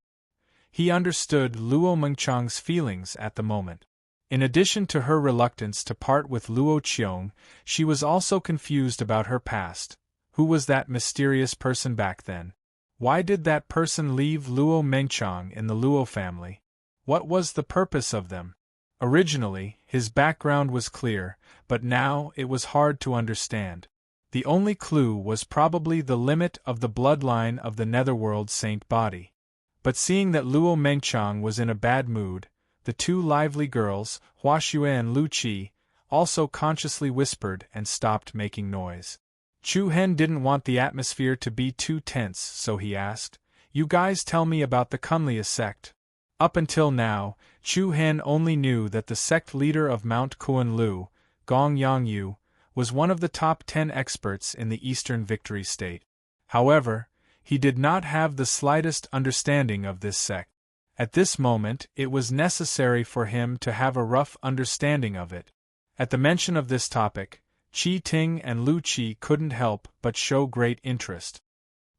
He understood Luo Mengqiang's feelings at the moment. In addition to her reluctance to part with Luo Qiong, she was also confused about her past. Who was that mysterious person back then? Why did that person leave Luo Mengqiang in the Luo family? What was the purpose of them? Originally, his background was clear, but now it was hard to understand. The only clue was probably the limit of the bloodline of the Netherworld Saint body. But seeing that Luo Mengqiang was in a bad mood, the two lively girls, Hua Xue and Lu Qi, also consciously whispered and stopped making noise. Chu Hen didn't want the atmosphere to be too tense, so he asked, "You guys tell me about the Kunlia sect." Up until now, Chu Hen only knew that the sect leader of Mount Kunlu, Gong Yangyu, was one of the top 10 experts in the Eastern Victory State. However, he did not have the slightest understanding of this sect. At this moment, it was necessary for him to have a rough understanding of it. At the mention of this topic, Qi Ting and Lu Qi couldn't help but show great interest.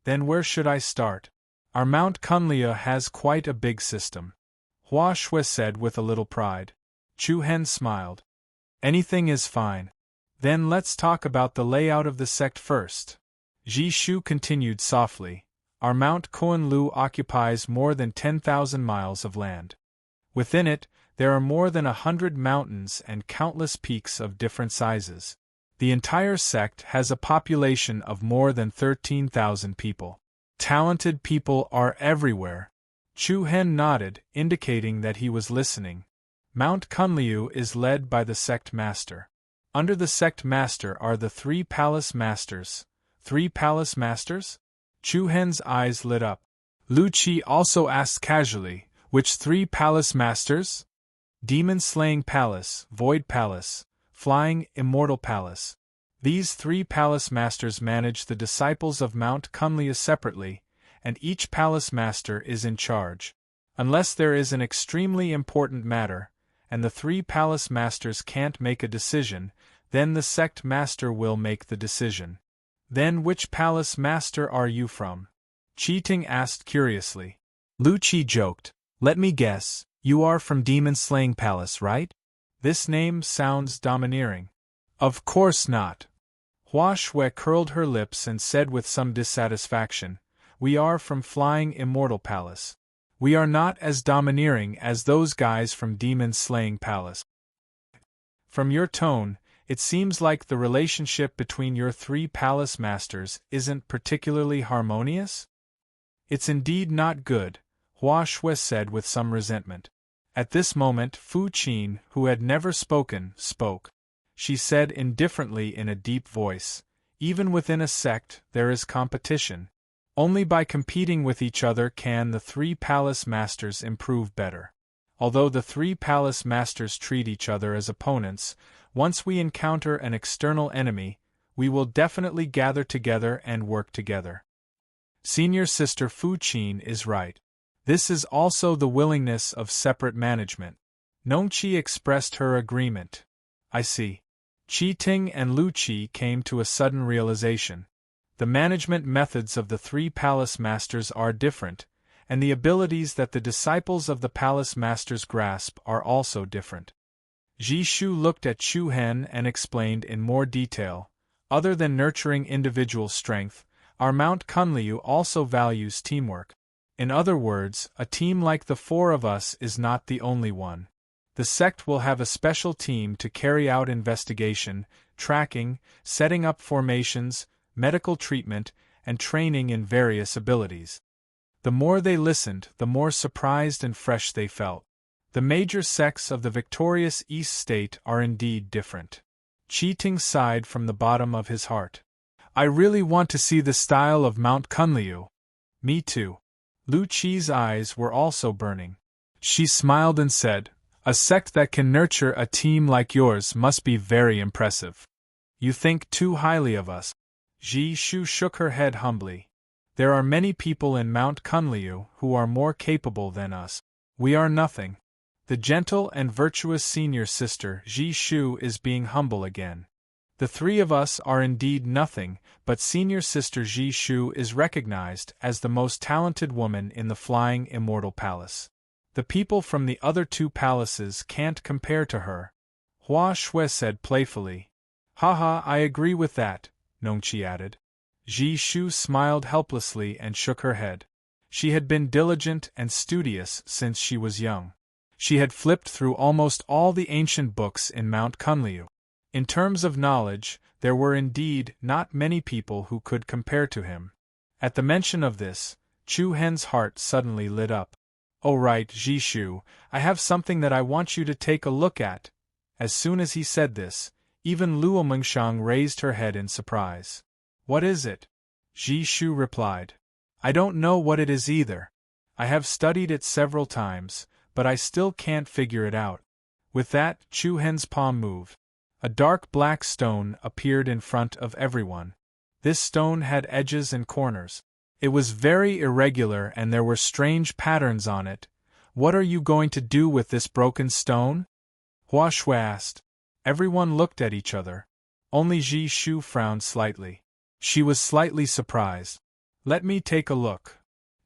"Then where should I start? Our Mount Kunlia has quite a big system," Hua Xue said with a little pride. Chu Hen smiled. "Anything is fine. Then let's talk about the layout of the sect first." Ji Shu continued softly. "Our Mount Kunlu occupies more than 10,000 miles of land. Within it, there are more than 100 mountains and countless peaks of different sizes. The entire sect has a population of more than 13,000 people. Talented people are everywhere. Chu Hen nodded, indicating that he was listening. Mount Kunliu is led by the sect master. Under the sect master are the 3 palace masters. 3 palace masters? Chu Hen's eyes lit up. Lu Qi also asked casually, which 3 palace masters? Demon-slaying palace, void palace, flying, immortal palace. These 3 palace masters manage the disciples of Mount Kunliu separately, and each palace master is in charge. Unless there is an extremely important matter, and the 3 palace masters can't make a decision, then the sect master will make the decision. Then which palace master are you from? Qi Ting asked curiously. Lu Qi joked, let me guess, you are from Demon-slaying Palace, right? This name sounds domineering. Of course not. Hua Shui curled her lips and said with some dissatisfaction, we are from Flying Immortal Palace. We are not as domineering as those guys from Demon-slaying Palace. From your tone, it seems like the relationship between your 3 palace masters isn't particularly harmonious? It's indeed not good, Hua Shui said with some resentment. At this moment Fu Qin, who had never spoken, spoke. She said indifferently in a deep voice, even within a sect there is competition. Only by competing with each other can the 3 palace masters improve better. Although the 3 palace masters treat each other as opponents, once we encounter an external enemy, we will definitely gather together and work together. Senior Sister Fu Qin is right. This is also the willingness of separate management. Nongqi expressed her agreement. I see. Qi Ting and Lu Qi came to a sudden realization. The management methods of the 3 palace masters are different, and the abilities that the disciples of the palace masters grasp are also different. Ji Shu looked at Chu Hen and explained in more detail. Other than nurturing individual strength, our Mount Kunliu also values teamwork. In other words, a team like the 4 of us is not the only one. The sect will have a special team to carry out investigation, tracking, setting up formations, medical treatment, and training in various abilities. The more they listened, the more surprised and fresh they felt. The major sects of the victorious East State are indeed different. Qi Ting sighed from the bottom of his heart. I really want to see the style of Mount Kunliu. Me too. Lu Qi's eyes were also burning. She smiled and said, a sect that can nurture a team like yours must be very impressive. You think too highly of us. Ji Shu shook her head humbly. There are many people in Mount Kunliu who are more capable than us. We are nothing. The gentle and virtuous senior sister Ji Shu is being humble again. The 3 of us are indeed nothing, but senior sister Ji Shu is recognized as the most talented woman in the Flying Immortal Palace. The people from the other 2 palaces can't compare to her. Hua Shui said playfully. Haha, I agree with that, Nongqi added. Ji Shu smiled helplessly and shook her head. She had been diligent and studious since she was young. She had flipped through almost all the ancient books in Mount Kunliu. In terms of knowledge, there were indeed not many people who could compare to him. At the mention of this, Chu Hen's heart suddenly lit up. Oh right, Ji Shu, I have something that I want you to take a look at. As soon as he said this, even Luo Mengshang raised her head in surprise. What is it? Ji Shu replied. I don't know what it is either. I have studied it several times, but I still can't figure it out. With that, Chu Hen's palm moved. A dark black stone appeared in front of everyone. This stone had edges and corners. It was very irregular and there were strange patterns on it. What are you going to do with this broken stone? Hua Shui asked. Everyone looked at each other. Only Ji Shu frowned slightly. She was slightly surprised. Let me take a look.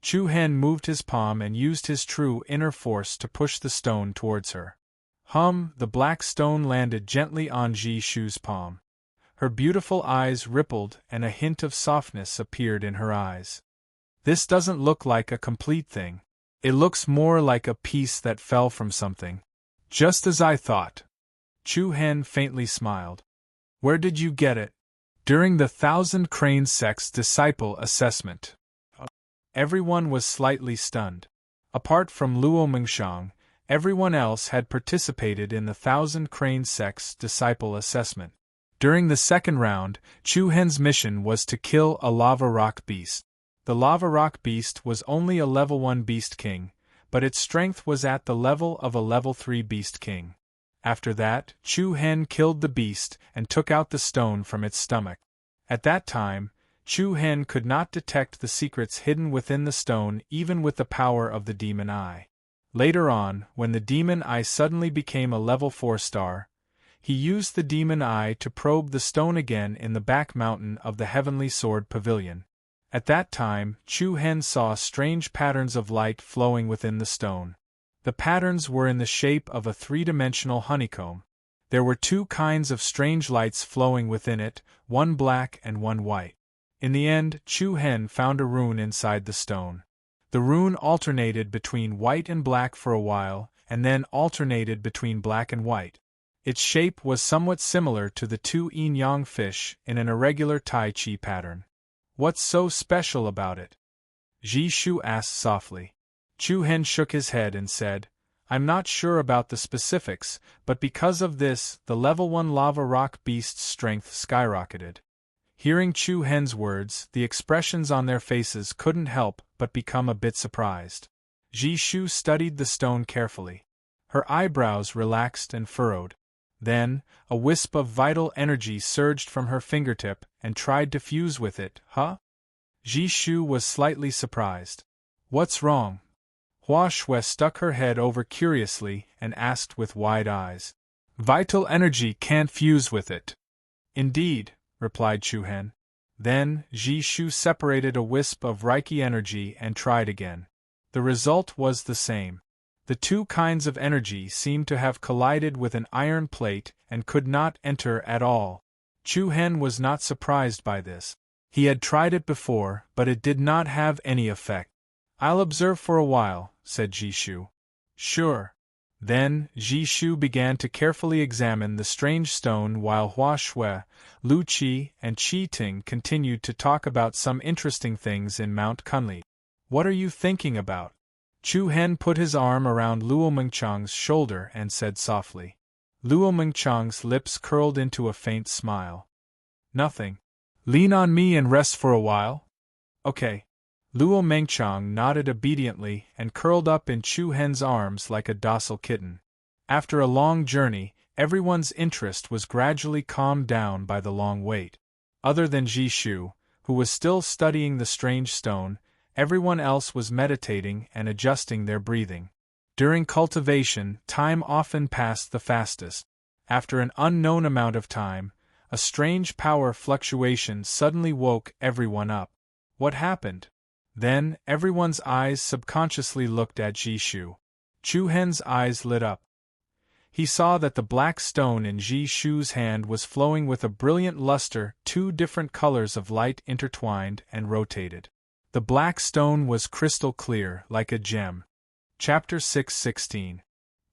Chu Hen moved his palm and used his true inner force to push the stone towards her. The black stone landed gently on Ji Shu's palm. Her beautiful eyes rippled and a hint of softness appeared in her eyes. This doesn't look like a complete thing. It looks more like a piece that fell from something. Just as I thought. Chu Hen faintly smiled. Where did you get it? During the Thousand Cranes Sect's disciple assessment. Everyone was slightly stunned. Apart from Luo Mengshang, everyone else had participated in the Thousand Cranes Sect's disciple assessment. During the second round, Chu Hen's mission was to kill a lava rock beast. The lava rock beast was only a level 1 beast king, but its strength was at the level of a level 3 beast king. After that, Chu Hen killed the beast and took out the stone from its stomach. At that time, Chu Hen could not detect the secrets hidden within the stone even with the power of the demon eye. Later on, when the demon eye suddenly became a level 4 star, he used the demon eye to probe the stone again in the back mountain of the Heavenly Sword Pavilion. At that time, Chu Hen saw strange patterns of light flowing within the stone. The patterns were in the shape of a 3-dimensional honeycomb. There were 2 kinds of strange lights flowing within it, one black and one white. In the end, Chu Hen found a rune inside the stone. The rune alternated between white and black for a while, and then alternated between black and white. Its shape was somewhat similar to the 2 yin-yang fish in an irregular Tai Chi pattern. What's so special about it? Ji Shu asked softly. Chu Hen shook his head and said, I'm not sure about the specifics, but because of this, the level 1 lava rock beast's strength skyrocketed. Hearing Chu Hen's words, the expressions on their faces couldn't help but become a bit surprised. Ji Shu studied the stone carefully. Her eyebrows relaxed and furrowed. Then, a wisp of vital energy surged from her fingertip and tried to fuse with it. Huh? Ji Shu was slightly surprised. What's wrong? Hua Shui stuck her head over curiously and asked with wide eyes. Vital energy can't fuse with it. Indeed, replied Chu Hen. Then, Ji Shu separated a wisp of Reiki energy and tried again. The result was the same. The 2 kinds of energy seemed to have collided with an iron plate and could not enter at all. Chu Hen was not surprised by this. He had tried it before, but it did not have any effect. I'll observe for a while, said Ji Shu. Sure. Then, Ji Shu began to carefully examine the strange stone while Hua Shui, Lu Qi, and Qi Ting continued to talk about some interesting things in Mount Kunli. What are you thinking about? Chu Hen put his arm around Luo Mengchang's shoulder and said softly. Luo Mengchang's lips curled into a faint smile. Nothing. Lean on me and rest for a while? Okay. Luo Mengchang nodded obediently and curled up in Chu Hen's arms like a docile kitten. After a long journey, everyone's interest was gradually calmed down by the long wait. Other than Ji Shu, who was still studying the strange stone, everyone else was meditating and adjusting their breathing. During cultivation, time often passed the fastest. After an unknown amount of time, a strange power fluctuation suddenly woke everyone up. What happened? Then, everyone's eyes subconsciously looked at Ji Shu. Chu Hen's eyes lit up. He saw that the black stone in Ji Shu's hand was flowing with a brilliant luster, 2 different colors of light intertwined and rotated. The black stone was crystal clear, like a gem. Chapter 6:16.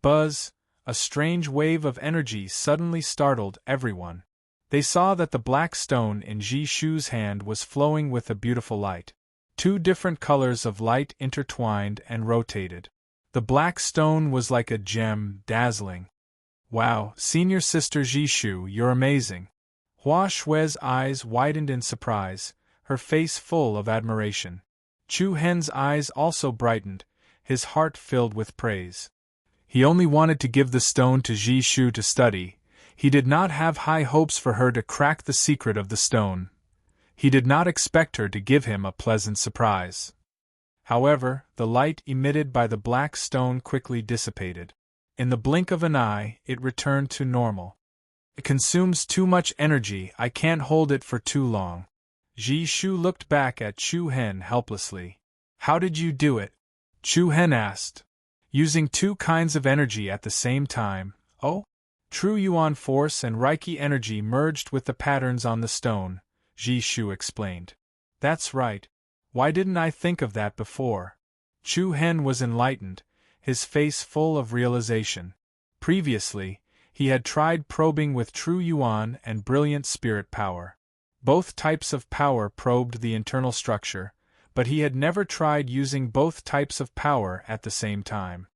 Buzz, a strange wave of energy suddenly startled everyone. They saw that the black stone in Ji Shu's hand was flowing with a beautiful light. 2 different colors of light intertwined and rotated. The black stone was like a gem, dazzling. Wow, senior sister Ji Shu, you're amazing. Hua Shui's eyes widened in surprise, her face full of admiration. Chu Hen's eyes also brightened, his heart filled with praise. He only wanted to give the stone to Ji Shu to study. He did not have high hopes for her to crack the secret of the stone. He did not expect her to give him a pleasant surprise. However, the light emitted by the black stone quickly dissipated. In the blink of an eye, it returned to normal. It consumes too much energy, I can't hold it for too long. Ji Shu looked back at Chu Hen helplessly. How did you do it? Chu Hen asked. Using 2 kinds of energy at the same time. Oh? True Yuan force and Reiki energy merged with the patterns on the stone, Ji Shu explained. That's right. Why didn't I think of that before? Chu Hen was enlightened, his face full of realization. Previously, He had tried probing with true yuan and brilliant spirit power. Both types of power probed the internal structure, but he had never tried using both types of power at the same time.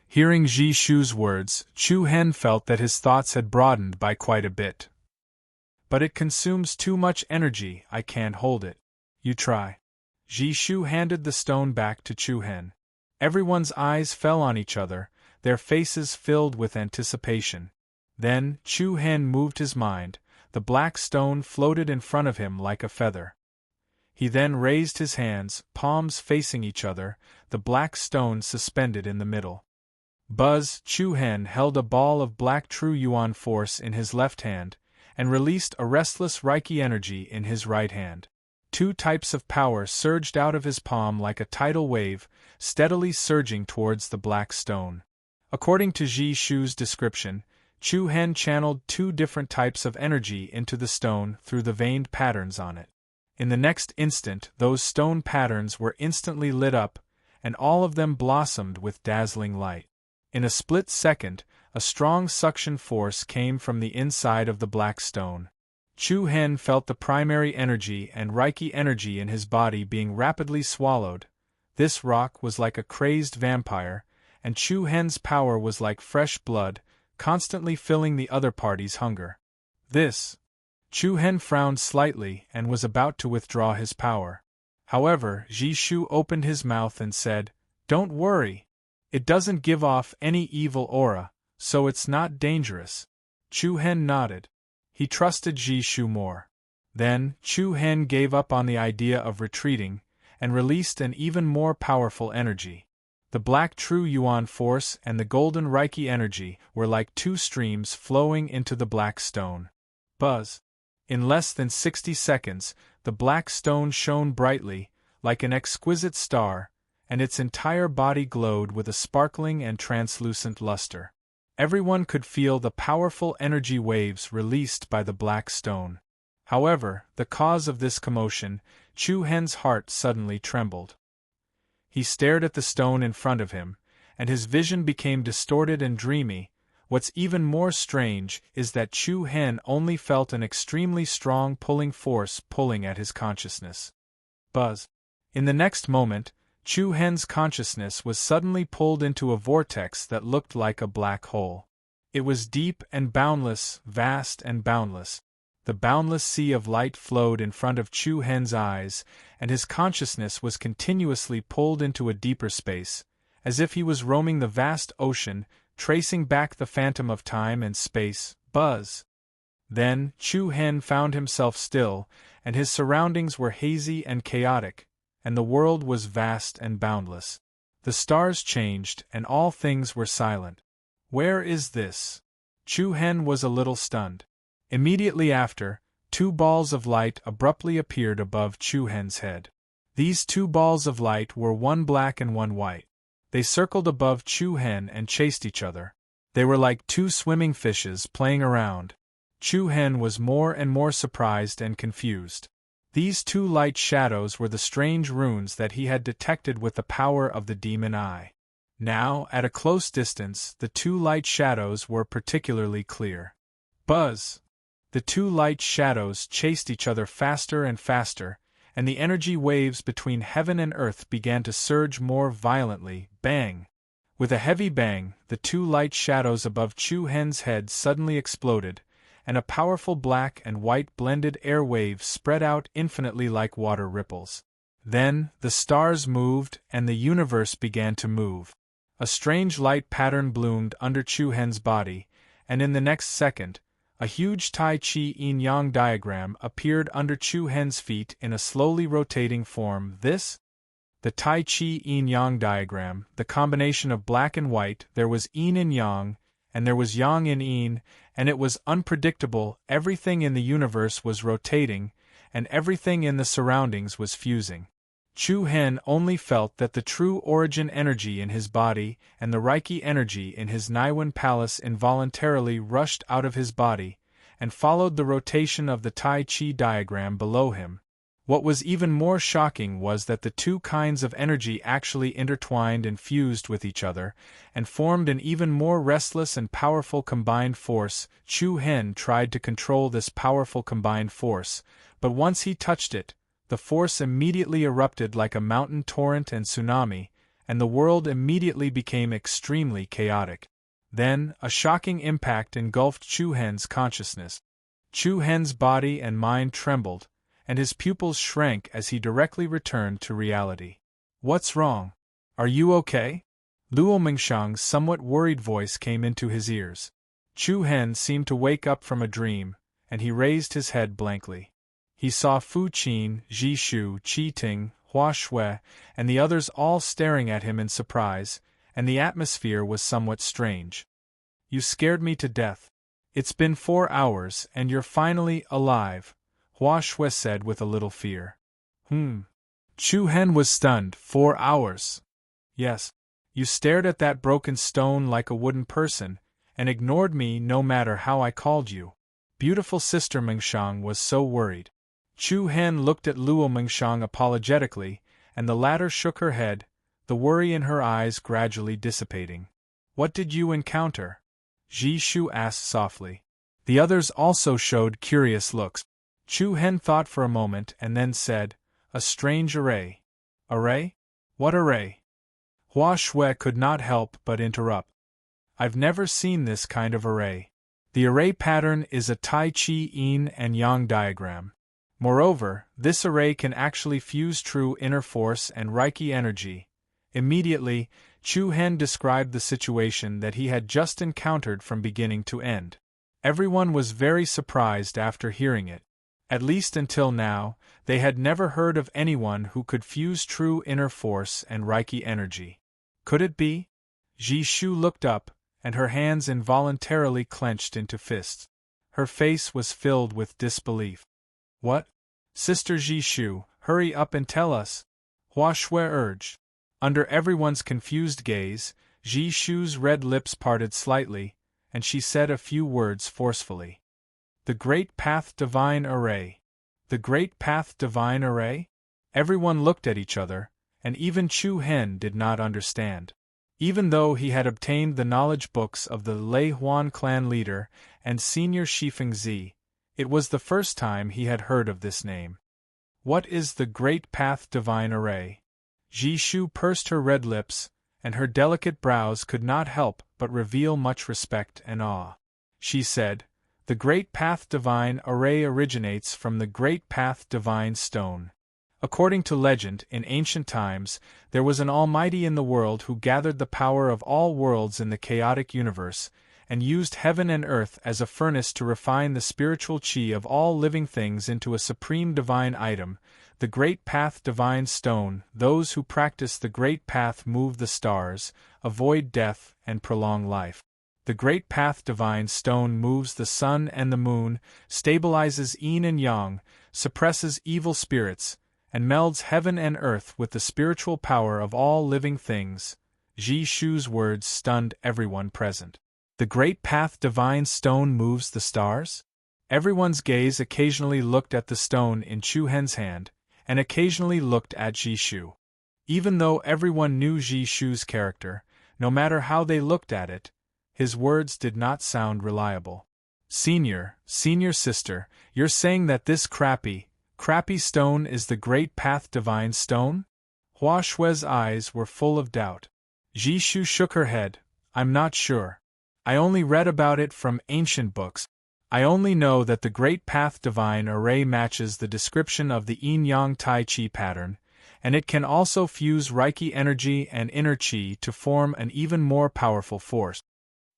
Hearing Ji Shu's words, Chu Hen felt that his thoughts had broadened by quite a bit. But it consumes too much energy, I can't hold it. You try. Ji Shu handed the stone back to Chu Hen. Everyone's eyes fell on each other, their faces filled with anticipation. Then, Chu Hen moved his mind, the black stone floated in front of him like a feather. He then raised his hands, palms facing each other, the black stone suspended in the middle. Buzz, Chu Hen held a ball of black true yuan force in his left hand, and released a restless Reiki energy in his right hand. Two types of power surged out of his palm like a tidal wave, steadily surging towards the black stone. According to Ji Shu's description, Chu Hen channeled two different types of energy into the stone through the veined patterns on it. In the next instant, those stone patterns were instantly lit up, and all of them blossomed with dazzling light. In a split second, a strong suction force came from the inside of the black stone. Chu Hen felt the primary energy and Reiki energy in his body being rapidly swallowed. This rock was like a crazed vampire, and Chu Hen's power was like fresh blood, constantly filling the other party's hunger. Chu Hen frowned slightly and was about to withdraw his power. However, Ji Shu opened his mouth and said, "Don't worry. It doesn't give off any evil aura, so it's not dangerous." Chu Hen nodded. He trusted Ji Shu more. Then, Chu Hen gave up on the idea of retreating, and released an even more powerful energy. The black true yuan force and the golden Reiki energy were like two streams flowing into the black stone. Buzz. In less than 60 seconds, the black stone shone brightly, like an exquisite star, and its entire body glowed with a sparkling and translucent luster. Everyone could feel the powerful energy waves released by the black stone. However, the cause of this commotion, Chu Hen's heart suddenly trembled. He stared at the stone in front of him, and his vision became distorted and dreamy. What's even more strange is that Chu Hen only felt an extremely strong pulling force pulling at his consciousness. Buzz. In the next moment, Chu Hen's consciousness was suddenly pulled into a vortex that looked like a black hole. It was deep and boundless, vast and boundless. The boundless sea of light flowed in front of Chu Hen's eyes, and his consciousness was continuously pulled into a deeper space, as if he was roaming the vast ocean, tracing back the phantom of time and space. Buzz. Then, Chu Hen found himself still, and his surroundings were hazy and chaotic, and the world was vast and boundless. The stars changed, and all things were silent. Where is this? Chu Hen was a little stunned. Immediately after, two balls of light abruptly appeared above Chu Hen's head. These two balls of light were one black and one white. They circled above Chu Hen and chased each other. They were like two swimming fishes playing around. Chu Hen was more and more surprised and confused. These two light shadows were the strange runes that he had detected with the power of the demon eye. Now, at a close distance, the two light shadows were particularly clear. Buzz! The two light shadows chased each other faster and faster, and the energy waves between heaven and earth began to surge more violently. Bang! With a heavy bang, the two light shadows above Chu Hen's head suddenly exploded, and a powerful black and white blended air wave spread out infinitely like water ripples. Then, the stars moved and the universe began to move. A strange light pattern bloomed under Chu Hen's body, and in the next second, a huge Tai Chi yin-yang diagram appeared under Chu Hen's feet in a slowly rotating form. The Tai Chi yin-yang diagram, the combination of black and white, there was yin in yang, and there was yang in yin, and it was unpredictable. Everything in the universe was rotating, and everything in the surroundings was fusing. Chu Hen only felt that the true origin energy in his body and the Reiki energy in his Naiwan palace involuntarily rushed out of his body, and followed the rotation of the Tai Chi diagram below him. What was even more shocking was that the two kinds of energy actually intertwined and fused with each other, and formed an even more restless and powerful combined force. Chu Hen tried to control this powerful combined force, but once he touched it, the force immediately erupted like a mountain torrent and tsunami, and the world immediately became extremely chaotic. Then, a shocking impact engulfed Chu Hen's consciousness. Chu Hen's body and mind trembled, and his pupils shrank as he directly returned to reality. "What's wrong? Are you okay?" Luo Mingshang's somewhat worried voice came into his ears. Chu Hen seemed to wake up from a dream, and he raised his head blankly. He saw Fu Qin, Ji Shu, Qi Ting, Hua Shui, and the others all staring at him in surprise, and the atmosphere was somewhat strange. "You scared me to death. It's been 4 hours, and you're finally alive," Hua Shui said with a little fear. Chu Hen was stunned. 4 hours? Yes. You stared at that broken stone like a wooden person, and ignored me no matter how I called you. Beautiful Sister Mingshang was so worried. Chu Hen looked at Luo Mingshang apologetically, and the latter shook her head, the worry in her eyes gradually dissipating. "What did you encounter?" Ji Shu asked softly. The others also showed curious looks. Chu Hen thought for a moment and then said, "A strange array." "Array? What array?" Hua Shui could not help but interrupt. "I've never seen this kind of array. The array pattern is a Tai Chi yin and yang diagram. Moreover, this array can actually fuse true inner force and Reiki energy." Immediately, Chu Hen described the situation that he had just encountered from beginning to end. Everyone was very surprised after hearing it. At least until now, they had never heard of anyone who could fuse true inner force and Reiki energy. Could it be? Ji Shu looked up, and her hands involuntarily clenched into fists. Her face was filled with disbelief. "What? Sister Ji Shu, hurry up and tell us," Hua Shui urged. Under everyone's confused gaze, Ji Shu's red lips parted slightly, and she said a few words forcefully. "The Great Path Divine Array. The Great Path Divine Array?" Everyone looked at each other, and even Chu Hen did not understand. Even though he had obtained the knowledge books of the Lei Huan clan leader and senior Shifeng Zi, it was the first time he had heard of this name. "What is the Great Path Divine Array?" Ji Shu pursed her red lips, and her delicate brows could not help but reveal much respect and awe. She said, "The Great Path Divine Array originates from the Great Path Divine Stone. According to legend, in ancient times, there was an Almighty in the world who gathered the power of all worlds in the chaotic universe, and used heaven and earth as a furnace to refine the spiritual chi of all living things into a supreme divine item, the Great Path Divine Stone. Those who practice the Great Path move the stars, avoid death, and prolong life. The Great Path Divine Stone moves the sun and the moon, stabilizes yin and yang, suppresses evil spirits, and melds heaven and earth with the spiritual power of all living things." Ji Shu's words stunned everyone present. The Great Path Divine Stone moves the stars? Everyone's gaze occasionally looked at the stone in Chu Hen's hand, and occasionally looked at Ji Shu. Even though everyone knew Ji Shu's character, no matter how they looked at it, his words did not sound reliable. Senior sister, you're saying that this crappy stone is the Great Path Divine Stone?" Hua Shui's eyes were full of doubt. Ji Shu shook her head. "I'm not sure. I only read about it from ancient books. I only know that the Great Path Divine Array matches the description of the yin-yang Tai Chi pattern, and it can also fuse Reiki energy and inner Chi to form an even more powerful force."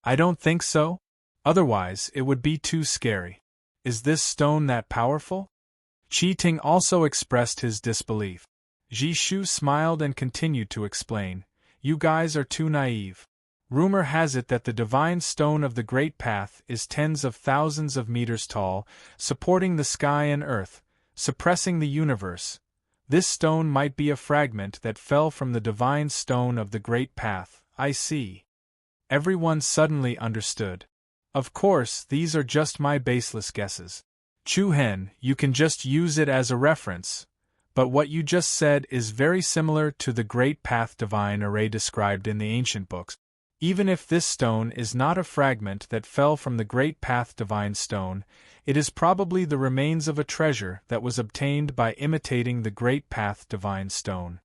"I don't think so. Otherwise, it would be too scary. Is this stone that powerful?" Qi Ting also expressed his disbelief. Ji Shu smiled and continued to explain, "You guys are too naive. Rumor has it that the divine stone of the Great Path is tens of thousands of meters tall, supporting the sky and earth, suppressing the universe. This stone might be a fragment that fell from the divine stone of the Great Path." "I see." Everyone suddenly understood. "Of course, these are just my baseless guesses. Chu Hen, you can just use it as a reference, But what you just said is very similar to the Great Path Divine Array described in the ancient books. Even if this stone is not a fragment that fell from the Great Path Divine Stone, it is probably the remains of a treasure that was obtained by imitating the Great Path Divine Stone.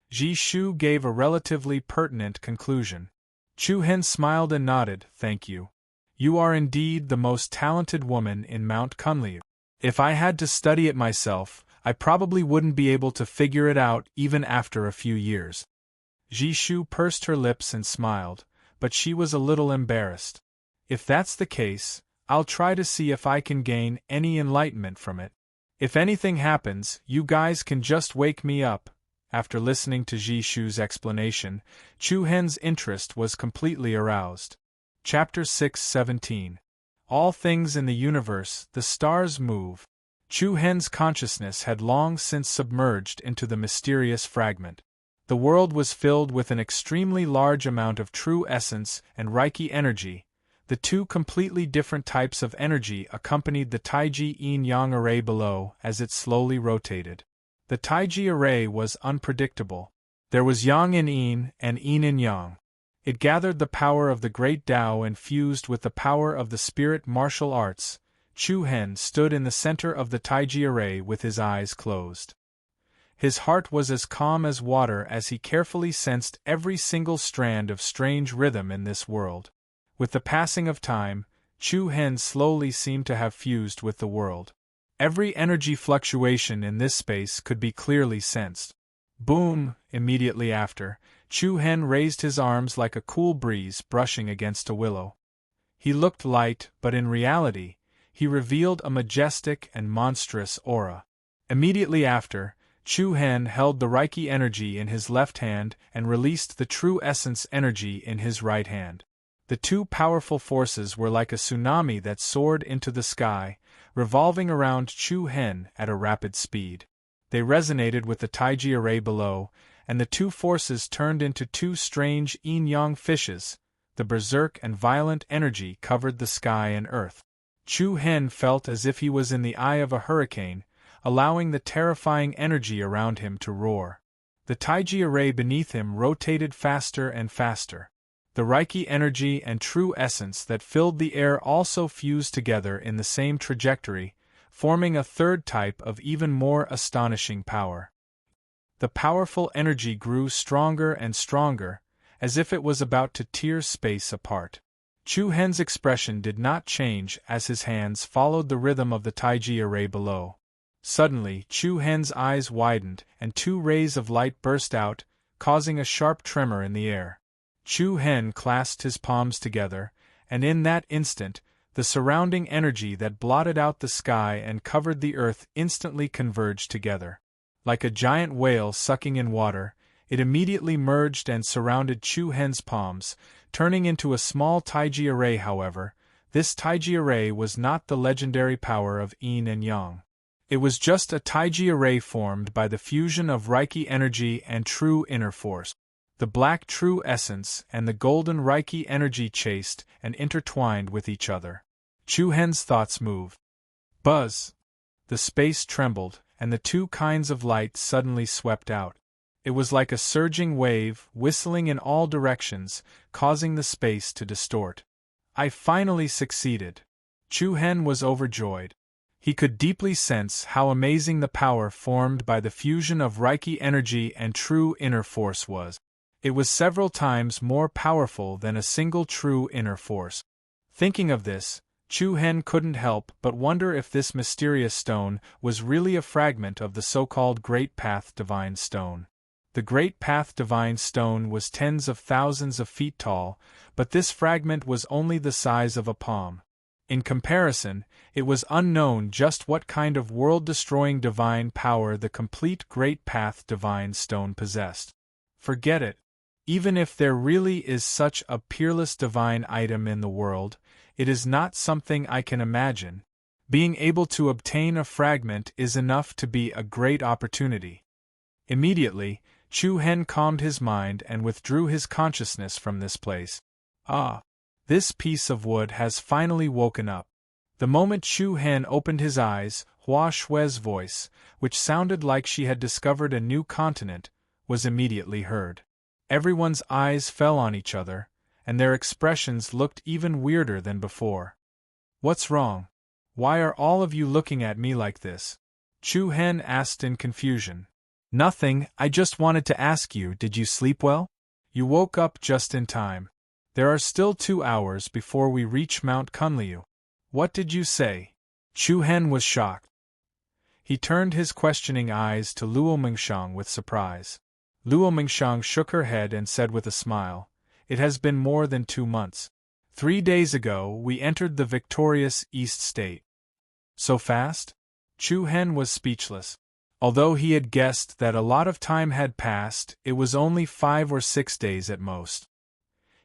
Ji Shu gave a relatively pertinent conclusion. Chu Hen smiled and nodded, "Thank you. You are indeed the most talented woman in Mount Kunliu. If I had to study it myself, I probably wouldn't be able to figure it out even after a few years." Ji Shu pursed her lips and smiled, but she was a little embarrassed. "If that's the case, I'll try to see if I can gain any enlightenment from it. If anything happens, you guys can just wake me up." After listening to Ji Shu's explanation, Chu Hen's interest was completely aroused. Chapter 6:17. All things in the universe, the stars move. Chu Hen's consciousness had long since submerged into the mysterious fragment. The world was filled with an extremely large amount of true essence and Reiki energy. The two completely different types of energy accompanied the Taiji yin-yang array below as it slowly rotated. The Taiji array was unpredictable. There was yang in yin and yin in yang. It gathered the power of the great Tao and fused with the power of the spirit martial arts. Chu Hen stood in the center of the Taiji array with his eyes closed. His heart was as calm as water as he carefully sensed every single strand of strange rhythm in this world. With the passing of time, Chu Hen slowly seemed to have fused with the world. Every energy fluctuation in this space could be clearly sensed. Boom! Immediately after, Chu Hen raised his arms like a cool breeze brushing against a willow. He looked light, but in reality, he revealed a majestic and monstrous aura. Immediately after, Chu Hen held the Reiki energy in his left hand and released the true essence energy in his right hand. The two powerful forces were like a tsunami that soared into the sky, revolving around Chu Hen at a rapid speed. They resonated with the Taiji array below, and the two forces turned into two strange yin-yang fishes. The berserk and violent energy covered the sky and earth. Chu Hen felt as if he was in the eye of a hurricane, allowing the terrifying energy around him to roar. The Taiji array beneath him rotated faster and faster. The Reiki energy and true essence that filled the air also fused together in the same trajectory, forming a third type of even more astonishing power. The powerful energy grew stronger and stronger, as if it was about to tear space apart. Chu Hen's expression did not change as his hands followed the rhythm of the Taiji array below. Suddenly, Chu Hen's eyes widened, and two rays of light burst out, causing a sharp tremor in the air. Chu Hen clasped his palms together, and in that instant, the surrounding energy that blotted out the sky and covered the earth instantly converged together. Like a giant whale sucking in water, it immediately merged and surrounded Chu Hen's palms, turning into a small Taiji array. However, this Taiji array was not the legendary power of yin and yang. It was just a Taiji array formed by the fusion of Reiki energy and true inner force. The black true essence and the golden Reiki energy chased and intertwined with each other. Chu Hen's thoughts moved. Buzz! The space trembled, and the two kinds of light suddenly swept out. It was like a surging wave, whistling in all directions, causing the space to distort. I finally succeeded. Chu Hen was overjoyed. He could deeply sense how amazing the power formed by the fusion of Reiki energy and true inner force was. It was several times more powerful than a single true inner force. Thinking of this, Chu Hen couldn't help but wonder if this mysterious stone was really a fragment of the so-called Great Path Divine Stone. The Great Path Divine Stone was tens of thousands of feet tall, but this fragment was only the size of a palm. In comparison, it was unknown just what kind of world-destroying divine power the complete Great Path Divine Stone possessed. Forget it. Even if there really is such a peerless divine item in the world, it is not something I can imagine. Being able to obtain a fragment is enough to be a great opportunity. Immediately, Chu Hen calmed his mind and withdrew his consciousness from this place. Ah! This piece of wood has finally woken up. The moment Chu Hen opened his eyes, Hua Shui's voice, which sounded like she had discovered a new continent, was immediately heard. Everyone's eyes fell on each other, and their expressions looked even weirder than before. "What's wrong? Why are all of you looking at me like this?" Chu Hen asked in confusion. "Nothing, I just wanted to ask you, did you sleep well? You woke up just in time. There are still 2 hours before we reach Mount Kunliu." "What did you say?" Chu Hen was shocked. He turned his questioning eyes to Luo Mingshang with surprise. Luo Mingshang shook her head and said with a smile, "It has been more than 2 months. 3 days ago we entered the victorious East State." "So fast?" Chu Hen was speechless. Although he had guessed that a lot of time had passed, it was only 5 or 6 days at most.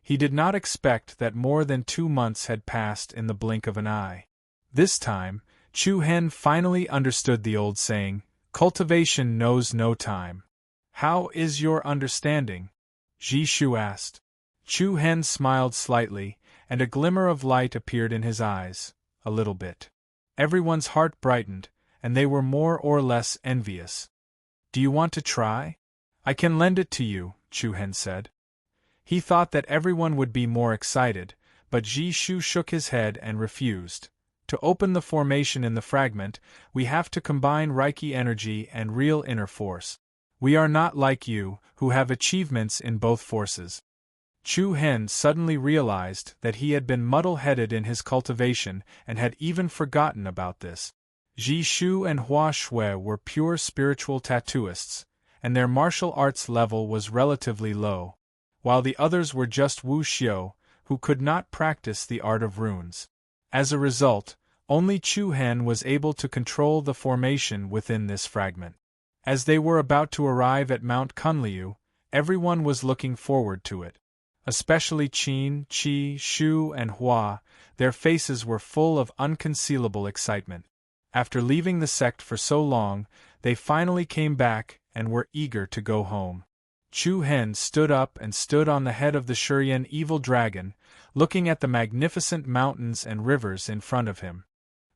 He did not expect that more than 2 months had passed in the blink of an eye. This time, Chu Hen finally understood the old saying, "Cultivation knows no time." "How is your understanding?" Ji Shu asked. Chu Hen smiled slightly, and a glimmer of light appeared in his eyes, a little bit. Everyone's heart brightened, and they were more or less envious. "Do you want to try? I can lend it to you," Chu Hen said. He thought that everyone would be more excited, but Ji Shu shook his head and refused. "To open the formation in the fragment, we have to combine Reiki energy and real inner force. We are not like you, who have achievements in both forces." Chu Hen suddenly realized that he had been muddle-headed in his cultivation and had even forgotten about this. Ji Shu and Hua Shui were pure spiritual tattooists, and their martial arts level was relatively low, while the others were just Wu Xiu, who could not practice the art of runes. As a result, only Chu Hen was able to control the formation within this fragment. As they were about to arrive at Mount Kunliu, everyone was looking forward to it. Especially Qin, Qi, Shu, and Hua, their faces were full of unconcealable excitement. After leaving the sect for so long, they finally came back and were eager to go home. Chu Hen stood up and stood on the head of the serene evil dragon, looking at the magnificent mountains and rivers in front of him.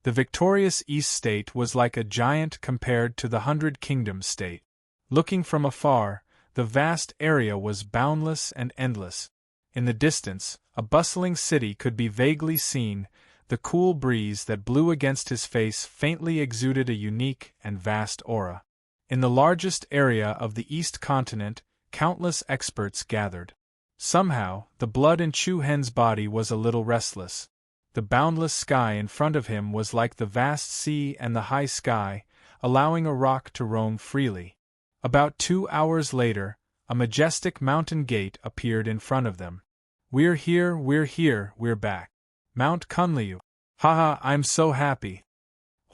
The victorious East State was like a giant compared to the 100 Kingdoms state. Looking from afar, the vast area was boundless and endless. In the distance, a bustling city could be vaguely seen. The cool breeze that blew against his face faintly exuded a unique and vast aura. In the largest area of the East continent, countless experts gathered. Somehow, the blood in Chu Hen's body was a little restless. The boundless sky in front of him was like the vast sea and the high sky, allowing a rock to roam freely. About 2 hours later, a majestic mountain gate appeared in front of them. We're here, we're back. Mount Kunliu. Haha, I'm so happy."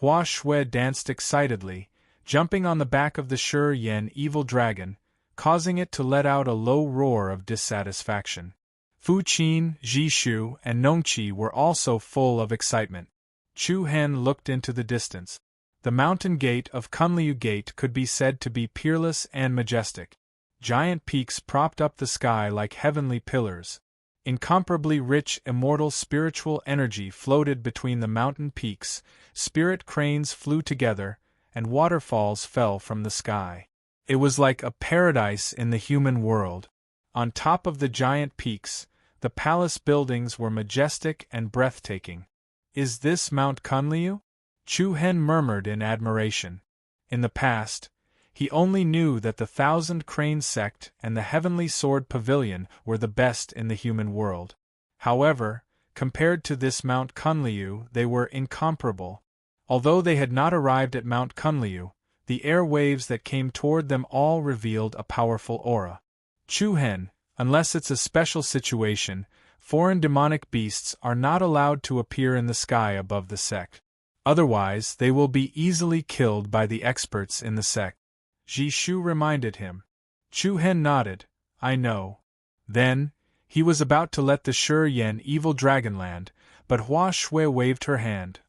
Hua Shui danced excitedly, jumping on the back of the serene evil dragon, causing it to let out a low roar of dissatisfaction. Fu Qin, Ji Shu, and Nongqi were also full of excitement. Chu Hen looked into the distance. The mountain gate of Kunliu Gate could be said to be peerless and majestic. Giant peaks propped up the sky like heavenly pillars. Incomparably rich immortal spiritual energy floated between the mountain peaks, spirit cranes flew together, and waterfalls fell from the sky. It was like a paradise in the human world. On top of the giant peaks, the palace buildings were majestic and breathtaking. "Is this Mount Kunliu?" Chu Hen murmured in admiration. In the past, he only knew that the 1,000 Crane sect and the Heavenly Sword Pavilion were the best in the human world. However, compared to this Mount Kunliu, they were incomparable. Although they had not arrived at Mount Kunliu, the air waves that came toward them all revealed a powerful aura. Chu Hen, unless it's a special situation, foreign demonic beasts are not allowed to appear in the sky above the sect. Otherwise, they will be easily killed by the experts in the sect. Ji Shu reminded him. Chu Hen nodded. "I know." Then, he was about to let the serene evil dragon land, but Hua Shui waved her hand.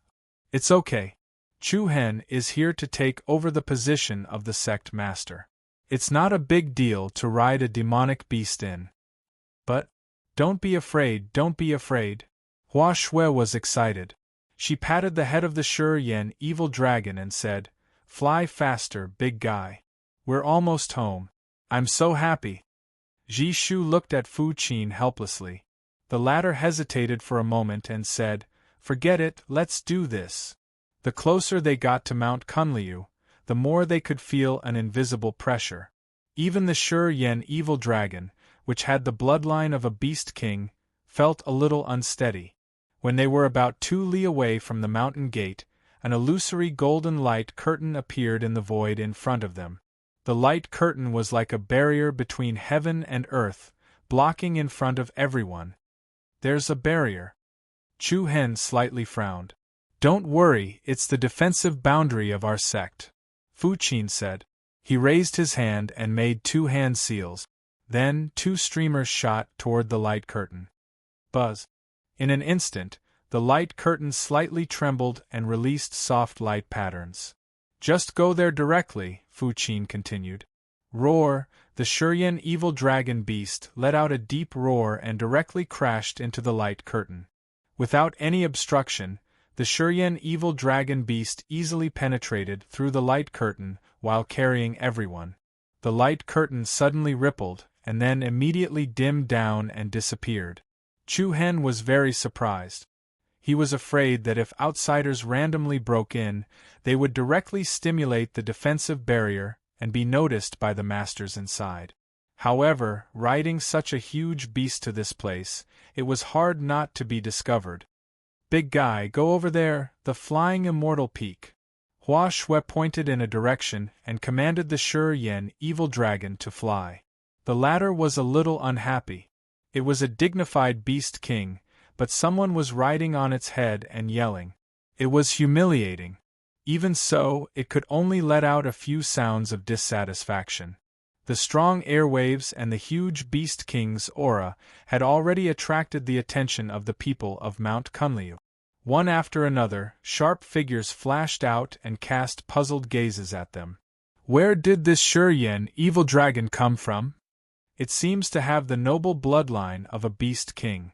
"It's okay. Chu Hen is here to take over the position of the sect master. It's not a big deal to ride a demonic beast in. But, don't be afraid, don't be afraid." Hua Shui was excited. She patted the head of the serene evil dragon and said, "Fly faster, big guy. We're almost home. I'm so happy." Jishu looked at Fu Qin helplessly. The latter hesitated for a moment and said, "Forget it, let's do this." The closer they got to Mount Kunliu, the more they could feel an invisible pressure. Even the serene evil dragon, which had the bloodline of a beast king, felt a little unsteady. When they were about 2 li away from the mountain gate, an illusory golden light curtain appeared in the void in front of them. The light curtain was like a barrier between heaven and earth, blocking in front of everyone. "There's a barrier." Chu Hen slightly frowned. "Don't worry, it's the defensive boundary of our sect," Fu Qin said. He raised his hand and made 2 hand seals. Then 2 streamers shot toward the light curtain. Buzz! In an instant, the light curtain slightly trembled and released soft light patterns. "Just go there directly," Fu Qin continued. Roar! The serene evil dragon beast let out a deep roar and directly crashed into the light curtain. Without any obstruction, the serene evil dragon beast easily penetrated through the light curtain while carrying everyone. The light curtain suddenly rippled, and then immediately dimmed down and disappeared. Chu Hen was very surprised. He was afraid that if outsiders randomly broke in, they would directly stimulate the defensive barrier and be noticed by the masters inside. However, riding such a huge beast to this place, it was hard not to be discovered. "Big guy, go over there, the flying immortal peak." Hua Shui pointed in a direction and commanded the serene evil dragon to fly. The latter was a little unhappy. It was a dignified beast king, but someone was riding on its head and yelling. It was humiliating. Even so, it could only let out a few sounds of dissatisfaction. The strong airwaves and the huge beast king's aura had already attracted the attention of the people of Mount Kunliu. One after another, sharp figures flashed out and cast puzzled gazes at them. "Where did this serene evil dragon come from? It seems to have the noble bloodline of a beast king.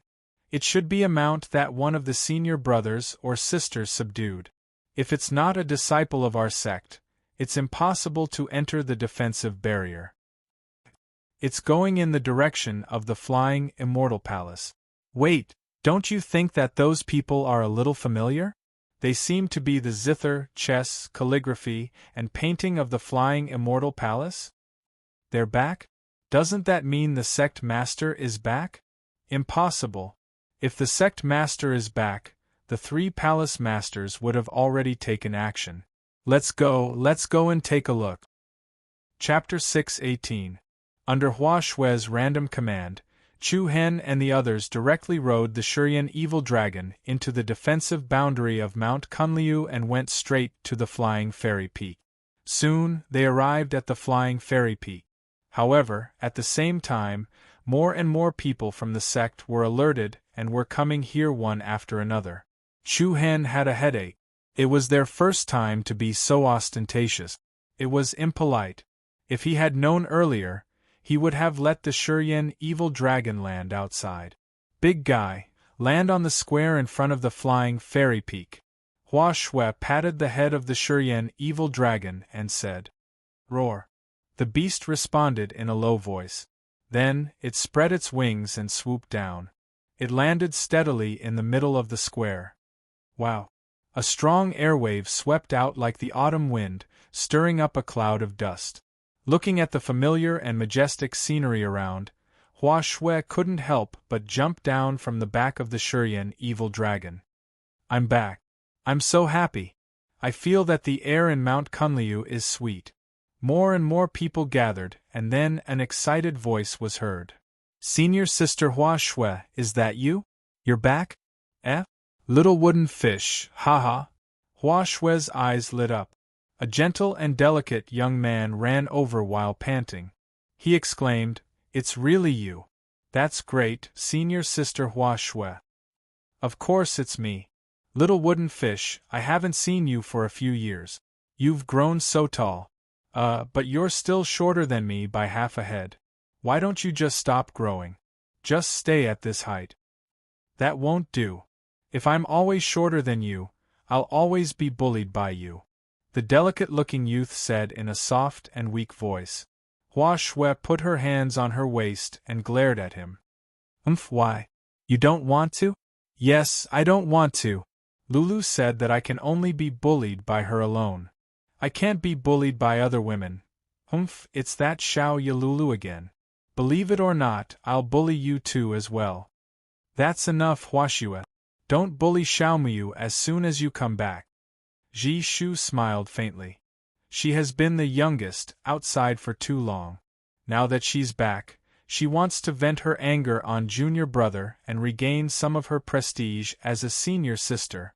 It should be a mount that one of the senior brothers or sisters subdued. If it's not a disciple of our sect, it's impossible to enter the defensive barrier. It's going in the direction of the flying immortal palace." "Wait, don't you think that those people are a little familiar? They seem to be the zither, chess, calligraphy, and painting of the flying immortal palace? They're back? Doesn't that mean the sect master is back? Impossible. If the sect master is back, the 3 palace masters would have already taken action. Let's go and take a look." Chapter 6:18. Under Hua Shui's random command, Chu Hen and the others directly rode the serene evil dragon into the defensive boundary of Mount Kunliu and went straight to the Flying Fairy Peak. Soon, they arrived at the Flying Fairy Peak. However, at the same time, more and more people from the sect were alerted and were coming here one after another. Chu Hen had a headache. It was their first time to be so ostentatious. It was impolite. If he had known earlier, he would have let the serene evil dragon land outside. "Big guy, land on the square in front of the Flying Fairy Peak." Hua Shui patted the head of the serene evil dragon and said, "Roar." The beast responded in a low voice. Then, it spread its wings and swooped down. It landed steadily in the middle of the square. Wow! A strong airwave swept out like the autumn wind, stirring up a cloud of dust. Looking at the familiar and majestic scenery around, Hua Shui couldn't help but jump down from the back of the serene evil dragon. "I'm back. I'm so happy. I feel that the air in Mount Kunliu is sweet." More and more people gathered, and then an excited voice was heard. "Senior Sister Hua Shui, is that you? You're back? Eh? Little wooden fish, haha." Hua Shui's eyes lit up. A gentle and delicate young man ran over while panting. He exclaimed, "It's really you. That's great, Senior Sister Hua Shui." "Of course it's me. Little wooden fish, I haven't seen you for a few years. You've grown so tall. But you're still shorter than me by half a head. Why don't you just stop growing? Just stay at this height." "That won't do. If I'm always shorter than you, I'll always be bullied by you," the delicate-looking youth said in a soft and weak voice. Hua Shui put her hands on her waist and glared at him. Why? You don't want to?" "Yes, I don't want to. Lulu said that I can only be bullied by her alone. I can't be bullied by other women." It's that Xiao Yalulu again. "Believe it or not, I'll bully you too as well." "That's enough, Huashui. Don't bully Xiaomiu as soon as you come back." Ji Shu smiled faintly. She has been the youngest outside for too long. Now that she's back, she wants to vent her anger on junior brother and regain some of her prestige as a senior sister.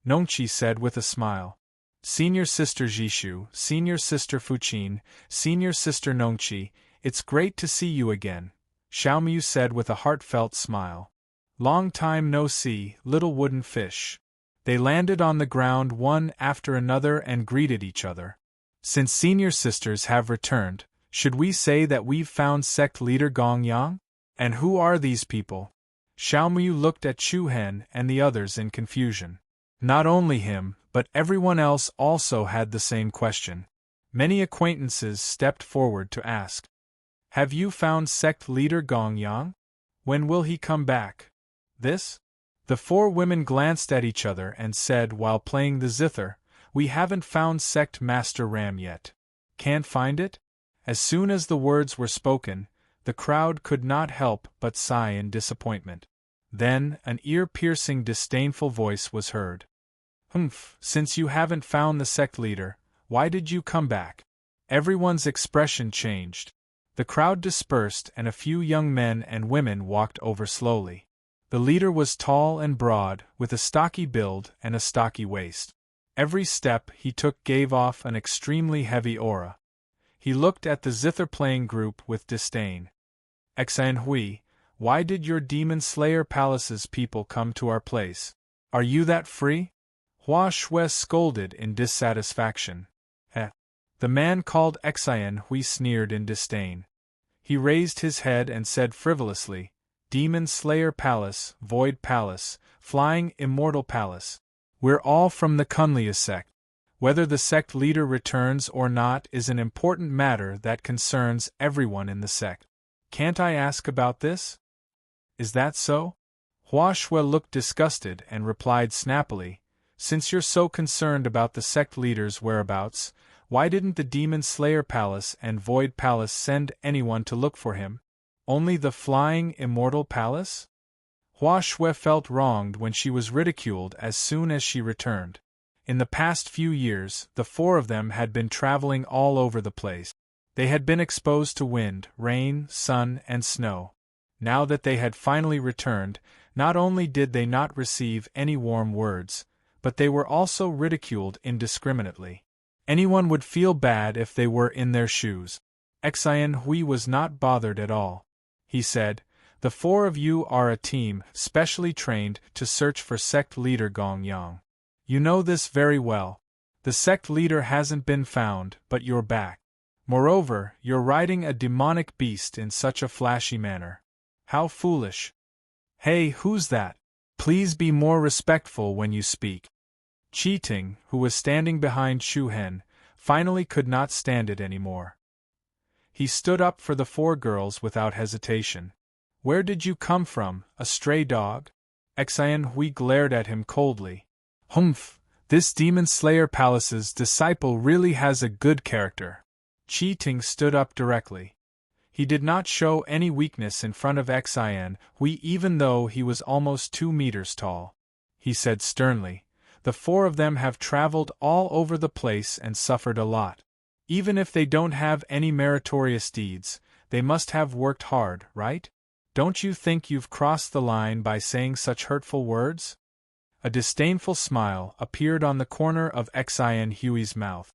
Nongqi said with a smile. "Senior sister Jishu, senior sister Fuqin, senior sister Nongqi, it's great to see you again," Xiaomiu said with a heartfelt smile. "Long time no see, little wooden fish." They landed on the ground one after another and greeted each other. "Since senior sisters have returned, should we say that we've found sect leader Gong Yang? And who are these people?" Xiaomiu looked at Chu Hen and the others in confusion. Not only him, but everyone else also had the same question. Many acquaintances stepped forward to ask. "Have you found sect leader Gong Yang? When will he come back?" "This?" The four women glanced at each other and said while playing the zither, "We haven't found sect master Ram yet." "Can't find it?" As soon as the words were spoken, the crowd could not help but sigh in disappointment. Then, an ear-piercing disdainful voice was heard. Since you haven't found the sect leader, why did you come back?" Everyone's expression changed. The crowd dispersed and a few young men and women walked over slowly. The leader was tall and broad, with a stocky build and a stocky waist. Every step he took gave off an extremely heavy aura. He looked at the zither-playing group with disdain. "Xian Hui, why did your Demon Slayer Palace's people come to our place? Are you that free?" Hua Shui scolded in dissatisfaction. The man called Xian Hui sneered in disdain. He raised his head and said frivolously, "Demon Slayer Palace, Void Palace, Flying Immortal Palace. We're all from the Kunlia sect. Whether the sect leader returns or not is an important matter that concerns everyone in the sect. Can't I ask about this?" "Is that so?" Hua Shui looked disgusted and replied snappily, "Since you're so concerned about the sect leader's whereabouts, why didn't the Demon Slayer Palace and Void Palace send anyone to look for him? Only the Flying Immortal Palace?" Hua Shui felt wronged when she was ridiculed as soon as she returned. In the past few years, the four of them had been traveling all over the place. They had been exposed to wind, rain, sun, and snow. Now that they had finally returned, not only did they not receive any warm words, but they were also ridiculed indiscriminately. Anyone would feel bad if they were in their shoes. Xian Hui was not bothered at all. He said, "The four of you are a team specially trained to search for sect leader Gong Yang. You know this very well. The sect leader hasn't been found, but you're back. Moreover, you're riding a demonic beast in such a flashy manner. How foolish. Hey, who's that? Please be more respectful when you speak." Qi Ting, who was standing behind Chu Hen, finally could not stand it anymore. He stood up for the four girls without hesitation. "Where did you come from, a stray dog?" Xian Hui glared at him coldly. This Demon Slayer Palace's disciple really has a good character." Qi Ting stood up directly. He did not show any weakness in front of Xian Hui even though he was almost 2 meters tall. He said sternly, "The four of them have traveled all over the place and suffered a lot. Even if they don't have any meritorious deeds, they must have worked hard, right? Don't you think you've crossed the line by saying such hurtful words?" A disdainful smile appeared on the corner of Xian Hui's mouth.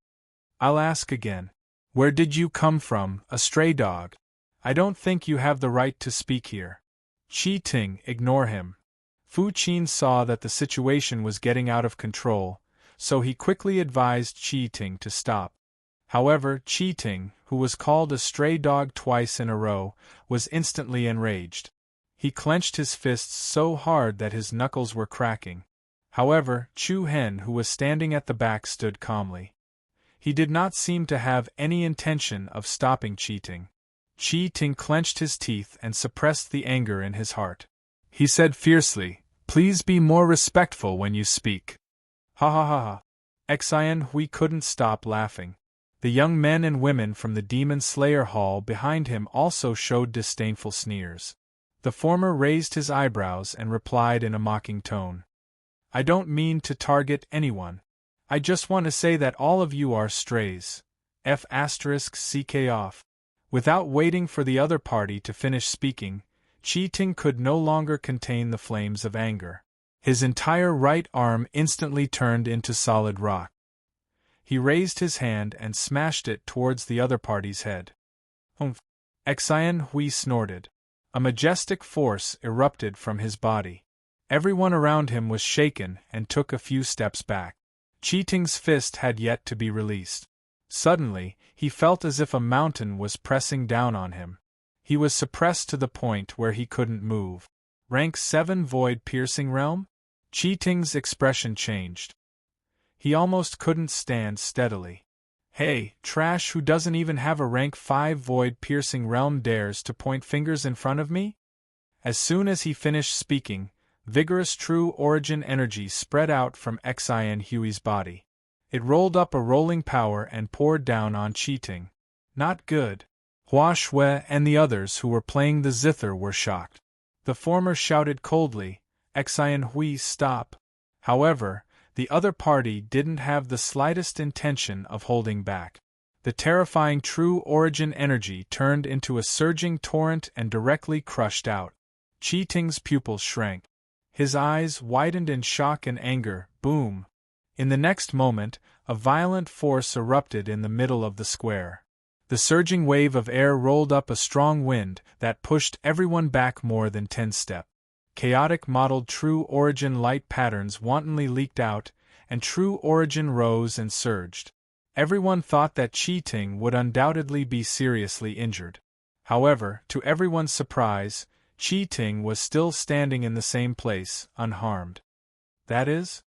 "I'll ask again. Where did you come from, a stray dog? I don't think you have the right to speak here." Qi Ting, ignore him. Fu Qin saw that the situation was getting out of control, so he quickly advised Qi Ting to stop. However, Qi Ting, who was called a stray dog twice in a row, was instantly enraged. He clenched his fists so hard that his knuckles were cracking. However, Chu Hen, who was standing at the back, stood calmly. He did not seem to have any intention of stopping cheating. Chi Ting clenched his teeth and suppressed the anger in his heart. He said fiercely, "Please be more respectful when you speak." Ha ha ha ha. Xian Hui couldn't stop laughing. The young men and women from the Demon Slayer Hall behind him also showed disdainful sneers. The former raised his eyebrows and replied in a mocking tone. "I don't mean to target anyone. I just want to say that all of you are strays. F***ck off." Without waiting for the other party to finish speaking, Chi Ting could no longer contain the flames of anger. His entire right arm instantly turned into solid rock. He raised his hand and smashed it towards the other party's head. "Humph!" Xian Hui snorted. A majestic force erupted from his body. Everyone around him was shaken and took a few steps back. Chi Ting's fist had yet to be released. Suddenly, he felt as if a mountain was pressing down on him. He was suppressed to the point where he couldn't move. Rank 7 Void Piercing Realm? Chi Ting's expression changed. He almost couldn't stand steadily. "Hey, trash who doesn't even have a rank 5 Void Piercing Realm dares to point fingers in front of me?" As soon as he finished speaking, vigorous true origin energy spread out from Xian Hui's body. It rolled up a rolling power and poured down on Chi Ting. Not good. Hua Shui and the others who were playing the zither were shocked. The former shouted coldly, "Xian Hui, stop!" However, the other party didn't have the slightest intention of holding back. The terrifying true origin energy turned into a surging torrent and directly crushed out. Chi Ting's pupils shrank. His eyes widened in shock and anger. Boom! In the next moment, a violent force erupted in the middle of the square. The surging wave of air rolled up a strong wind that pushed everyone back more than 10 steps. Chaotic modeled true origin light patterns wantonly leaked out, and true origin rose and surged. Everyone thought that Chi Ting would undoubtedly be seriously injured. However, to everyone's surprise, Chi Ting was still standing in the same place, unharmed. That is?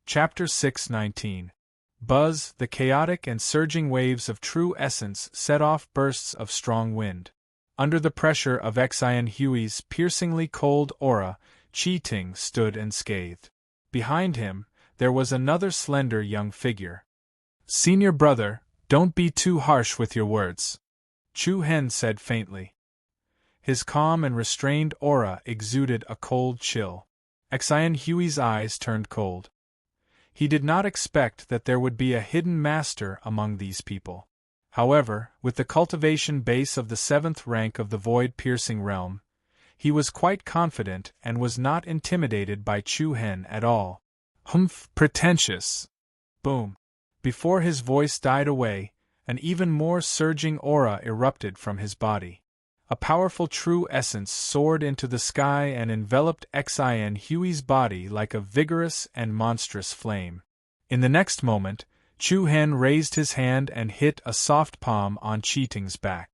Chapter 619. Buzz, the chaotic and surging waves of true essence set off bursts of strong wind. Under the pressure of Xian Hui's piercingly cold aura, Chi Ting stood unscathed. Behind him, there was another slender young figure. "Senior brother, don't be too harsh with your words," Chu Hen said faintly. His calm and restrained aura exuded a cold chill. Xian Hui's eyes turned cold. He did not expect that there would be a hidden master among these people. However, with the cultivation base of the 7th rank of the void-piercing realm, he was quite confident and was not intimidated by Chu Hen at all. "Humph, pretentious!" Boom! Before his voice died away, an even more surging aura erupted from his body. A powerful true essence soared into the sky and enveloped Xian Hui's body like a vigorous and monstrous flame. In the next moment, Chu Hen raised his hand and hit a soft palm on Chi Ting's back.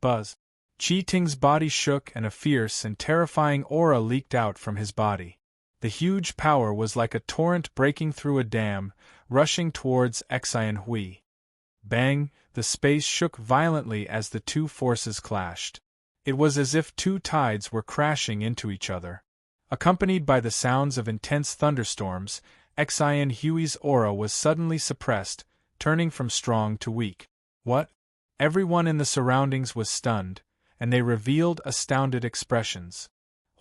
Buzz! Chi Ting's body shook and a fierce and terrifying aura leaked out from his body. The huge power was like a torrent breaking through a dam, rushing towards Xian Hui. Bang! The space shook violently as the two forces clashed. It was as if two tides were crashing into each other. Accompanied by the sounds of intense thunderstorms, Xian Hui's aura was suddenly suppressed, turning from strong to weak. What? Everyone in the surroundings was stunned, and they revealed astounded expressions.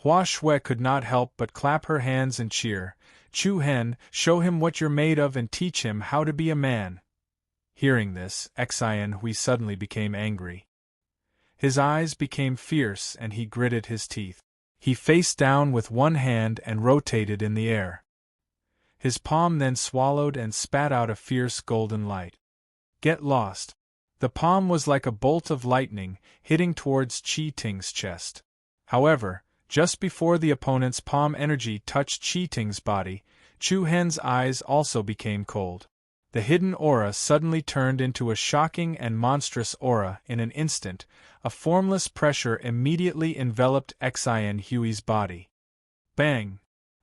Hua Shui could not help but clap her hands and cheer. "Chu Hen, show him what you're made of and teach him how to be a man." Hearing this, Xian Hui suddenly became angry. His eyes became fierce and he gritted his teeth. He faced down with one hand and rotated in the air. His palm then swallowed and spat out a fierce golden light. "Get lost!" The palm was like a bolt of lightning, hitting towards Chi Ting's chest. However, just before the opponent's palm energy touched Chi Ting's body, Chu Hen's eyes also became cold. The hidden aura suddenly turned into a shocking and monstrous aura in an instant. A formless pressure immediately enveloped Xian Hui's body. Bang!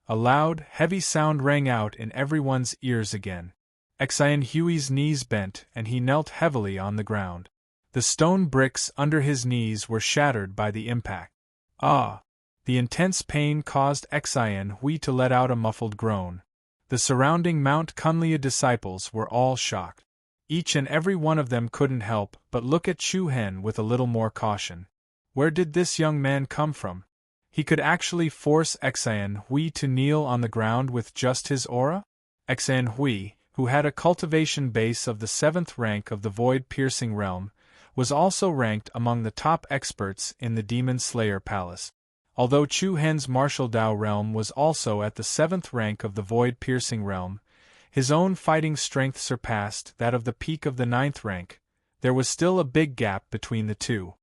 A loud, heavy sound rang out in everyone's ears again. Exhilarating Huey's knees bent and he knelt heavily on the ground. The stone bricks under his knees were shattered by the impact. Ah! The intense pain caused Exhilarating Hui to let out a muffled groan. The surrounding Mount Kunliu disciples were all shocked. Each and every one of them couldn't help but look at Chu Hen with a little more caution. Where did this young man come from? He could actually force Exhilarating Hui to kneel on the ground with just his aura? Exhilarating Hui, who had a cultivation base of the 7th rank of the void-piercing realm, was also ranked among the top experts in the Demon Slayer Palace. Although Chu Hen's martial Dao realm was also at the 7th rank of the void-piercing realm, his own fighting strength surpassed that of the peak of the 9th rank. There was still a big gap between the two.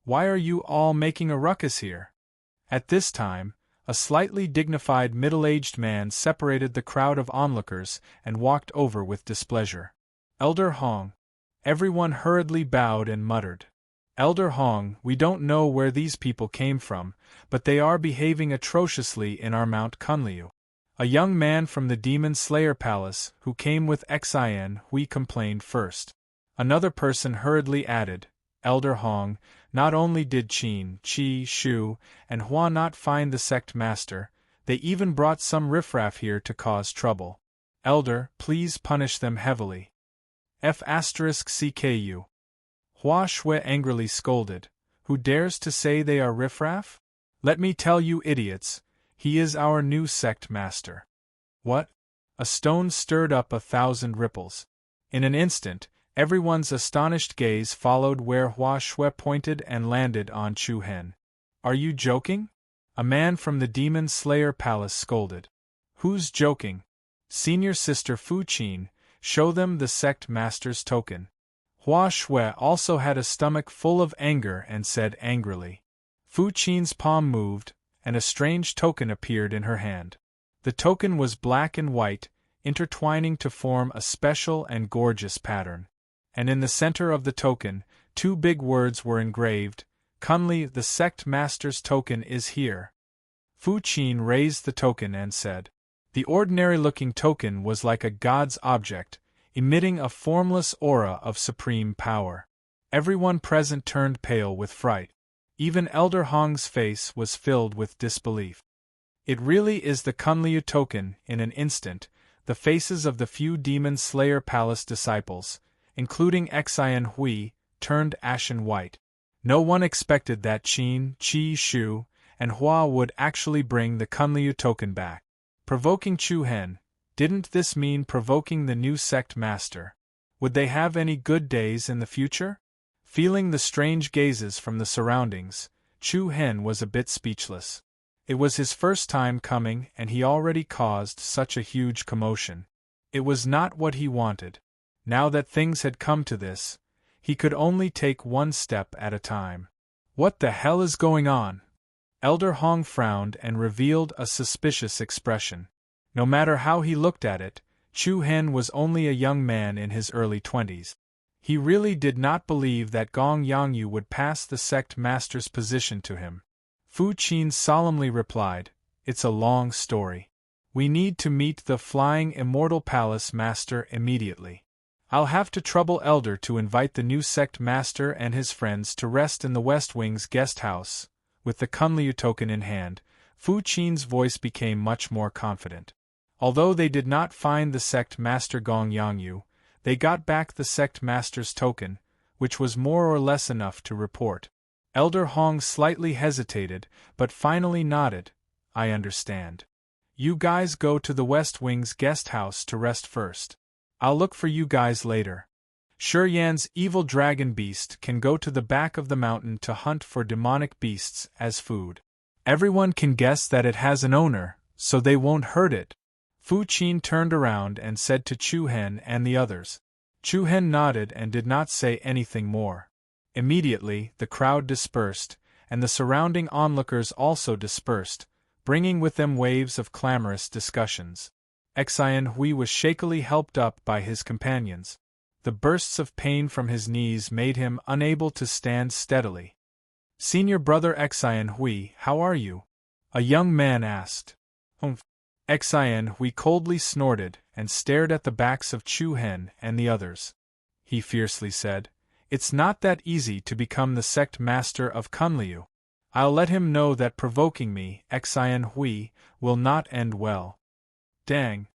Why are you all making a ruckus here? At this time, a slightly dignified middle-aged man separated the crowd of onlookers and walked over with displeasure. Elder Hong. Everyone hurriedly bowed and muttered. Elder Hong, we don't know where these people came from, but they are behaving atrociously in our Mount Kunliu. A young man from the Demon Slayer Palace, who came with Exhilarating Hui, complained first. Another person hurriedly added, Elder Hong, not only did Qin, Qi, Shu, and Hua not find the sect master, they even brought some riffraff here to cause trouble. Elder, please punish them heavily. F*CKU. Hua Shui angrily scolded. Who dares to say they are riffraff? Let me tell you idiots, he is our new sect master. What? A stone stirred up 1,000 ripples. In an instant, everyone's astonished gaze followed where Hua Shui pointed and landed on Chu Hen. Are you joking? A man from the Demon Slayer Palace scolded. Who's joking? Senior Sister Fu Qin, show them the sect master's token. Hua Shui also had a stomach full of anger and said angrily. Fu Qin's palm moved, and a strange token appeared in her hand. The token was black and white, intertwining to form a special and gorgeous pattern. And in the center of the token, 2 big words were engraved, Kunli, the sect master's token is here. Fu Qin raised the token and said. The ordinary-looking token was like a god's object, emitting a formless aura of supreme power. Everyone present turned pale with fright. Even Elder Hong's face was filled with disbelief. It really is the Kunliu token. In an instant, the faces of the few Demon Slayer Palace disciples, including Exhilarating Hui, turned ashen white. No one expected that Qin, Qi, Shu, and Hua would actually bring the Kunliu token back. Provoking Chu Hen, didn't this mean provoking the new sect master? Would they have any good days in the future? Feeling the strange gazes from the surroundings, Chu Hen was a bit speechless. It was his first time coming and he already caused such a huge commotion. It was not what he wanted. Now that things had come to this, he could only take one step at a time. What the hell is going on? Elder Hong frowned and revealed a suspicious expression. No matter how he looked at it, Chu Hen was only a young man in his early 20s. He really did not believe that Gong Yangyu would pass the sect master's position to him. Fu Qin solemnly replied, It's a long story. We need to meet the Flying Immortal Palace Master immediately. I'll have to trouble Elder to invite the new sect master and his friends to rest in the West Wing's guest house. With the Kunliu token in hand, Fu Qin's voice became much more confident. Although they did not find the sect master Gong Yangyu, they got back the sect master's token, which was more or less enough to report. Elder Hong slightly hesitated, but finally nodded. I understand. You guys go to the West Wing's guest house to rest first. I'll look for you guys later. Shurian's evil dragon beast can go to the back of the mountain to hunt for demonic beasts as food. Everyone can guess that it has an owner, so they won't hurt it. Fu Qin turned around and said to Chu Hen and the others. Chu Hen nodded and did not say anything more. Immediately, the crowd dispersed, and the surrounding onlookers also dispersed, bringing with them waves of clamorous discussions. Exhilarating Hui was shakily helped up by his companions. The bursts of pain from his knees made him unable to stand steadily. Senior brother Exhilarating Hui, how are you? A young man asked. Xian Hui coldly snorted and stared at the backs of Chu Hen and the others. He fiercely said, "It's not that easy to become the sect master of Kunliu. I'll let him know that provoking me, Xian Hui, will not end well." Dang!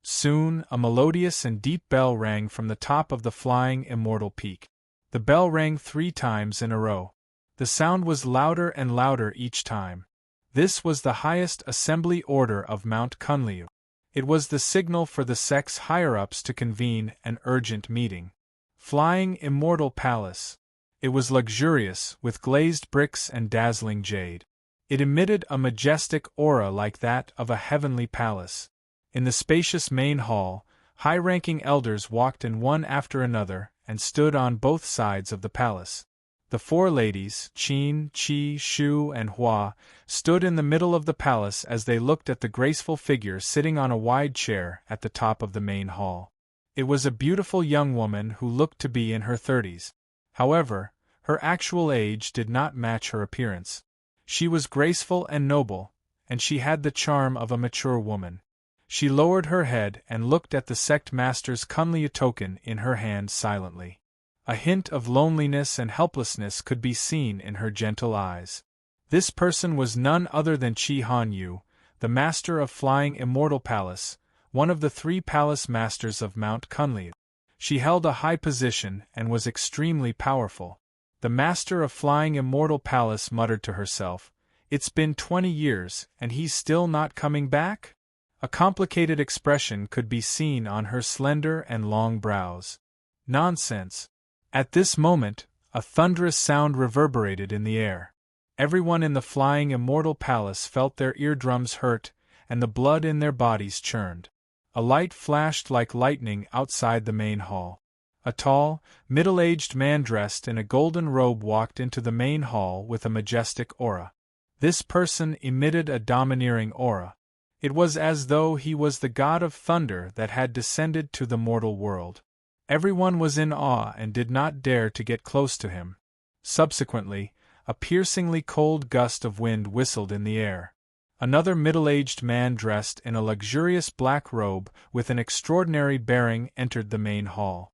Soon, a melodious and deep bell rang from the top of the flying immortal peak. The bell rang 3 times in a row. The sound was louder and louder each time. This was the highest assembly order of Mount Kunliu. It was the signal for the sect's higher-ups to convene an urgent meeting. Flying Immortal Palace. It was luxurious, with glazed bricks and dazzling jade. It emitted a majestic aura like that of a heavenly palace. In the spacious main hall, high-ranking elders walked in one after another and stood on both sides of the palace. The 4 ladies, Qin, Qi, Shu, and Hua, stood in the middle of the palace as they looked at the graceful figure sitting on a wide chair at the top of the main hall. It was a beautiful young woman who looked to be in her 30s. However, her actual age did not match her appearance. She was graceful and noble, and she had the charm of a mature woman. She lowered her head and looked at the sect master's Kunliu token in her hand silently. A hint of loneliness and helplessness could be seen in her gentle eyes. This person was none other than Qi Hanyu, the master of Flying Immortal Palace, one of the 3 palace masters of Mount Kunliu. She held a high position and was extremely powerful. The master of Flying Immortal Palace muttered to herself, "It's been 20 years and he's still not coming back?" A complicated expression could be seen on her slender and long brows. Nonsense! At this moment, a thunderous sound reverberated in the air. Everyone in the Flying Immortal Palace felt their eardrums hurt, and the blood in their bodies churned. A light flashed like lightning outside the main hall. A tall, middle-aged man dressed in a golden robe walked into the main hall with a majestic aura. This person emitted a domineering aura. It was as though he was the god of thunder that had descended to the mortal world. Everyone was in awe and did not dare to get close to him. Subsequently, a piercingly cold gust of wind whistled in the air. Another middle-aged man dressed in a luxurious black robe with an extraordinary bearing entered the main hall.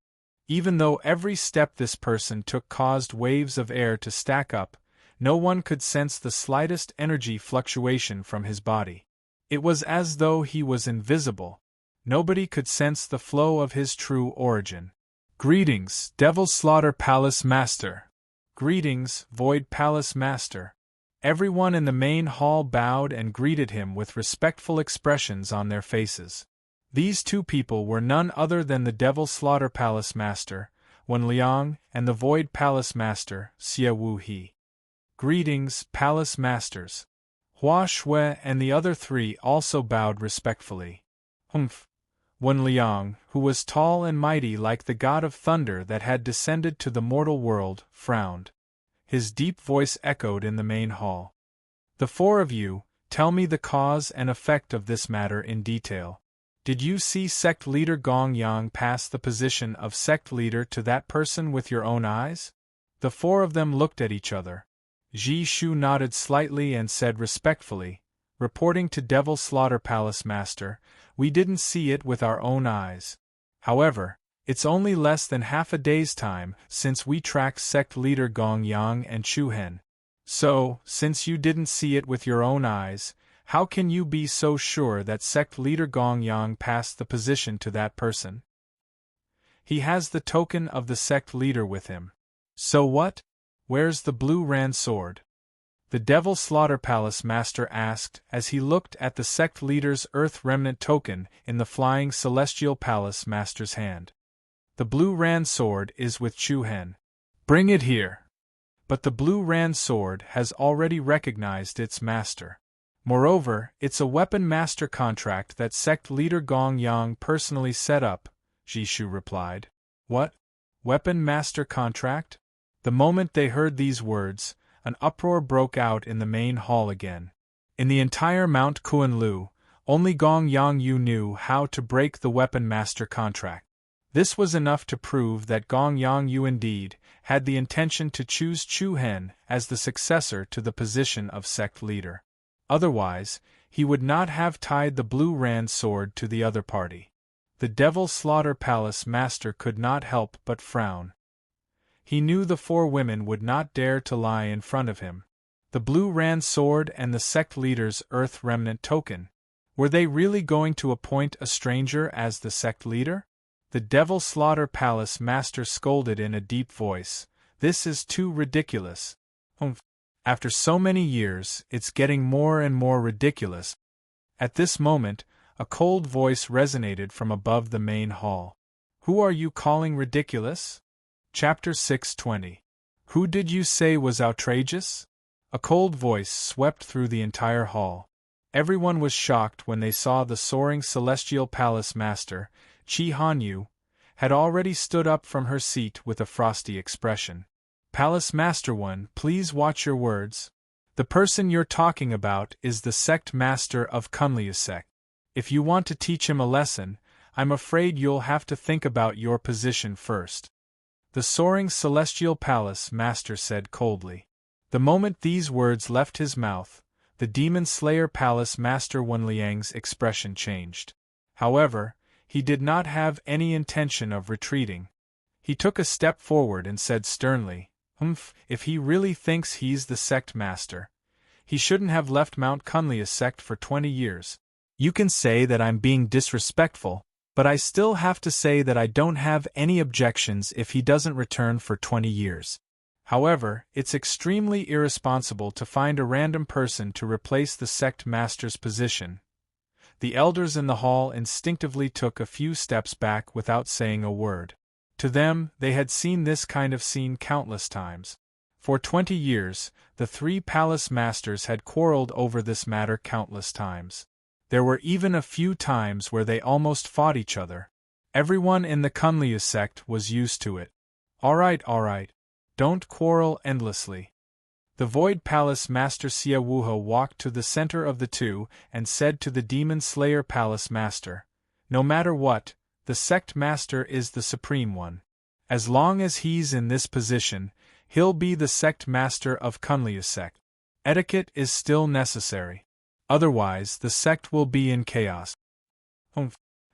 Even though every step this person took caused waves of air to stack up, no one could sense the slightest energy fluctuation from his body. It was as though he was invisible. Nobody could sense the flow of his true origin. "Greetings, Devil's Slaughter Palace Master." "Greetings, Void Palace Master." Everyone in the main hall bowed and greeted him with respectful expressions on their faces. These 2 people were none other than the Devil's Slaughter Palace Master, Wen Liang, and the Void Palace Master, Xie Wu He. "Greetings, Palace Masters." Hua Shui and the other 3 also bowed respectfully. "Humph." Wen Liang, who was tall and mighty like the god of thunder that had descended to the mortal world, frowned. His deep voice echoed in the main hall. "The 4 of you, tell me the cause and effect of this matter in detail. Did you see sect leader Gong Yang pass the position of sect leader to that person with your own eyes?" The 4 of them looked at each other. Ji Shu nodded slightly and said respectfully, "Reporting to Devil's Slaughter Palace Master, we didn't see it with our own eyes. However, it's only less than half a day's time since we tracked sect leader Gong Yang and Chu Hen. So, since you didn't see it with your own eyes, how can you be so sure that sect leader Gong Yang passed the position to that person? He has the token of the sect leader with him. So what? Where's the blue ran sword?" The Devil's Slaughter Palace Master asked as he looked at the sect leader's Earth Remnant token in the Flying Celestial Palace Master's hand. "The blue ran sword is with Chu Hen." "Bring it here." But the blue ran sword has already recognized its master. Moreover, it's a weapon master contract that sect leader Gong Yang personally set up, Jishu replied. "What? Weapon master contract?" The moment they heard these words, an uproar broke out in the main hall again. In the entire Mount Kunlu, only Gong Yang knew how to break the weapon master contract. This was enough to prove that Gong Yang indeed had the intention to choose Chu Hen as the successor to the position of sect leader. Otherwise, he would not have tied the blue rand sword to the other party. The Devil Slaughter Palace Master could not help but frown. He knew the four women would not dare to lie in front of him. The blue rand sword and the sect leader's earth remnant token. Were they really going to appoint a stranger as the sect leader? The Devil Slaughter Palace Master scolded in a deep voice. This is too ridiculous. After so many years, it's getting more and more ridiculous. At this moment, a cold voice resonated from above the main hall. Who are you calling ridiculous? Chapter 620. Who did you say was outrageous? A cold voice swept through the entire hall. Everyone was shocked when they saw the soaring celestial palace master, Chi Hanyu, had already stood up from her seat with a frosty expression. Palace Master One, please watch your words. The person you're talking about is the sect master of Kunliu sect. If you want to teach him a lesson, I'm afraid you'll have to think about your position first. The soaring celestial palace master said coldly. The moment these words left his mouth, the Demon Slayer Palace Master Wenliang's expression changed. However, he did not have any intention of retreating. He took a step forward and said sternly, if he really thinks he's the sect master, he shouldn't have left Mount Kunliu sect for 20 years. You can say that I'm being disrespectful, but I still have to say that I don't have any objections if he doesn't return for 20 years. However, it's extremely irresponsible to find a random person to replace the sect master's position. The elders in the hall instinctively took a few steps back without saying a word. To them, they had seen this kind of scene countless times. For 20 years, the three palace masters had quarreled over this matter countless times. There were even a few times where they almost fought each other. Everyone in the Kunliu sect was used to it. All right. Don't quarrel endlessly. The Void Palace Master Xia Wuhe walked to the center of the two and said to the Demon Slayer Palace Master, no matter what, the sect master is the supreme one. As long as he's in this position, he'll be the sect master of Kunliu sect. Etiquette is still necessary. Otherwise, the sect will be in chaos.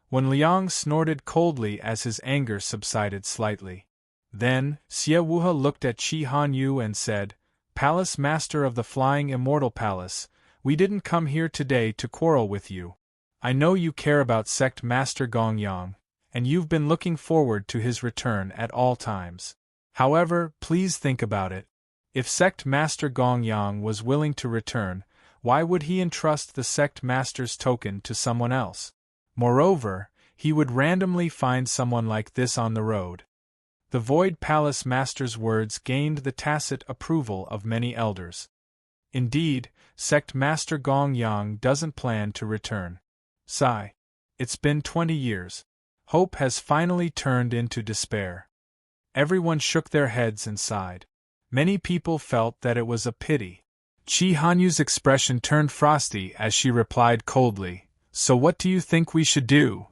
When Liang snorted coldly as his anger subsided slightly. Then, Xia Wuhe looked at Chi Hanyu and said, Palace Master of the Flying Immortal Palace, we didn't come here today to quarrel with you. I know you care about Sect Master Gongyang, and you've been looking forward to his return at all times. However, please think about it. If Sect Master Gongyang was willing to return, why would he entrust the Sect Master's token to someone else? Moreover, he would randomly find someone like this on the road. The Void Palace Master's words gained the tacit approval of many elders. Indeed, Sect Master Gongyang doesn't plan to return. Sigh. It's been 20 years. Hope has finally turned into despair. Everyone shook their heads and sighed. Many people felt that it was a pity. Chi Hanyu's expression turned frosty as she replied coldly, So what do you think we should do?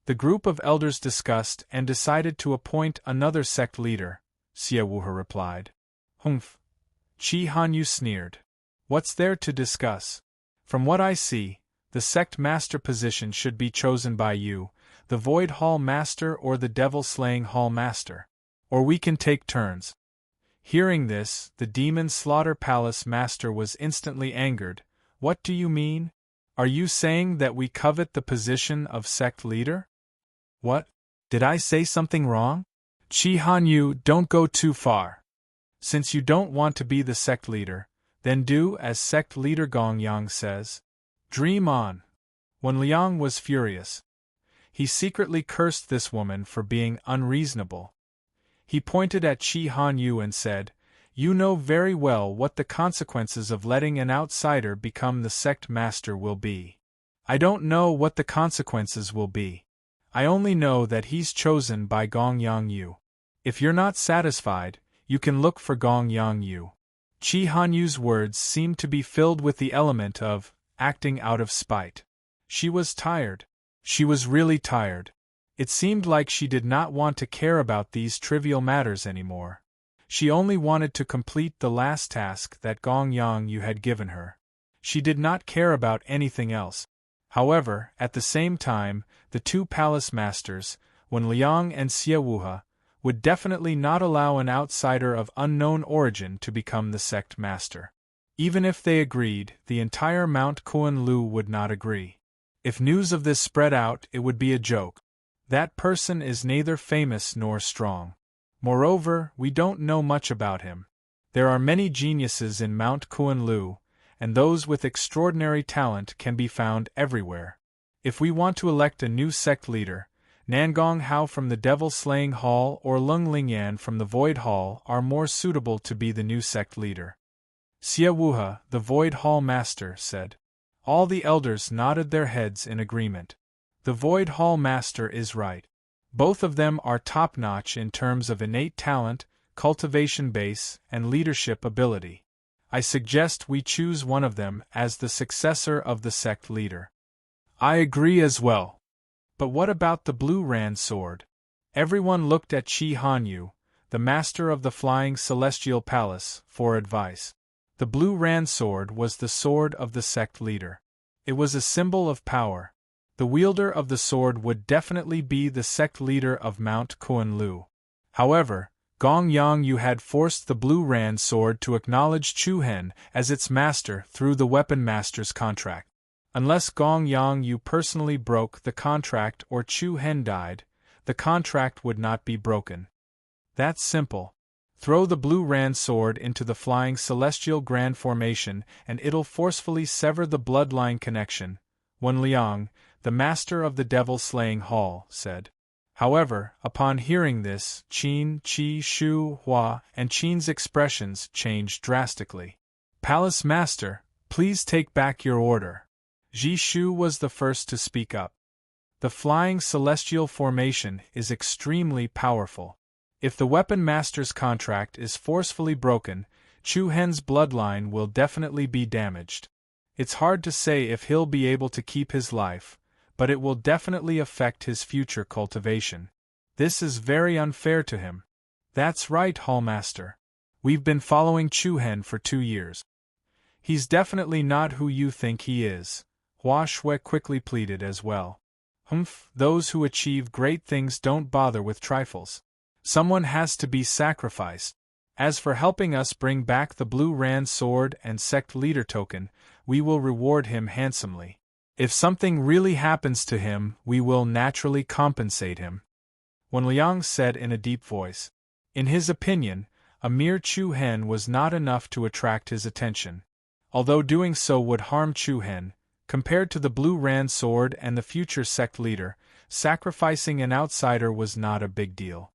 The group of elders discussed and decided to appoint another sect leader, Xia Wuhe replied. Humph. Chi Hanyu sneered. What's there to discuss? From what I see, the sect master position should be chosen by you, the Void Hall Master or the Devil-Slaying Hall Master. Or we can take turns. Hearing this, the Demon Slaughter Palace Master was instantly angered. What do you mean? Are you saying that we covet the position of sect leader? What? Did I say something wrong? Chi Hanyu, don't go too far. Since you don't want to be the sect leader, then do as sect leader Gongyang says. Dream on. When Liang was furious, he secretly cursed this woman for being unreasonable. He pointed at Chi Hanyu and said, You know very well what the consequences of letting an outsider become the sect master will be. I don't know what the consequences will be. I only know that he's chosen by Gongyang Yu. If you're not satisfied, you can look for Gongyang Yu. Chi Hanyu's words seemed to be filled with the element of acting out of spite. She was tired. She was really tired. It seemed like she did not want to care about these trivial matters anymore. She only wanted to complete the last task that Gongyang Yu had given her. She did not care about anything else. However, at the same time, the two palace masters, Wen Liang and Xie Wuhe, would definitely not allow an outsider of unknown origin to become the sect master. Even if they agreed, the entire Mount Kunlu would not agree. If news of this spread out, it would be a joke. That person is neither famous nor strong. Moreover, we don't know much about him. There are many geniuses in Mount Kunlu, and those with extraordinary talent can be found everywhere. If we want to elect a new sect leader, Nangong Hao from the Devil-Slaying Hall or Lung Lingyan from the Void Hall are more suitable to be the new sect leader. Xie Wuhe, the Void Hall master, said. All the elders nodded their heads in agreement. The Void Hall master is right. Both of them are top-notch in terms of innate talent, cultivation base, and leadership ability. I suggest we choose one of them as the successor of the sect leader. I agree as well. But what about the blue Ran sword? Everyone looked at Qi Hanyu, the master of the Flying Celestial Palace, for advice. The blue Ran sword was the sword of the sect leader. It was a symbol of power. The wielder of the sword would definitely be the sect leader of Mount Kunlu. However, Gong Yongyu had forced the blue Ran sword to acknowledge Chu Hen as its master through the weapon master's contract. Unless Gong Yongyu personally broke the contract or Chu Hen died, the contract would not be broken. That's simple. Throw the blue Ran sword into the Flying Celestial Grand Formation and it'll forcefully sever the bloodline connection, Wen Liang, the master of the Devil-Slaying Hall, said. However, upon hearing this, Qin, Qi, Shu, Hua, and Qin's expressions changed drastically. Palace Master, please take back your order. Ji Shu was the first to speak up. The Flying Celestial Formation is extremely powerful. If the Weapon Master's contract is forcefully broken, Chu Hen's bloodline will definitely be damaged. It's hard to say if he'll be able to keep his life, but it will definitely affect his future cultivation. This is very unfair to him. That's right, Hallmaster. We've been following Chu Hen for 2 years. He's definitely not who you think he is, Hua Shui quickly pleaded as well. Those who achieve great things don't bother with trifles. Someone has to be sacrificed. As for helping us bring back the blue Ran sword and sect leader token, we will reward him handsomely. If something really happens to him, we will naturally compensate him. Wen Liang said in a deep voice. In his opinion, a mere Chu Hen was not enough to attract his attention. Although doing so would harm Chu Hen, compared to the blue Ran sword and the future sect leader, sacrificing an outsider was not a big deal.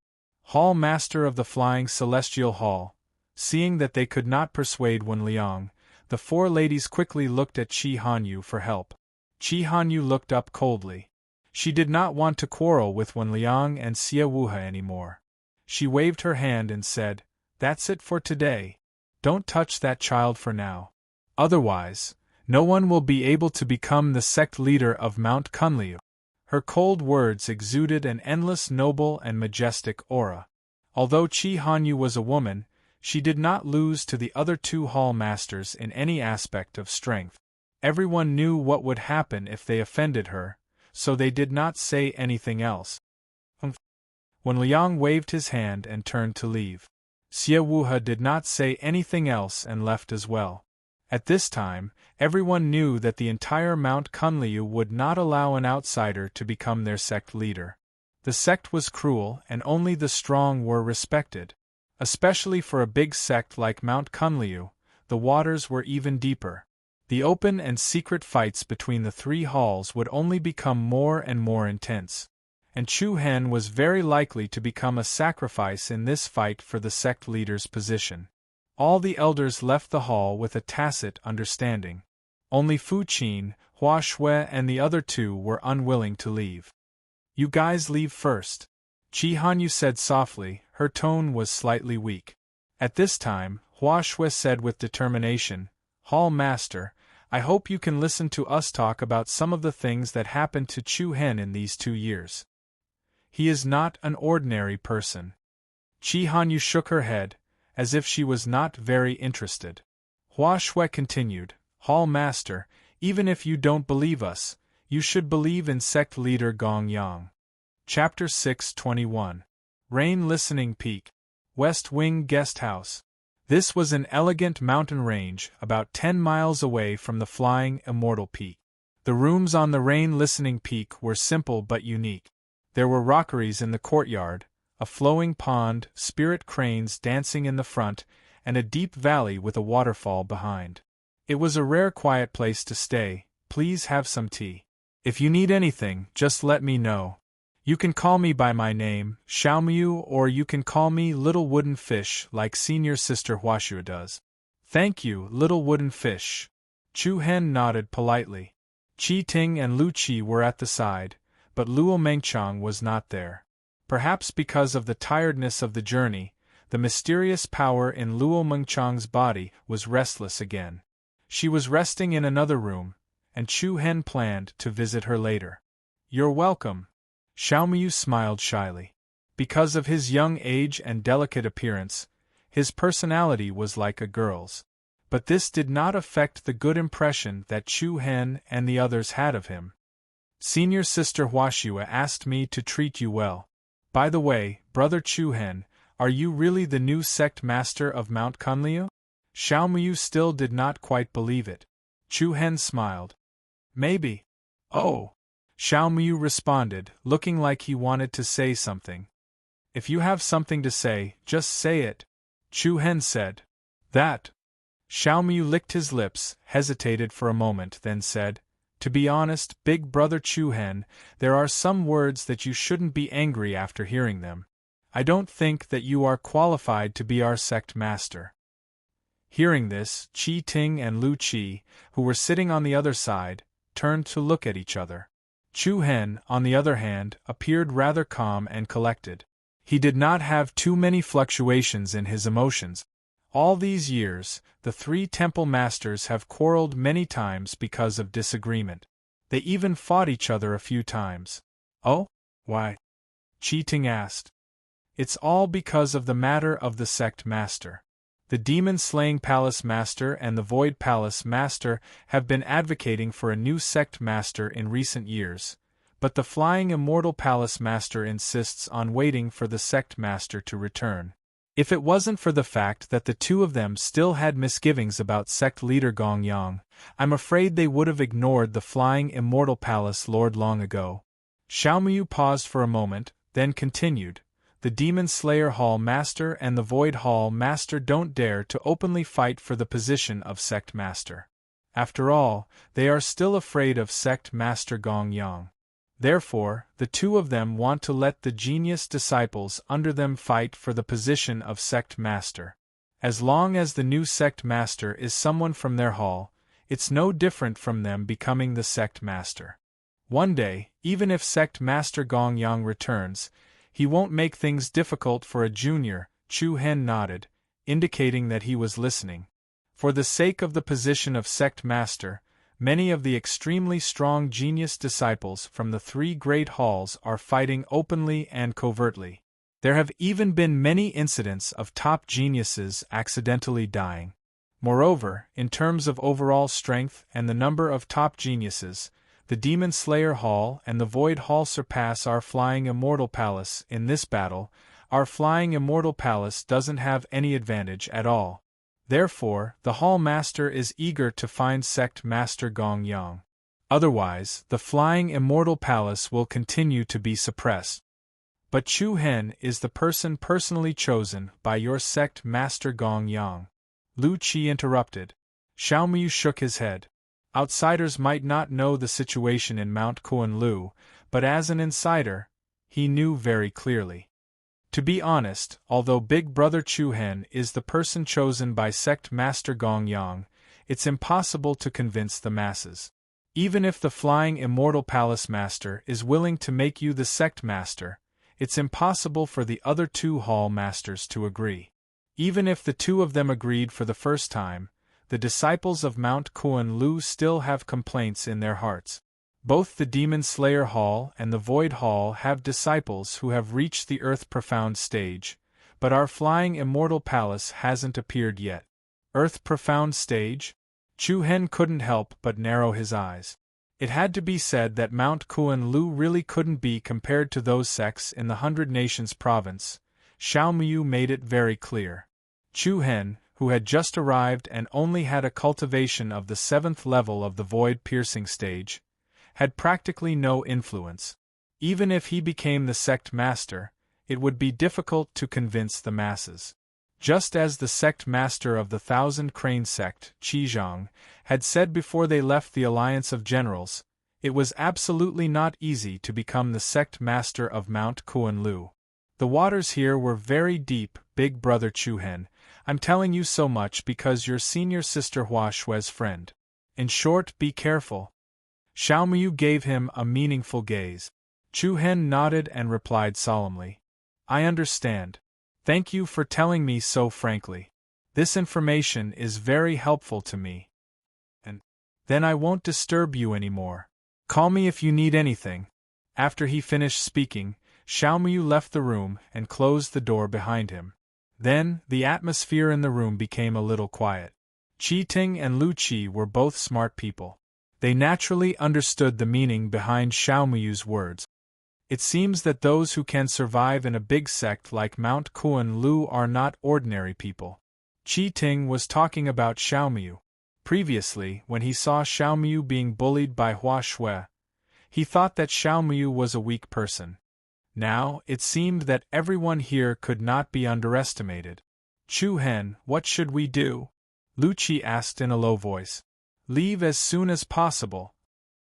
Hall Master of the Flying Celestial Hall, seeing that they could not persuade Wen Liang, the 4 ladies quickly looked at Qi Hanyu for help. Qi Hanyu looked up coldly. She did not want to quarrel with Wen Liang and Xie Wuhe anymore. She waved her hand and said, "That's it for today. Don't touch that child for now. Otherwise, no one will be able to become the sect leader of Mount Kunlu." Her cold words exuded an endless noble and majestic aura. Although Qi Hanyu was a woman, she did not lose to the other 2 hall masters in any aspect of strength. Everyone knew what would happen if they offended her, so they did not say anything else. When Liang waved his hand and turned to leave, Xie Wuhe did not say anything else and left as well. At this time, everyone knew that the entire Mount Kunlu would not allow an outsider to become their sect leader. The sect was cruel and only the strong were respected. Especially for a big sect like Mount Kunlu, the waters were even deeper. The open and secret fights between the 3 halls would only become more and more intense. And Chu Hen was very likely to become a sacrifice in this fight for the sect leader's position. All the elders left the hall with a tacit understanding. Only Fu Qin, Hua Shui and the other 2 were unwilling to leave. "You guys leave first," Qi Hanyu said softly, her tone was slightly weak. At this time, Hua Shui said with determination, "Hall Master, I hope you can listen to us talk about some of the things that happened to Chu Hen in these 2 years. He is not an ordinary person." Qi Hanyu shook her head, as if she was not very interested. Hua Shui continued, Hall Master, even if you don't believe us, you should believe in sect leader Gong Yang. Chapter 6:21. Rain Listening Peak. West Wing Guest House. This was an elegant mountain range about 10 miles away from the flying Immortal Peak. The rooms on the Rain Listening Peak were simple but unique. There were rockeries in the courtyard, a flowing pond, spirit cranes dancing in the front, and a deep valley with a waterfall behind. It was a rare quiet place to stay. Please have some tea. If you need anything, just let me know. You can call me by my name, Xiaomiu, or you can call me Little Wooden Fish like Senior Sister Huashua does. Thank you, Little Wooden Fish. Chu Hen nodded politely. Qi Ting and Lu Qi were at the side, but Luo Mengchang was not there. Perhaps because of the tiredness of the journey, the mysterious power in Luo Mengchang's body was restless again. She was resting in another room, and Chu Hen planned to visit her later. You're welcome. Xiaomiu smiled shyly. Because of his young age and delicate appearance, his personality was like a girl's. But this did not affect the good impression that Chu Hen and the others had of him. Senior Sister Huashua asked me to treat you well. By the way, Brother Chu Hen, are you really the new sect master of Mount Kunliu? Xiaomiu still did not quite believe it. Chu Hen smiled. Maybe. Oh. Xiaomiu responded, looking like he wanted to say something. If you have something to say, just say it. Chu Hen said. That. Xiaomiu licked his lips, hesitated for a moment, then said, To be honest, Big Brother Chu Hen, there are some words that you shouldn't be angry after hearing them. I don't think that you are qualified to be our sect master. Hearing this, Qi Ting and Lu Qi, who were sitting on the other side, turned to look at each other. Chu Hen, on the other hand, appeared rather calm and collected. He did not have too many fluctuations in his emotions. All these years, the three temple masters have quarreled many times because of disagreement. They even fought each other a few times. Oh? Why? Qi Ting asked. It's all because of the matter of the sect master. The Demon-Slaying Palace Master and the Void Palace Master have been advocating for a new sect master in recent years, but the Flying Immortal Palace Master insists on waiting for the sect master to return. If it wasn't for the fact that the two of them still had misgivings about sect leader Gong Yang, I'm afraid they would have ignored the Flying Immortal Palace Lord long ago. Xiaomiu paused for a moment, then continued. The Demon Slayer Hall Master and the Void Hall Master don't dare to openly fight for the position of Sect Master. After all, they are still afraid of Sect Master Gong Yang. Therefore, the two of them want to let the genius disciples under them fight for the position of Sect Master. As long as the new Sect Master is someone from their hall, it's no different from them becoming the Sect Master. One day, even if Sect Master Gong Yang returns, he won't make things difficult for a junior. Chu Hen nodded, indicating that he was listening. For the sake of the position of sect master, many of the extremely strong genius disciples from the three great halls are fighting openly and covertly. There have even been many incidents of top geniuses accidentally dying. Moreover, in terms of overall strength and the number of top geniuses, the Demon Slayer Hall and the Void Hall surpass our Flying Immortal Palace in this battle. Our Flying Immortal Palace doesn't have any advantage at all. Therefore, the Hall Master is eager to find Sect Master Gong Yang. Otherwise, the Flying Immortal Palace will continue to be suppressed. But Chu Hen is the person personally chosen by your Sect Master Gong Yang. Lu Qi interrupted. Xiaomiu shook his head. Outsiders might not know the situation in Mount Kunliu, but as an insider, he knew very clearly. To be honest, although Big Brother Chu Hen is the person chosen by Sect Master Gong Yang, it's impossible to convince the masses. Even if the Flying Immortal Palace Master is willing to make you the Sect Master, it's impossible for the other two Hall Masters to agree. Even if the two of them agreed for the first time, the disciples of Mount Kunliu still have complaints in their hearts. Both the Demon Slayer Hall and the Void Hall have disciples who have reached the Earth Profound stage, but our Flying Immortal Palace hasn't appeared yet. Earth Profound stage? Chu Hen couldn't help but narrow his eyes. It had to be said that Mount Kuan Lu really couldn't be compared to those sects in the 100 Nations province. Xiao Miu made it very clear. Chu Hen, who had just arrived and only had a cultivation of the 7th level of the void-piercing stage, had practically no influence. Even if he became the sect master, it would be difficult to convince the masses. Just as the sect master of the Thousand Crane sect, Qizhang, had said before they left the Alliance of Generals, it was absolutely not easy to become the sect master of Mount Kuan Lu. The waters here were very deep, Big Brother Chu Hen. I'm telling you so much because you're senior sister Hua Shui's friend. In short, be careful. Xiao Miu gave him a meaningful gaze. Chu Hen nodded and replied solemnly. I understand. Thank you for telling me so frankly. This information is very helpful to me. And then I won't disturb you anymore. Call me if you need anything. After he finished speaking, Xiao Miu left the room and closed the door behind him. Then, the atmosphere in the room became a little quiet. Qi Ting and Lu Qi were both smart people. They naturally understood the meaning behind Xiao Miu's words. It seems that those who can survive in a big sect like Mount Kuan Lu are not ordinary people. Qi Ting was talking about Xiao Miu. Previously, when he saw Xiao Miu being bullied by Hua Shui, he thought that Xiao Miu was a weak person. Now, it seemed that everyone here could not be underestimated. Chu Hen, what should we do? Lu Qi asked in a low voice. Leave as soon as possible.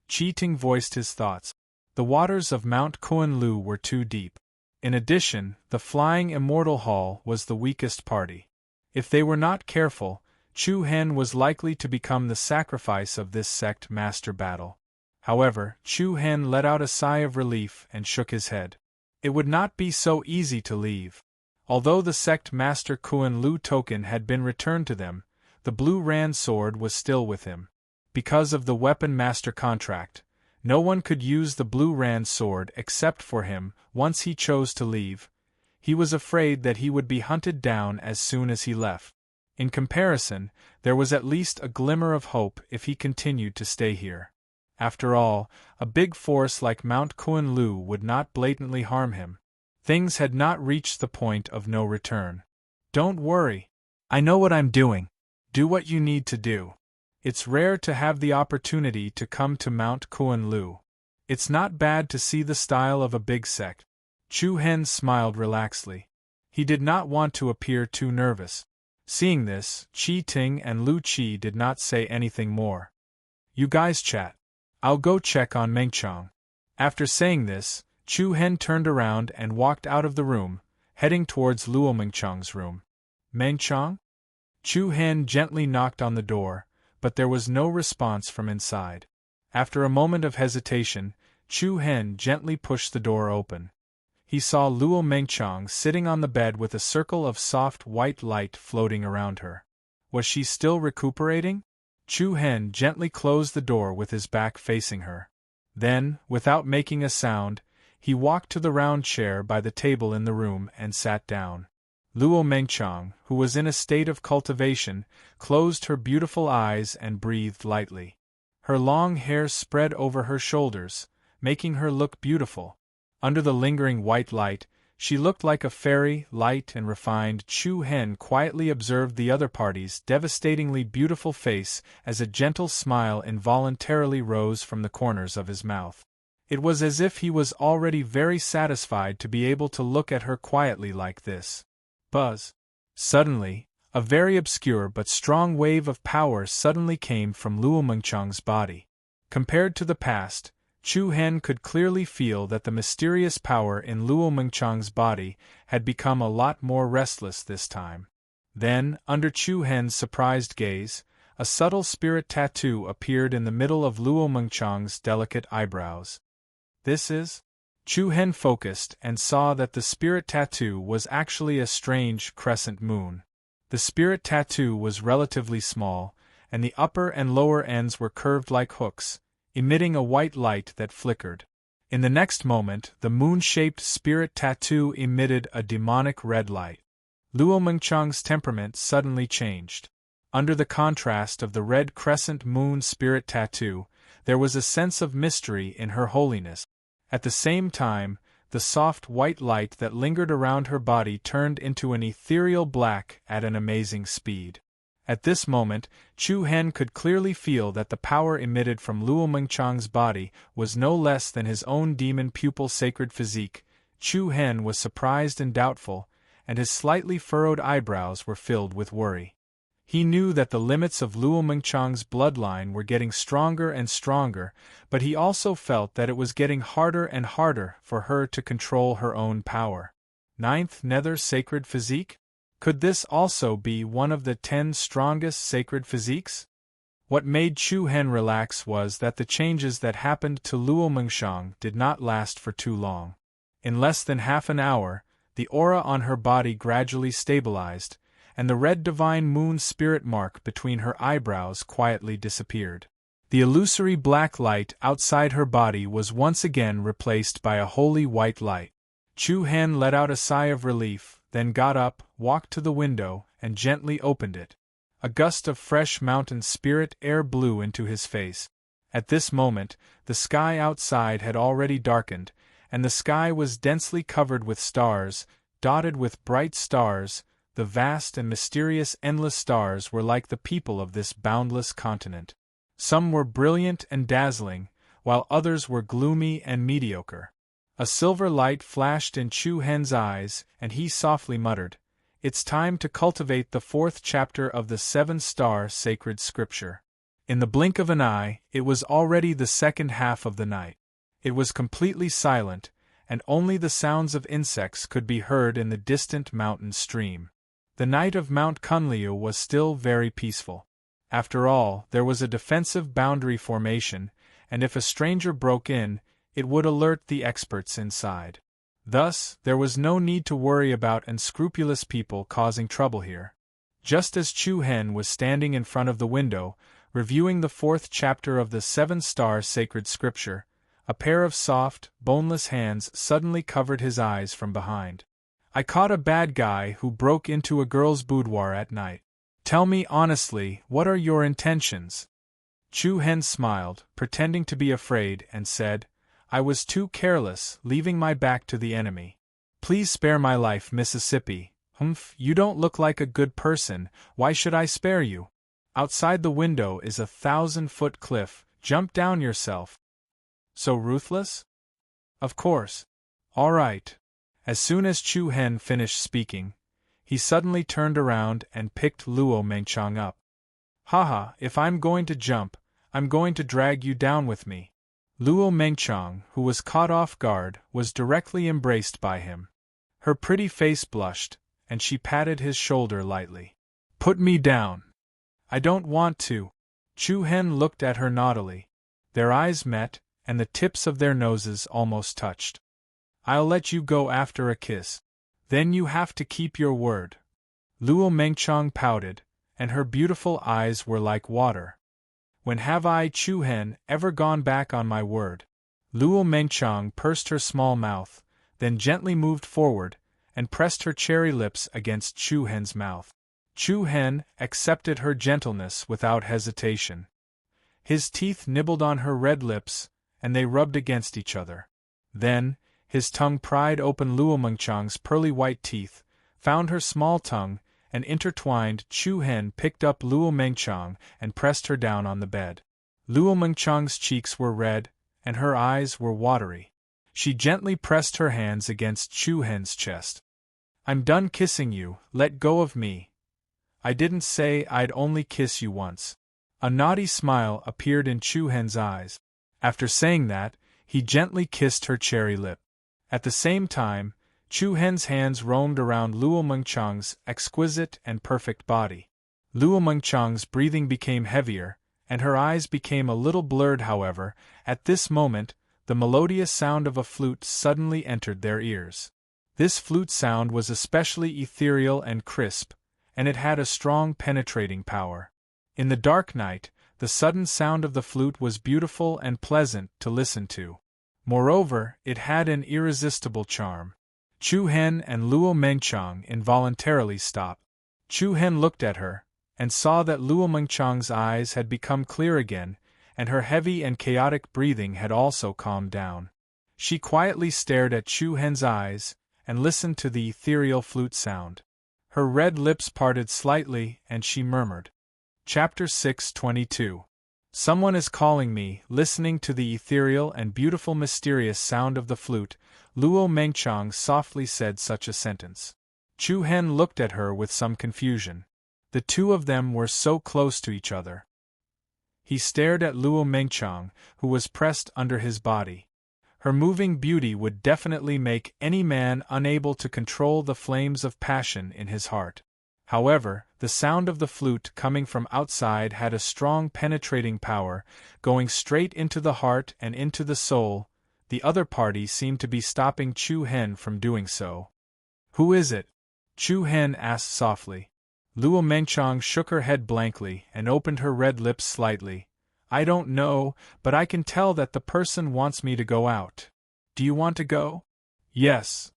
Qi Ting voiced his thoughts. The waters of Mount Kuan Lu were too deep. In addition, the Flying Immortal Hall was the weakest party. If they were not careful, Chu Hen was likely to become the sacrifice of this sect master battle. However, Chu Hen let out a sigh of relief and shook his head. It would not be so easy to leave. Although the sect master Kuan Lu token had been returned to them, the blue Rand sword was still with him. Because of the weapon master contract, no one could use the blue Rand sword except for him. Once he chose to leave, he was afraid that he would be hunted down as soon as he left. In comparison, there was at least a glimmer of hope if he continued to stay here. After all, a big force like Mount Kuan Lu would not blatantly harm him. Things had not reached the point of no return. Don't worry. I know what I'm doing. Do what you need to do. It's rare to have the opportunity to come to Mount Kuan Lu. It's not bad to see the style of a big sect. Chu Hen smiled relaxedly. He did not want to appear too nervous. Seeing this, Qi Ting and Lu Qi did not say anything more. You guys chat. I'll go check on Mengchang. After saying this, Chu Hen turned around and walked out of the room, heading towards Luo Mengchang's room. Mengchang? Chu Hen gently knocked on the door, but there was no response from inside. After a moment of hesitation, Chu Hen gently pushed the door open. He saw Luo Mengchang sitting on the bed with a circle of soft white light floating around her. Was she still recuperating? Chu Hen gently closed the door with his back facing her. Then, without making a sound, he walked to the round chair by the table in the room and sat down. Luo Mengchang, who was in a state of cultivation, closed her beautiful eyes and breathed lightly. Her long hair spread over her shoulders, making her look beautiful. Under the lingering white light, she looked like a fairy, light and refined. Chu Hen quietly observed the other party's devastatingly beautiful face as a gentle smile involuntarily rose from the corners of his mouth. It was as if he was already very satisfied to be able to look at her quietly like this. Buzz. Suddenly, a very obscure but strong wave of power suddenly came from Luo Mengchang's body. Compared to the past, Chu Hen could clearly feel that the mysterious power in Luo Mengchang's body had become a lot more restless this time. Then, under Chu Hen's surprised gaze, a subtle spirit tattoo appeared in the middle of Luo Mengchang's delicate eyebrows. This is? Chu Hen focused and saw that the spirit tattoo was actually a strange crescent moon. The spirit tattoo was relatively small, and the upper and lower ends were curved like hooks, emitting a white light that flickered. In the next moment, the moon-shaped spirit tattoo emitted a demonic red light. Luo Mengchang's temperament suddenly changed. Under the contrast of the red crescent moon spirit tattoo, there was a sense of mystery in her holiness. At the same time, the soft white light that lingered around her body turned into an ethereal black at an amazing speed. At this moment, Chu Hen could clearly feel that the power emitted from Luo Mengchang's body was no less than his own demon pupil sacred physique. Chu Hen was surprised and doubtful, and his slightly furrowed eyebrows were filled with worry. He knew that the limits of Luo Mengchang's bloodline were getting stronger and stronger, but he also felt that it was getting harder and harder for her to control her own power. Ninth Nether Sacred Physique? Could this also be one of the 10 strongest sacred physiques? What made Chu Hen relax was that the changes that happened to Luo Mengchang did not last for too long. In less than half an hour, the aura on her body gradually stabilized, and the red divine moon spirit mark between her eyebrows quietly disappeared. The illusory black light outside her body was once again replaced by a holy white light. Chu Hen let out a sigh of relief, then got up, walked to the window, and gently opened it. A gust of fresh mountain spirit air blew into his face. At this moment, the sky outside had already darkened, and the sky was densely covered with stars, dotted with bright stars. The vast and mysterious endless stars were like the people of this boundless continent. Some were brilliant and dazzling, while others were gloomy and mediocre. A silver light flashed in Chu Hen's eyes, and he softly muttered, "It's time to cultivate the 4th chapter of the 7-star sacred scripture." In the blink of an eye, it was already the second half of the night. It was completely silent, and only the sounds of insects could be heard in the distant mountain stream. The night of Mount Kunliu was still very peaceful. After all, there was a defensive boundary formation, and if a stranger broke in, it would alert the experts inside. Thus, there was no need to worry about unscrupulous people causing trouble here. Just as Chu Hen was standing in front of the window, reviewing the 4th chapter of the 7-star sacred scripture, a pair of soft, boneless hands suddenly covered his eyes from behind. "I caught a bad guy who broke into a girl's boudoir at night. Tell me honestly, what are your intentions?" Chu Hen smiled, pretending to be afraid, and said, "I was too careless, leaving my back to the enemy. Please spare my life, Mississippi." "Humph, you don't look like a good person, why should I spare you? Outside the window is a 1,000-foot cliff, jump down yourself." "So ruthless?" "Of course. All right." As soon as Chu Hen finished speaking, he suddenly turned around and picked Luo Mengchang up. "Haha, if I'm going to jump, I'm going to drag you down with me." Luo Mengchang, who was caught off guard, was directly embraced by him. Her pretty face blushed, and she patted his shoulder lightly. "Put me down." "I don't want to." Chu Hen looked at her naughtily. Their eyes met, and the tips of their noses almost touched. "I'll let you go after a kiss. Then you have to keep your word." Luo Mengchang pouted, and her beautiful eyes were like water. "When have I, Chu Hen, ever gone back on my word?" Luo Mengchang pursed her small mouth, then gently moved forward, and pressed her cherry lips against Chu Hen's mouth. Chu Hen accepted her gentleness without hesitation. His teeth nibbled on her red lips, and they rubbed against each other. Then, his tongue pried open Luo Mengchang's pearly white teeth, found her small tongue, and intertwined. Chu Hen picked up Luo Mengchang and pressed her down on the bed. Luo Mengchang's cheeks were red, and her eyes were watery. She gently pressed her hands against Chu Hen's chest. "I'm done kissing you, let go of me. I didn't say I'd only kiss you once." A naughty smile appeared in Chu Hen's eyes. After saying that, he gently kissed her cherry lip. At the same time, Chu Hen's hands roamed around Luo Mengchang's exquisite and perfect body. Luo Mengchang's breathing became heavier, and her eyes became a little blurred. However, at this moment, the melodious sound of a flute suddenly entered their ears. This flute sound was especially ethereal and crisp, and it had a strong penetrating power. In the dark night, the sudden sound of the flute was beautiful and pleasant to listen to. Moreover, it had an irresistible charm. Chu Hen and Luo Mengchang involuntarily stopped. Chu Hen looked at her, and saw that Luo Mengchang's eyes had become clear again, and her heavy and chaotic breathing had also calmed down. She quietly stared at Chu Hen's eyes, and listened to the ethereal flute sound. Her red lips parted slightly, and she murmured. Chapter 622. Someone is calling me. Listening to the ethereal and beautiful mysterious sound of the flute, Luo Mengchang softly said such a sentence. Chu Hen looked at her with some confusion. The two of them were so close to each other. He stared at Luo Mengchang, who was pressed under his body. Her moving beauty would definitely make any man unable to control the flames of passion in his heart. However, the sound of the flute coming from outside had a strong penetrating power, going straight into the heart and into the soul. The other party seemed to be stopping Chu Hen from doing so. "Who is it?" Chu Hen asked softly. Luo Mengchang shook her head blankly and opened her red lips slightly. "I don't know, but I can tell that the person wants me to go out. Do you want to go?" "Yes."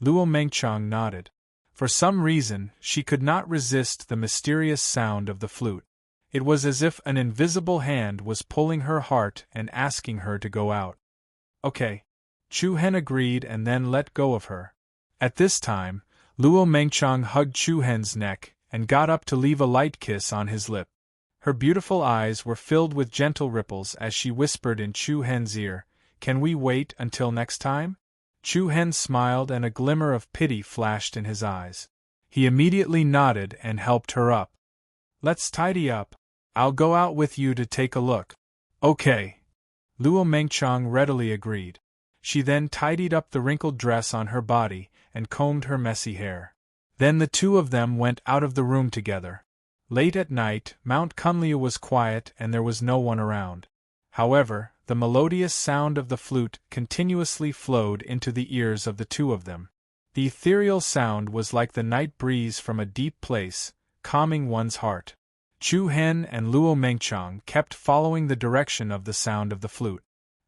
Luo Mengchang nodded. For some reason, she could not resist the mysterious sound of the flute. It was as if an invisible hand was pulling her heart and asking her to go out. "Okay." Chu Hen agreed and then let go of her. At this time, Luo Mengchang hugged Chu Hen's neck and got up to leave a light kiss on his lip. Her beautiful eyes were filled with gentle ripples as she whispered in Chu Hen's ear, "Can we wait until next time?" Chu Hen smiled and a glimmer of pity flashed in his eyes. He immediately nodded and helped her up. "Let's tidy up. I'll go out with you to take a look." "Okay." Luo Mengchang readily agreed. She then tidied up the wrinkled dress on her body and combed her messy hair. Then the two of them went out of the room together. Late at night, Mount Kunliu was quiet and there was no one around. However, the melodious sound of the flute continuously flowed into the ears of the two of them. The ethereal sound was like the night breeze from a deep place, calming one's heart. Chu Hen and Luo Mengchang kept following the direction of the sound of the flute.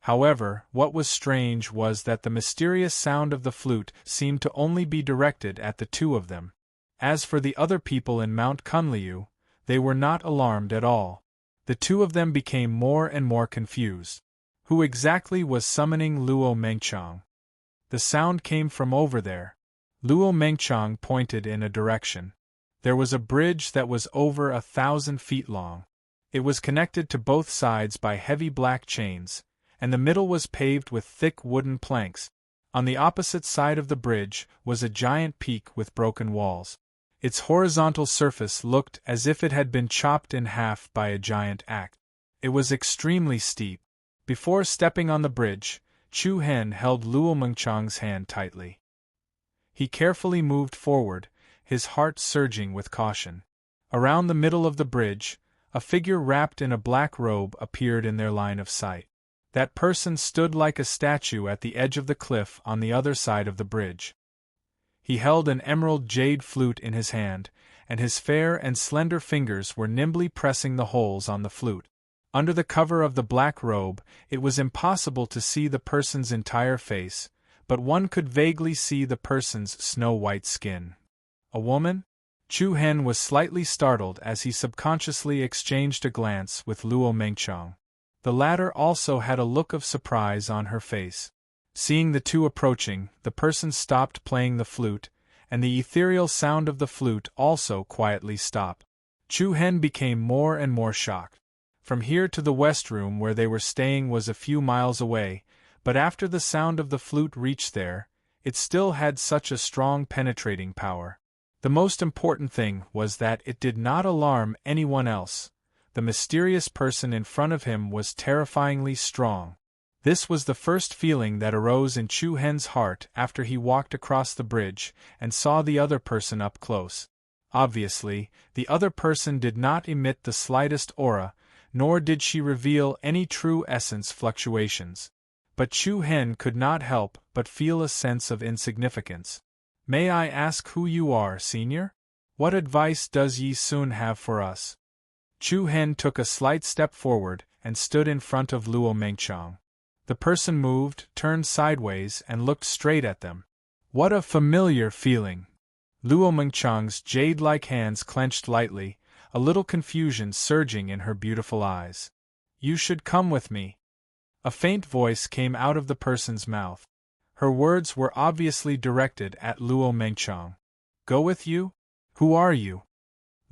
However, what was strange was that the mysterious sound of the flute seemed to only be directed at the two of them. As for the other people in Mount Kunliu, they were not alarmed at all. The two of them became more and more confused. Who exactly was summoning Luo Mengchang? The sound came from over there. Luo Mengchang pointed in a direction. There was a bridge that was over 1,000 feet long. It was connected to both sides by heavy black chains, and the middle was paved with thick wooden planks. On the opposite side of the bridge was a giant peak with broken walls. Its horizontal surface looked as if it had been chopped in half by a giant axe. It was extremely steep. Before stepping on the bridge, Chu Hen held Luo Mengchang's hand tightly. He carefully moved forward, his heart surging with caution. Around the middle of the bridge, a figure wrapped in a black robe appeared in their line of sight. That person stood like a statue at the edge of the cliff on the other side of the bridge. He held an emerald jade flute in his hand, and his fair and slender fingers were nimbly pressing the holes on the flute. Under the cover of the black robe, it was impossible to see the person's entire face, but one could vaguely see the person's snow-white skin. A woman? Chu Hen was slightly startled as he subconsciously exchanged a glance with Luo Mengchang. The latter also had a look of surprise on her face. Seeing the two approaching, the person stopped playing the flute, and the ethereal sound of the flute also quietly stopped. Chu Hen became more and more shocked. From here to the west room where they were staying was a few miles away, but after the sound of the flute reached there, it still had such a strong penetrating power. The most important thing was that it did not alarm anyone else. The mysterious person in front of him was terrifyingly strong. This was the first feeling that arose in Chu Hen's heart after he walked across the bridge and saw the other person up close. Obviously, the other person did not emit the slightest aura, nor did she reveal any true essence fluctuations. But Chu Hen could not help but feel a sense of insignificance. "May I ask who you are, senior? What advice does Yi Sun have for us?" Chu Hen took a slight step forward and stood in front of Luo Mengchang. The person moved, turned sideways, and looked straight at them. What a familiar feeling! Luo Mengchang's jade-like hands clenched lightly, a little confusion surging in her beautiful eyes. You should come with me. A faint voice came out of the person's mouth. Her words were obviously directed at Luo Mengchang. Go with you? Who are you?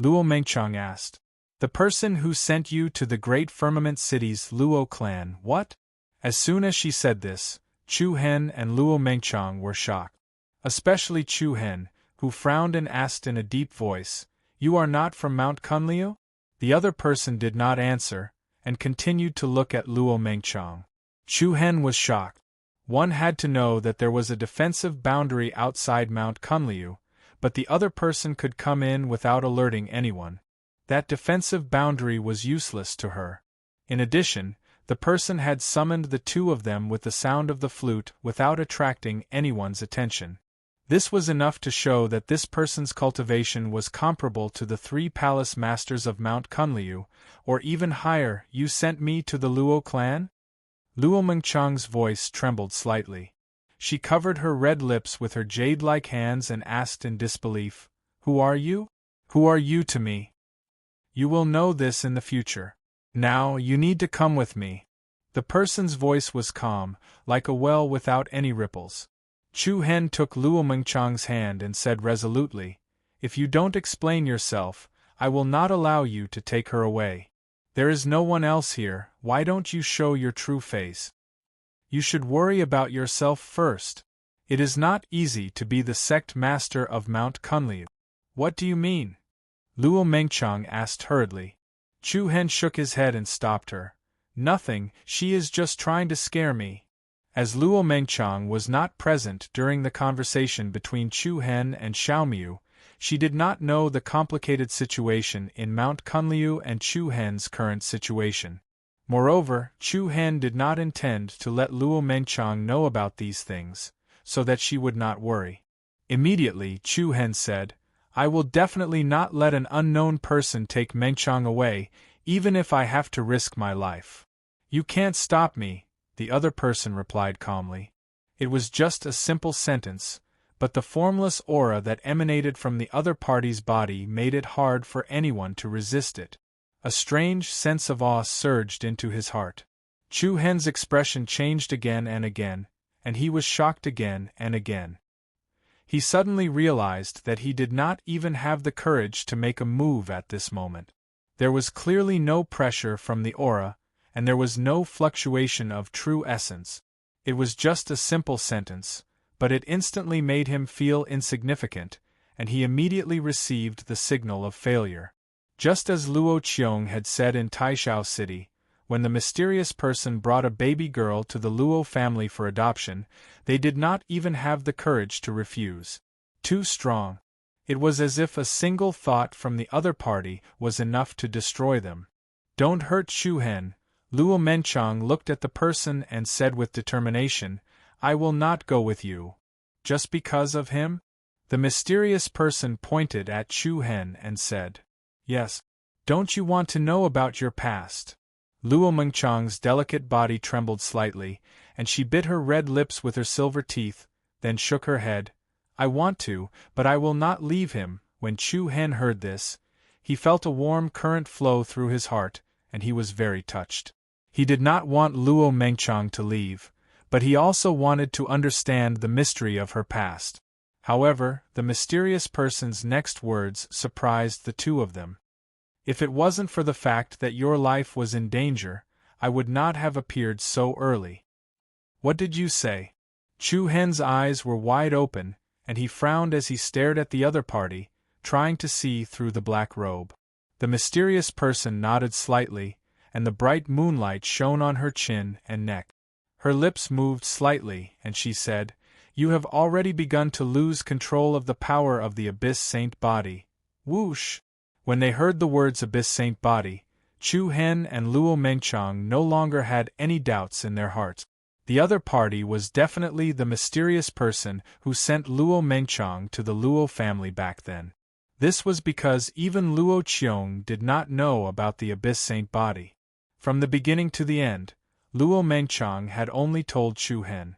Luo Mengchang asked. The person who sent you to the great firmament city's Luo clan. What? As soon as she said this, Chu Hen and Luo Mengchang were shocked. Especially Chu Hen, who frowned and asked in a deep voice, You are not from Mount Kunliu? The other person did not answer, and continued to look at Luo Mengchang. Chu Hen was shocked. One had to know that there was a defensive boundary outside Mount Kunliu, but the other person could come in without alerting anyone. That defensive boundary was useless to her. In addition, the person had summoned the two of them with the sound of the flute without attracting anyone's attention. This was enough to show that this person's cultivation was comparable to the 3 palace masters of Mount Kunliu, or even higher. You sent me to the Luo clan? Luo Mengchang's voice trembled slightly. She covered her red lips with her jade-like hands and asked in disbelief, Who are you? Who are you to me? You will know this in the future. Now, you need to come with me. The person's voice was calm, like a well without any ripples. Chu Hen took Luo Mengchang's hand and said resolutely, If you don't explain yourself, I will not allow you to take her away. There is no one else here, why don't you show your true face? You should worry about yourself first. It is not easy to be the sect master of Mount Kunliu. What do you mean? Luo Mengchang asked hurriedly. Chu Hen shook his head and stopped her. Nothing, she is just trying to scare me. As Luo Mengchang was not present during the conversation between Chu Hen and Xiaomiu, she did not know the complicated situation in Mount Kunliu and Chu Hen's current situation. Moreover, Chu Hen did not intend to let Luo Mengchang know about these things, so that she would not worry. Immediately, Chu Hen said, I will definitely not let an unknown person take Mengchang away, even if I have to risk my life. You can't stop me, the other person replied calmly. It was just a simple sentence, but the formless aura that emanated from the other party's body made it hard for anyone to resist it. A strange sense of awe surged into his heart. Chu Hen's expression changed again, and he was shocked again and again. He suddenly realized that he did not even have the courage to make a move at this moment. There was clearly no pressure from the aura, and there was no fluctuation of true essence. It was just a simple sentence, but it instantly made him feel insignificant, and he immediately received the signal of failure. Just as Luo Qiong had said in Taishao City, when the mysterious person brought a baby girl to the Luo family for adoption, they did not even have the courage to refuse. Too strong. It was as if a single thought from the other party was enough to destroy them. Don't hurt Chu Hen. Luo Mengchang looked at the person and said with determination, I will not go with you. Just because of him? The mysterious person pointed at Chu Hen and said, Yes. Don't you want to know about your past? Luo Mengchang's delicate body trembled slightly, and she bit her red lips with her silver teeth, then shook her head. I want to, but I will not leave him. When Chu Hen heard this, he felt a warm current flow through his heart, and he was very touched. He did not want Luo Mengchang to leave, but he also wanted to understand the mystery of her past. However, the mysterious person's next words surprised the two of them. If it wasn't for the fact that your life was in danger, I would not have appeared so early. What did you say? Chu Hen's eyes were wide open, and he frowned as he stared at the other party, trying to see through the black robe. The mysterious person nodded slightly, and the bright moonlight shone on her chin and neck. Her lips moved slightly, and she said, You have already begun to lose control of the power of the Abyss Saint Body. Whoosh! When they heard the words Abyss Saint Body, Chu Hen and Luo Mengchang no longer had any doubts in their hearts. The other party was definitely the mysterious person who sent Luo Mengchang to the Luo family back then. This was because even Luo Qiong did not know about the Abyss Saint Body. From the beginning to the end, Luo Mengchang had only told Chu Hen.